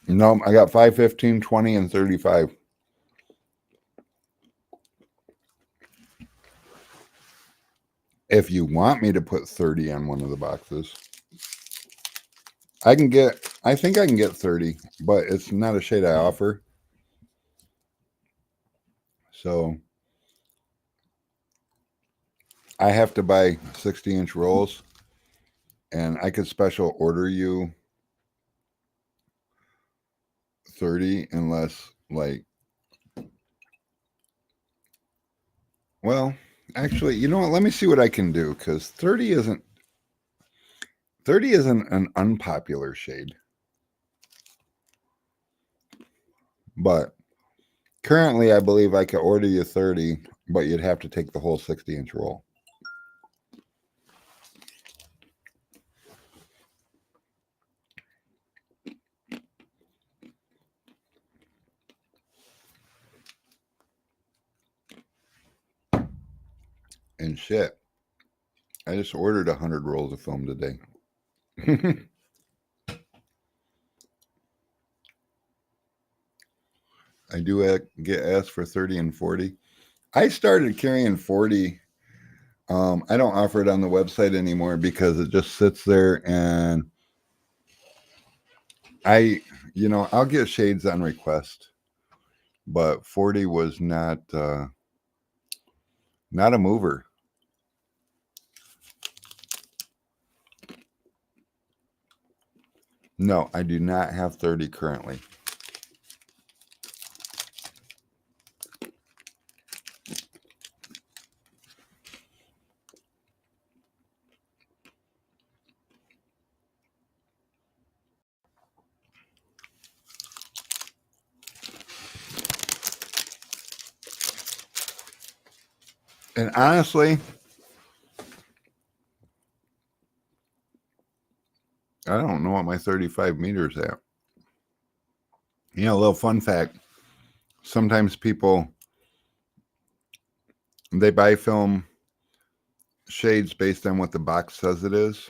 No, I got 5, 15, 20, and 35. If you want me to put 30 on one of the boxes, I think I can get 30, but it's not a shade I offer. So I have to buy 60-inch rolls, and I could special order you 30 unless, like, well, actually, you know what? Let me see what I can do, because 30 isn't an unpopular shade. But currently, I believe I could order you 30, but you'd have to take the whole 60-inch roll. And shit, I just ordered 100 rolls of film today. I do get asked for 30 and 40. I started carrying 40. I don't offer it on the website anymore because it just sits there, and I'll get shades on request, but 40 was not a mover. No, I do not have 30 currently. And honestly, I don't know what my 35 meters at. A little fun fact. Sometimes people, they buy film shades based on what the box says it is,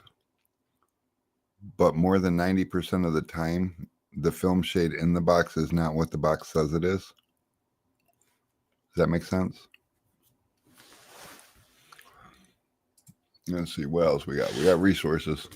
but more than 90% of the time, the film shade in the box is not what the box says it is. Does that make sense? Let's see what else we got. We got resources.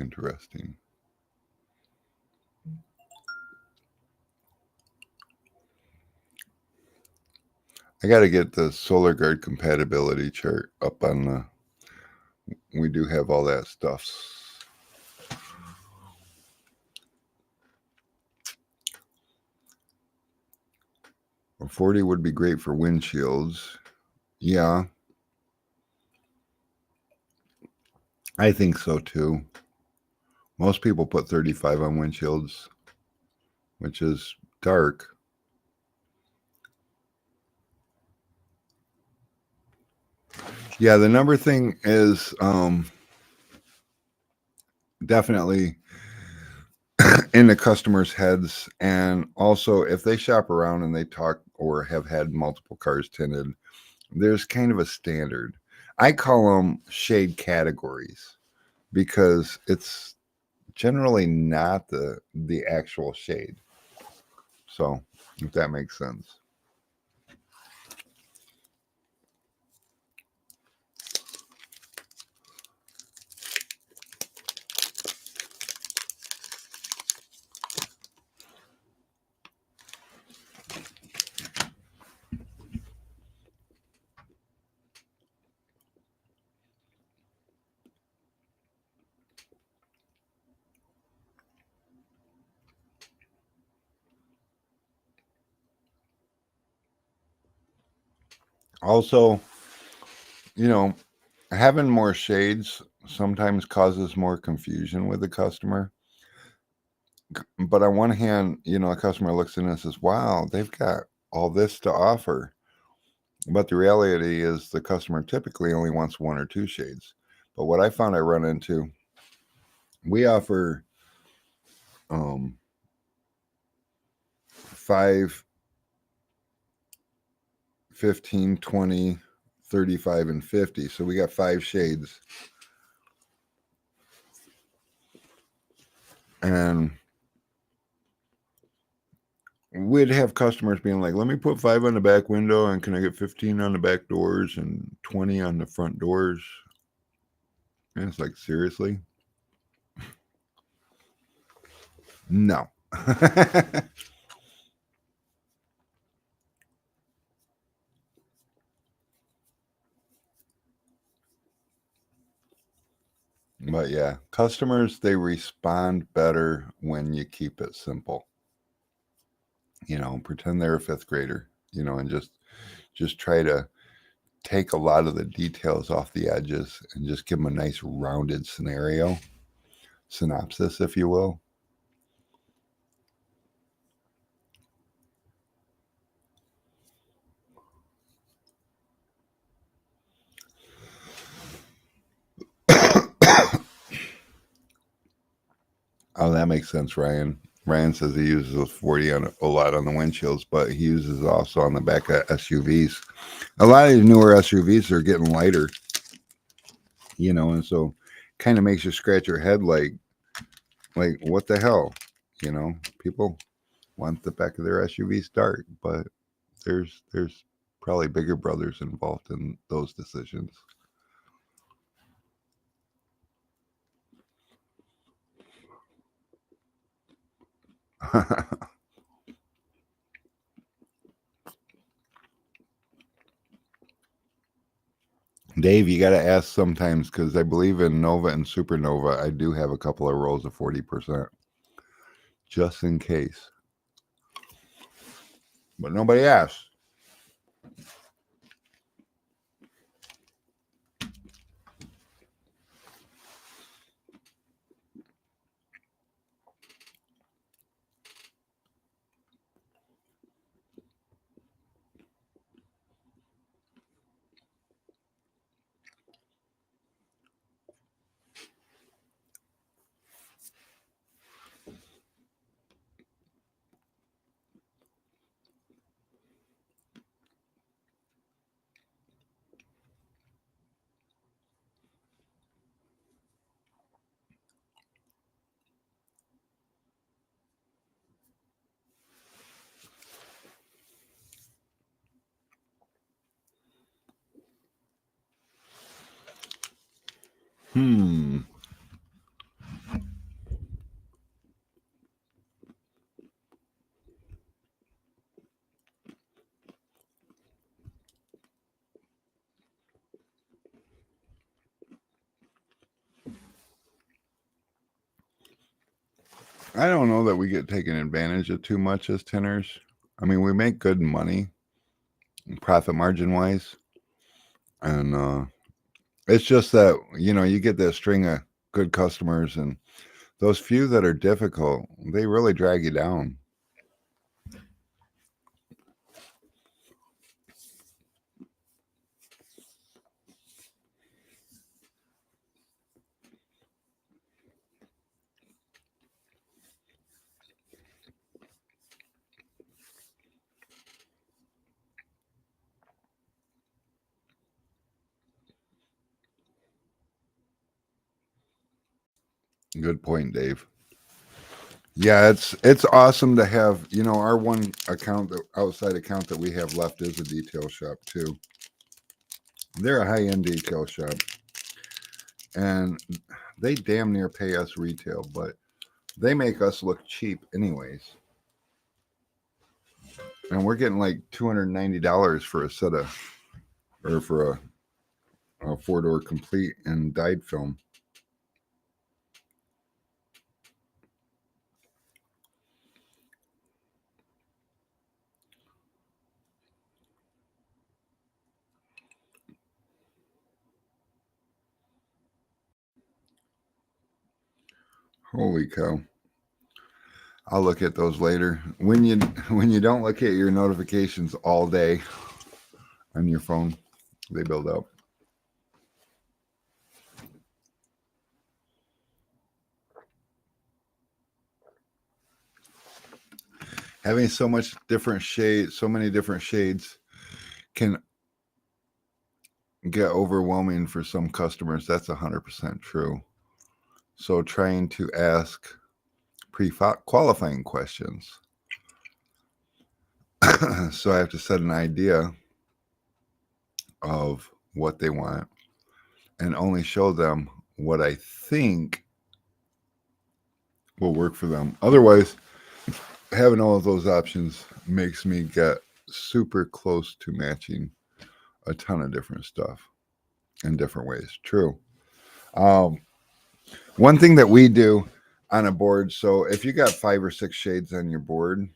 Interesting. I got to get the Solar Guard compatibility chart up on the. We do have all that stuff. 40 would be great for windshields. Yeah. I think so too. Most people put 35 on windshields, which is dark. Yeah, the number thing is definitely in the customers' heads. And also, if they shop around and they talk or have had multiple cars tinted, there's kind of a standard. I call them shade categories because it's generally not the actual shade. So, if that makes sense. Also, having more shades sometimes causes more confusion with the customer. But on one hand, a customer looks in and says, wow, they've got all this to offer. But the reality is the customer typically only wants one or two shades. But what I found I run into, we offer 5, 15, 20, 35, and 50. So we got 5 shades. And we'd have customers being like, let me put 5 on the back window, and can I get 15 on the back doors and 20 on the front doors? And it's like, seriously? No. But yeah, customers, they respond better when you keep it simple. Pretend they're a 5th grader, and just try to take a lot of the details off the edges and just give them a nice rounded scenario synopsis, if you will. Oh, that makes sense, Ryan. Ryan says he uses a 40 on a lot on the windshields, but he uses also on the back of SUVs. A lot of these newer SUVs are getting lighter, you know, and so kind of makes you scratch your head like what the hell, you know? People want the back of their SUVs dark, but there's probably bigger brothers involved in those decisions. Dave, you got to ask sometimes because I believe in Nova and Supernova. I do have a couple of rolls of 40%, just in case. But nobody asked. I don't know that we get taken advantage of too much as tinners. I mean, we make good money, profit margin wise, and it's just that you get that string of good customers, and those few that are difficult, they really drag you down. Good point, Dave. Yeah, it's awesome to have, our one account, the outside account that we have left is a detail shop too. They're a high-end detail shop, and they damn near pay us retail, but they make us look cheap anyways. And we're getting like $290 for a set of, or for a four-door complete and dyed film. Holy cow. I'll look at those later. When you don't look at your notifications all day on your phone, they build up. Having so many different shades can get overwhelming for some customers. That's 100% true. So trying to ask pre-qualifying questions. So I have to set an idea of what they want and only show them what I think will work for them. Otherwise, having all of those options makes me get super close to matching a ton of different stuff in different ways. True. One thing that we do on a board, so if you got 5 or 6 shades on your board,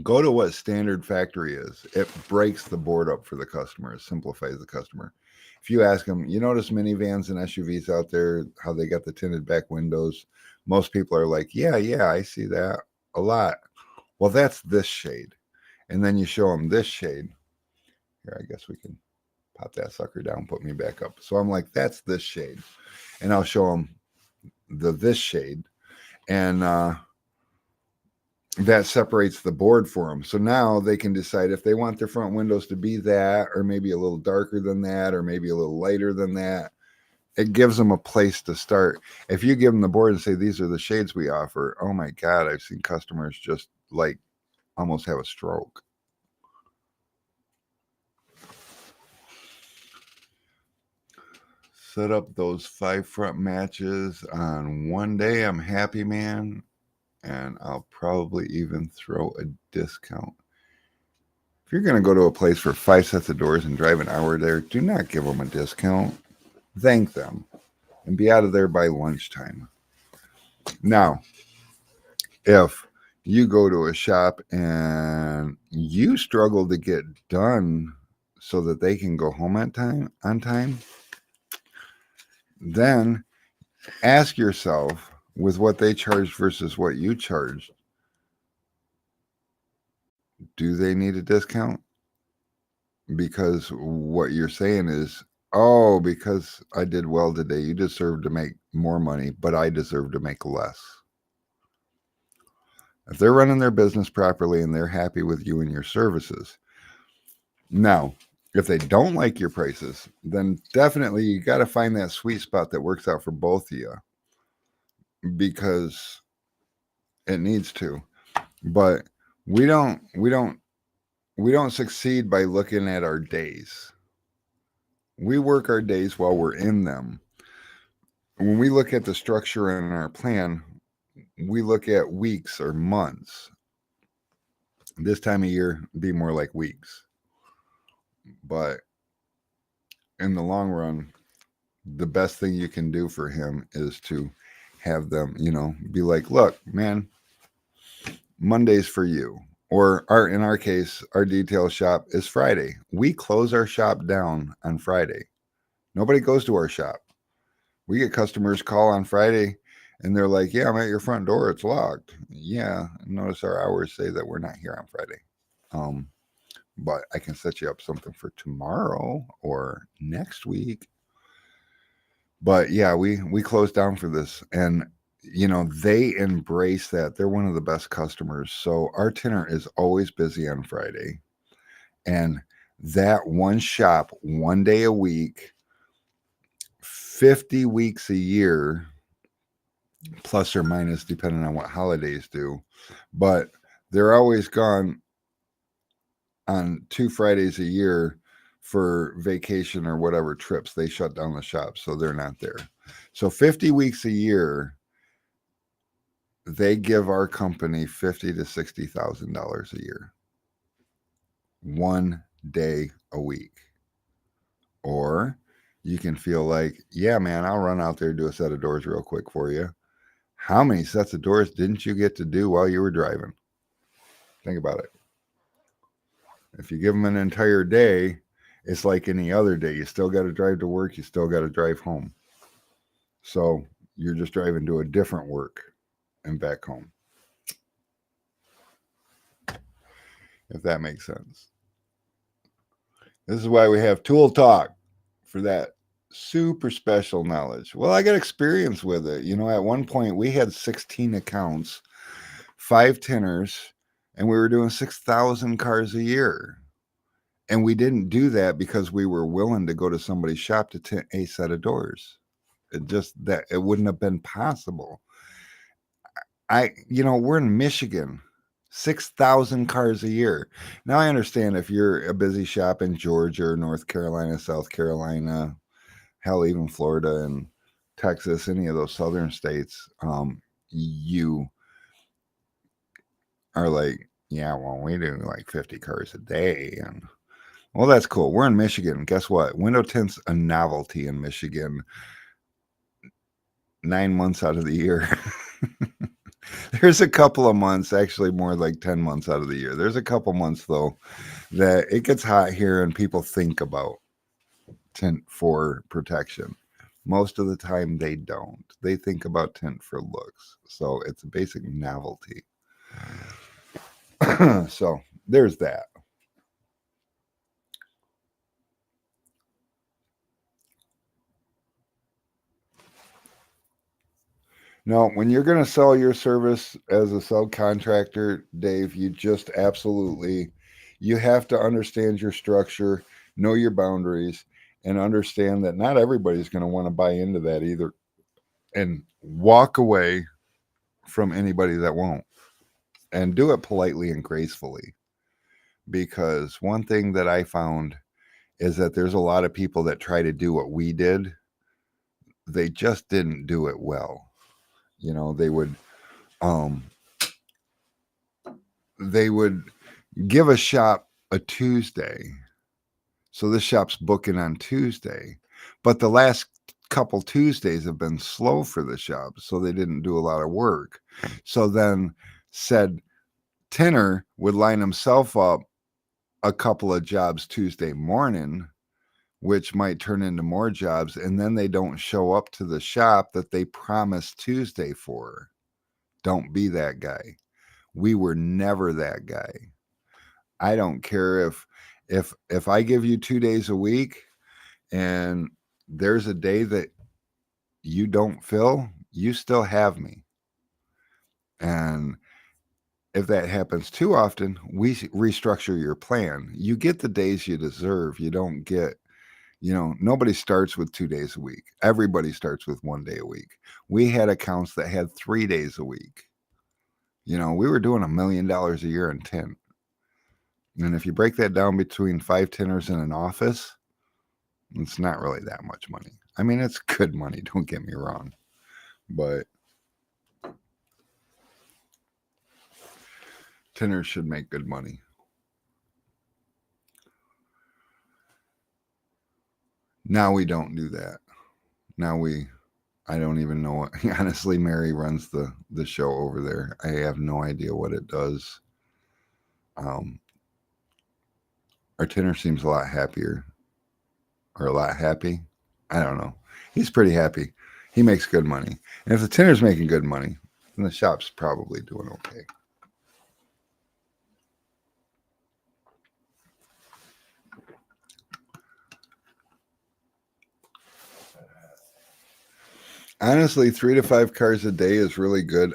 Go to what standard factory is. It breaks the board up for the customer. It simplifies the customer. If you ask them, you notice minivans and SUVs out there, how they got the tinted back windows? Most people are like, yeah, I see that a lot. Well, that's this shade. And then you show them this shade. Here, I guess we can pop that sucker down, put me back up. So I'm like, that's this shade. And I'll show them this shade. And that separates the board for them. So now they can decide if they want their front windows to be that, or maybe a little darker than that, or maybe a little lighter than that. It gives them a place to start. If you give them the board and say, these are the shades we offer, oh my God, I've seen customers just like almost have a stroke. Set up those 5 front matches on one day. I'm happy, man. And I'll probably even throw a discount. If you're going to go to a place for 5 sets of doors and drive an hour there, do not give them a discount. Thank them and be out of there by lunchtime. Now, if you go to a shop and you struggle to get done so that they can go home on time, then ask yourself, with what they charge versus what you charge, do they need a discount? Because what you're saying is, oh, because I did well today, you deserve to make more money, but I deserve to make less. If they're running their business properly and they're happy with you and your services. Now, if they don't like your prices, then definitely you got to find that sweet spot that works out for both of you, because it needs to. But we don't succeed by looking at our days. We work our days while we're in them. When we look at the structure in our plan, we look at weeks or months. This time of year, be more like weeks. But in the long run, the best thing you can do for him is to have them, be like, look, man, Monday's for you. Or in our case, our detail shop is Friday. We close our shop down on Friday. Nobody goes to our shop. We get customers call on Friday and they're like, yeah, I'm at your front door. It's locked. Yeah. Notice our hours say that we're not here on Friday. But I can set you up something for tomorrow or next week. But yeah, we closed down for this, and they embrace that. They're one of the best customers. So our tinner is always busy on Friday, and that one shop, one day a week, 50 weeks a year, plus or minus, depending on what holidays do. But they're always gone on 2 Fridays a year for vacation or whatever trips. They shut down the shop, so they're not there. So 50 weeks a year, they give our company $50,000 to $60,000 a year. One day a week. Or you can feel like, yeah, man, I'll run out there and do a set of doors real quick for you. How many sets of doors didn't you get to do while you were driving? Think about it. If you give them an entire day, it's like any other day. You still got to drive to work. You still got to drive home. So you're just driving to a different work and back home. If that makes sense. This is why we have Tool Talk, for that super special knowledge. Well, I got experience with it. At one point we had 16 accounts, 5 tinners, and we were doing 6,000 cars a year. And we didn't do that because we were willing to go to somebody's shop to tint a set of doors. It wouldn't have been possible. We're in Michigan, 6,000 cars a year. Now I understand if you're a busy shop in Georgia, or North Carolina, South Carolina, hell, even Florida and Texas, any of those southern states, you are like, yeah, well, we do like 50 cars a day. And well, that's cool. We're in Michigan. Guess what? Window tint's a novelty in Michigan 9 months out of the year. There's a couple of months, actually more like 10 months out of the year. There's a couple months though that it gets hot here and people think about tint for protection. Most of the time they don't. They think about tint for looks. So it's a basic novelty. So there's that. No, when you're going to sell your service as a subcontractor, Dave, you just absolutely you have to understand your structure, know your boundaries, and understand that not everybody's going to want to buy into that either, and walk away from anybody that won't, and do it politely and gracefully. Because one thing that I found is that there's a lot of people that try to do what we did. They just didn't do it well. You know, um they would give a shop a Tuesday. So this shop's booking on Tuesday, but the last couple Tuesdays have been slow for the shop, so they didn't do a lot of work. So then said tinner would line himself up a couple of jobs Tuesday morning, which might turn into more jobs, and then they don't show up to the shop that they promised Tuesday for. Don't be that guy. We were never that guy. I don't care if I give you 2 days a week and there's a day that you don't fill, you still have me. And if that happens too often, we restructure your plan. You get the days you deserve. You don't get, nobody starts with 2 days a week. Everybody starts with 1 day a week. We had accounts that had 3 days a week. We were doing $1 million a year in tint. And if you break that down between 5 tinners in an office, it's not really that much money. I mean, it's good money, don't get me wrong. But tinners should make good money. Now we don't do that. I don't even know what, honestly, Mary runs the show over there. I have no idea what it does. Our tinner seems a lot happier. Or a lot happy. I don't know. He's pretty happy. He makes good money. And if the tinner's making good money, then the shop's probably doing okay. Honestly, 3 to 5 cars a day is really good.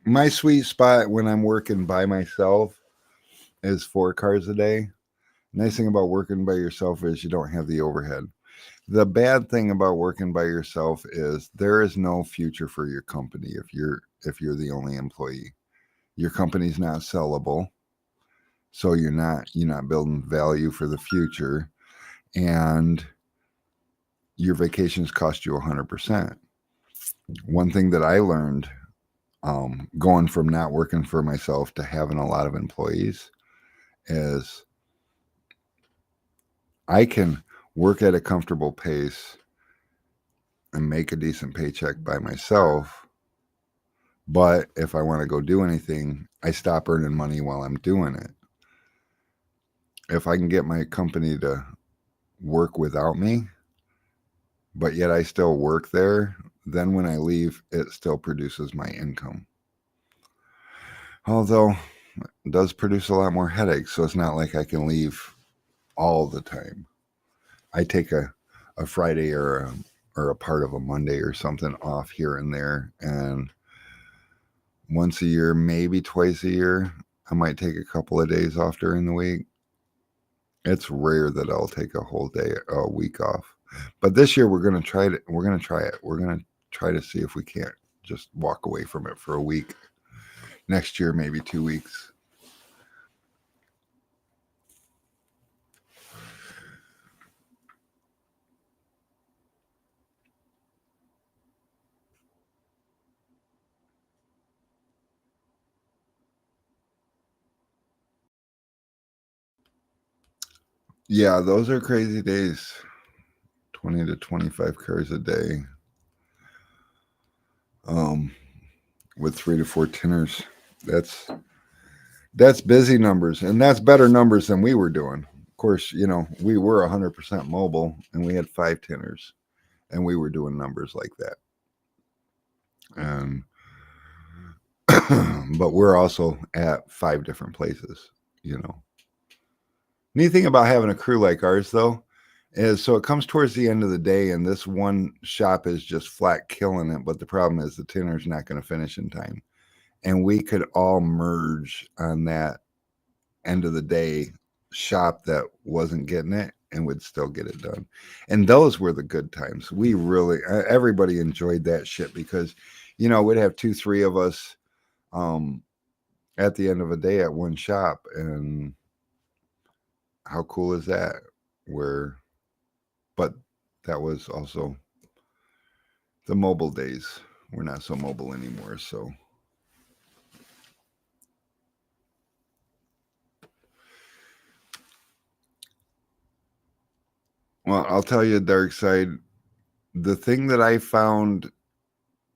My sweet spot when I'm working by myself is 4 cars a day. Nice thing about working by yourself is you don't have the overhead. The bad thing about working by yourself is there is no future for your company if you're the only employee. Your company's not sellable, so you're not building value for the future, and your vacations cost you 100%. One thing that I learned going from not working for myself to having a lot of employees is I can work at a comfortable pace and make a decent paycheck by myself. But if I want to go do anything, I stop earning money while I'm doing it. If I can get my company to work without me, but yet I still work there, then when I leave, it still produces my income. Although it does produce a lot more headaches, so it's not like I can leave all the time. I take a Friday or a part of a Monday or something off here and there, and once a year, maybe twice a year, I might take a couple of days off during the week. It's rare that I'll take a week off. But this year we're going to try it. We're going to try it. We're going to try to see if we can't just walk away from it for a week. Next year, maybe 2 weeks. Yeah, those are crazy days. 20 to 25 cars a day. with 3 to 4 tinners. That's busy numbers, and that's better numbers than we were doing. Of course, we were 100% mobile, and we had 5 tinners, and we were doing numbers like that. And but we're also at 5 different places. Neat thing about having a crew like ours, though, is so it comes towards the end of the day, and this one shop is just flat killing it. But the problem is the tinner's not going to finish in time, and we could all merge on that end of the day shop that wasn't getting it and would still get it done. And those were the good times. We really, everybody enjoyed that shit because, we'd have 2-3 of us at the end of a day at one shop. And how cool is that? But that was also the mobile days. We're not so mobile anymore. So, well, I'll tell you, Dark Side, the thing that I found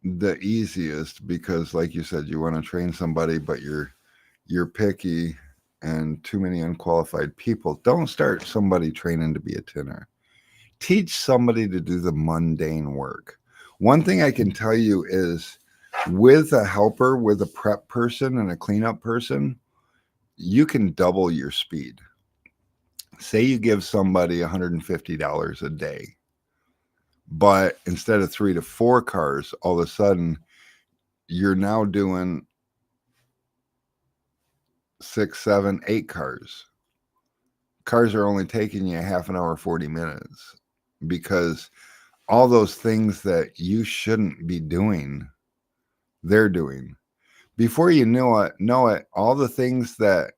the easiest, because like you said, you want to train somebody, but you're picky and too many unqualified people. Don't start somebody training to be a tinner. Teach somebody to do the mundane work. One thing I can tell you is with a helper, with a prep person and a cleanup person, you can double your speed. Say you give somebody $150 a day, but instead of 3 to 4 cars, all of a sudden you're now doing 6, 7, 8 cars. Cars are only taking you a half an hour, 40 minutes, because all those things that you shouldn't be doing, they're doing. Before you know it, all the things that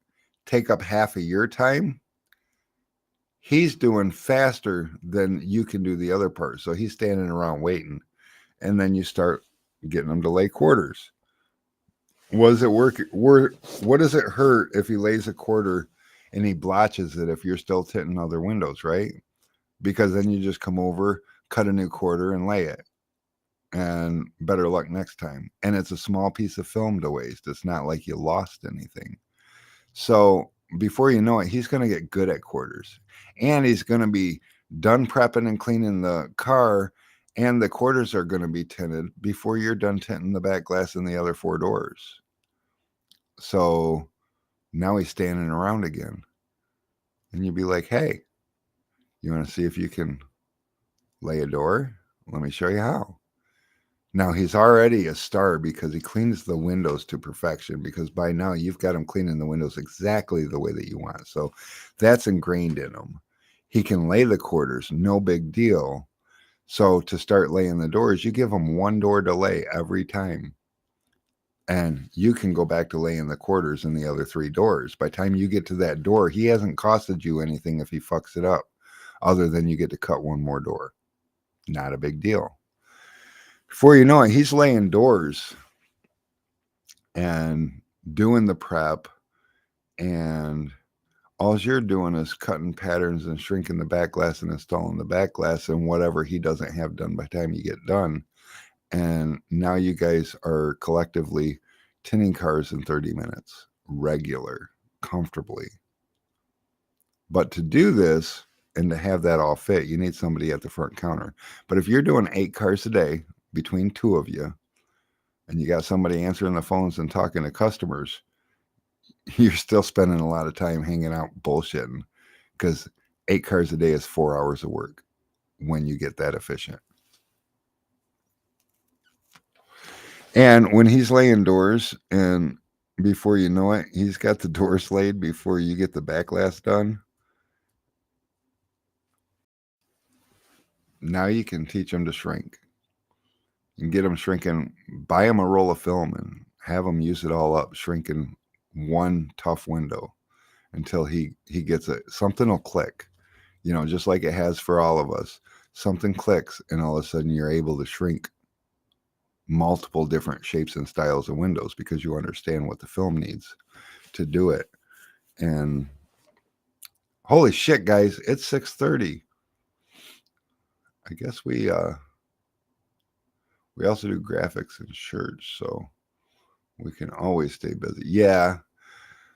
take up half of your time, he's doing faster than you can do the other part. So he's standing around waiting. And then you start getting him to lay quarters. Was it work? What does it hurt if he lays a quarter and he blotches it if you're still tinting other windows, right? Because then you just come over, cut a new quarter, and lay it. And better luck next time. And it's a small piece of film to waste. It's not like you lost anything. So before you know it, he's going to get good at quarters. And he's going to be done prepping and cleaning the car, and the quarters are going to be tinted before you're done tinting the back glass and the other 4 doors. So now he's standing around again. And you'd be like, hey, you want to see if you can lay a door? Let me show you how. Now he's already a star because he cleans the windows to perfection, because by now you've got him cleaning the windows exactly the way that you want. So that's ingrained in him. He can lay the quarters, no big deal. So to start laying the doors, you give him 1 door to lay every time. And you can go back to laying the quarters in the other 3 doors. By the time you get to that door, he hasn't costed you anything if he fucks it up, other than you get to cut 1 more door. Not a big deal. Before you know it, he's laying doors and doing the prep, and all you're doing is cutting patterns and shrinking the back glass and installing the back glass and whatever he doesn't have done by the time you get done. And now you guys are collectively tinning cars in 30 minutes, regular, comfortably. But to do this and to have that all fit, you need somebody at the front counter. But if you're doing 8 cars a day between 2 of you, and you got somebody answering the phones and talking to customers, you're still spending a lot of time hanging out bullshitting, because 8 cars a day is 4 hours of work when you get that efficient. And when he's laying doors, and before you know it, he's got the doors laid before you get the back glass done. Now you can teach him to shrink. And get him shrinking. Buy him a roll of film and have him use it all up, shrinking 1 tough window until he gets it. Something will click, just like it has for all of us. Something clicks, and all of a sudden you're able to shrink multiple different shapes and styles of windows because you understand what the film needs to do it. And holy shit, guys, it's 6:30. I guess we also do graphics and shirts, so We can always stay busy. Yeah.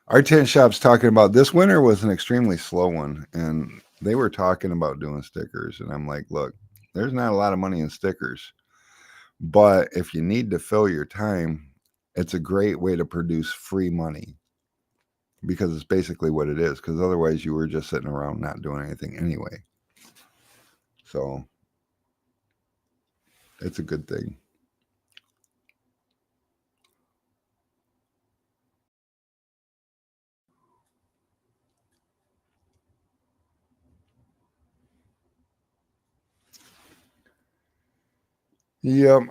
Our tent shop's talking about this winter was an extremely slow one, and they were talking about doing stickers. And I'm like, look, there's not a lot of money in stickers, but if you need to fill your time, it's a great way to produce free money because it's basically what it is. Because otherwise, you were just sitting around not doing anything anyway. So it's a good thing. Yep.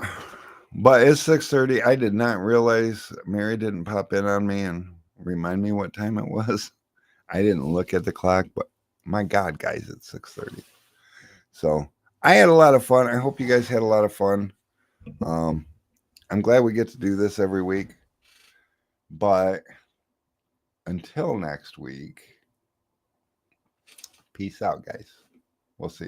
But it's 6:30. I did not realize Mary didn't pop in on me and remind me what time it was. I didn't look at the clock, but my God, guys, it's 6:30. So I had a lot of fun. I hope you guys had a lot of fun. I'm glad we get to do this every week. But until next week, peace out, guys. We'll see.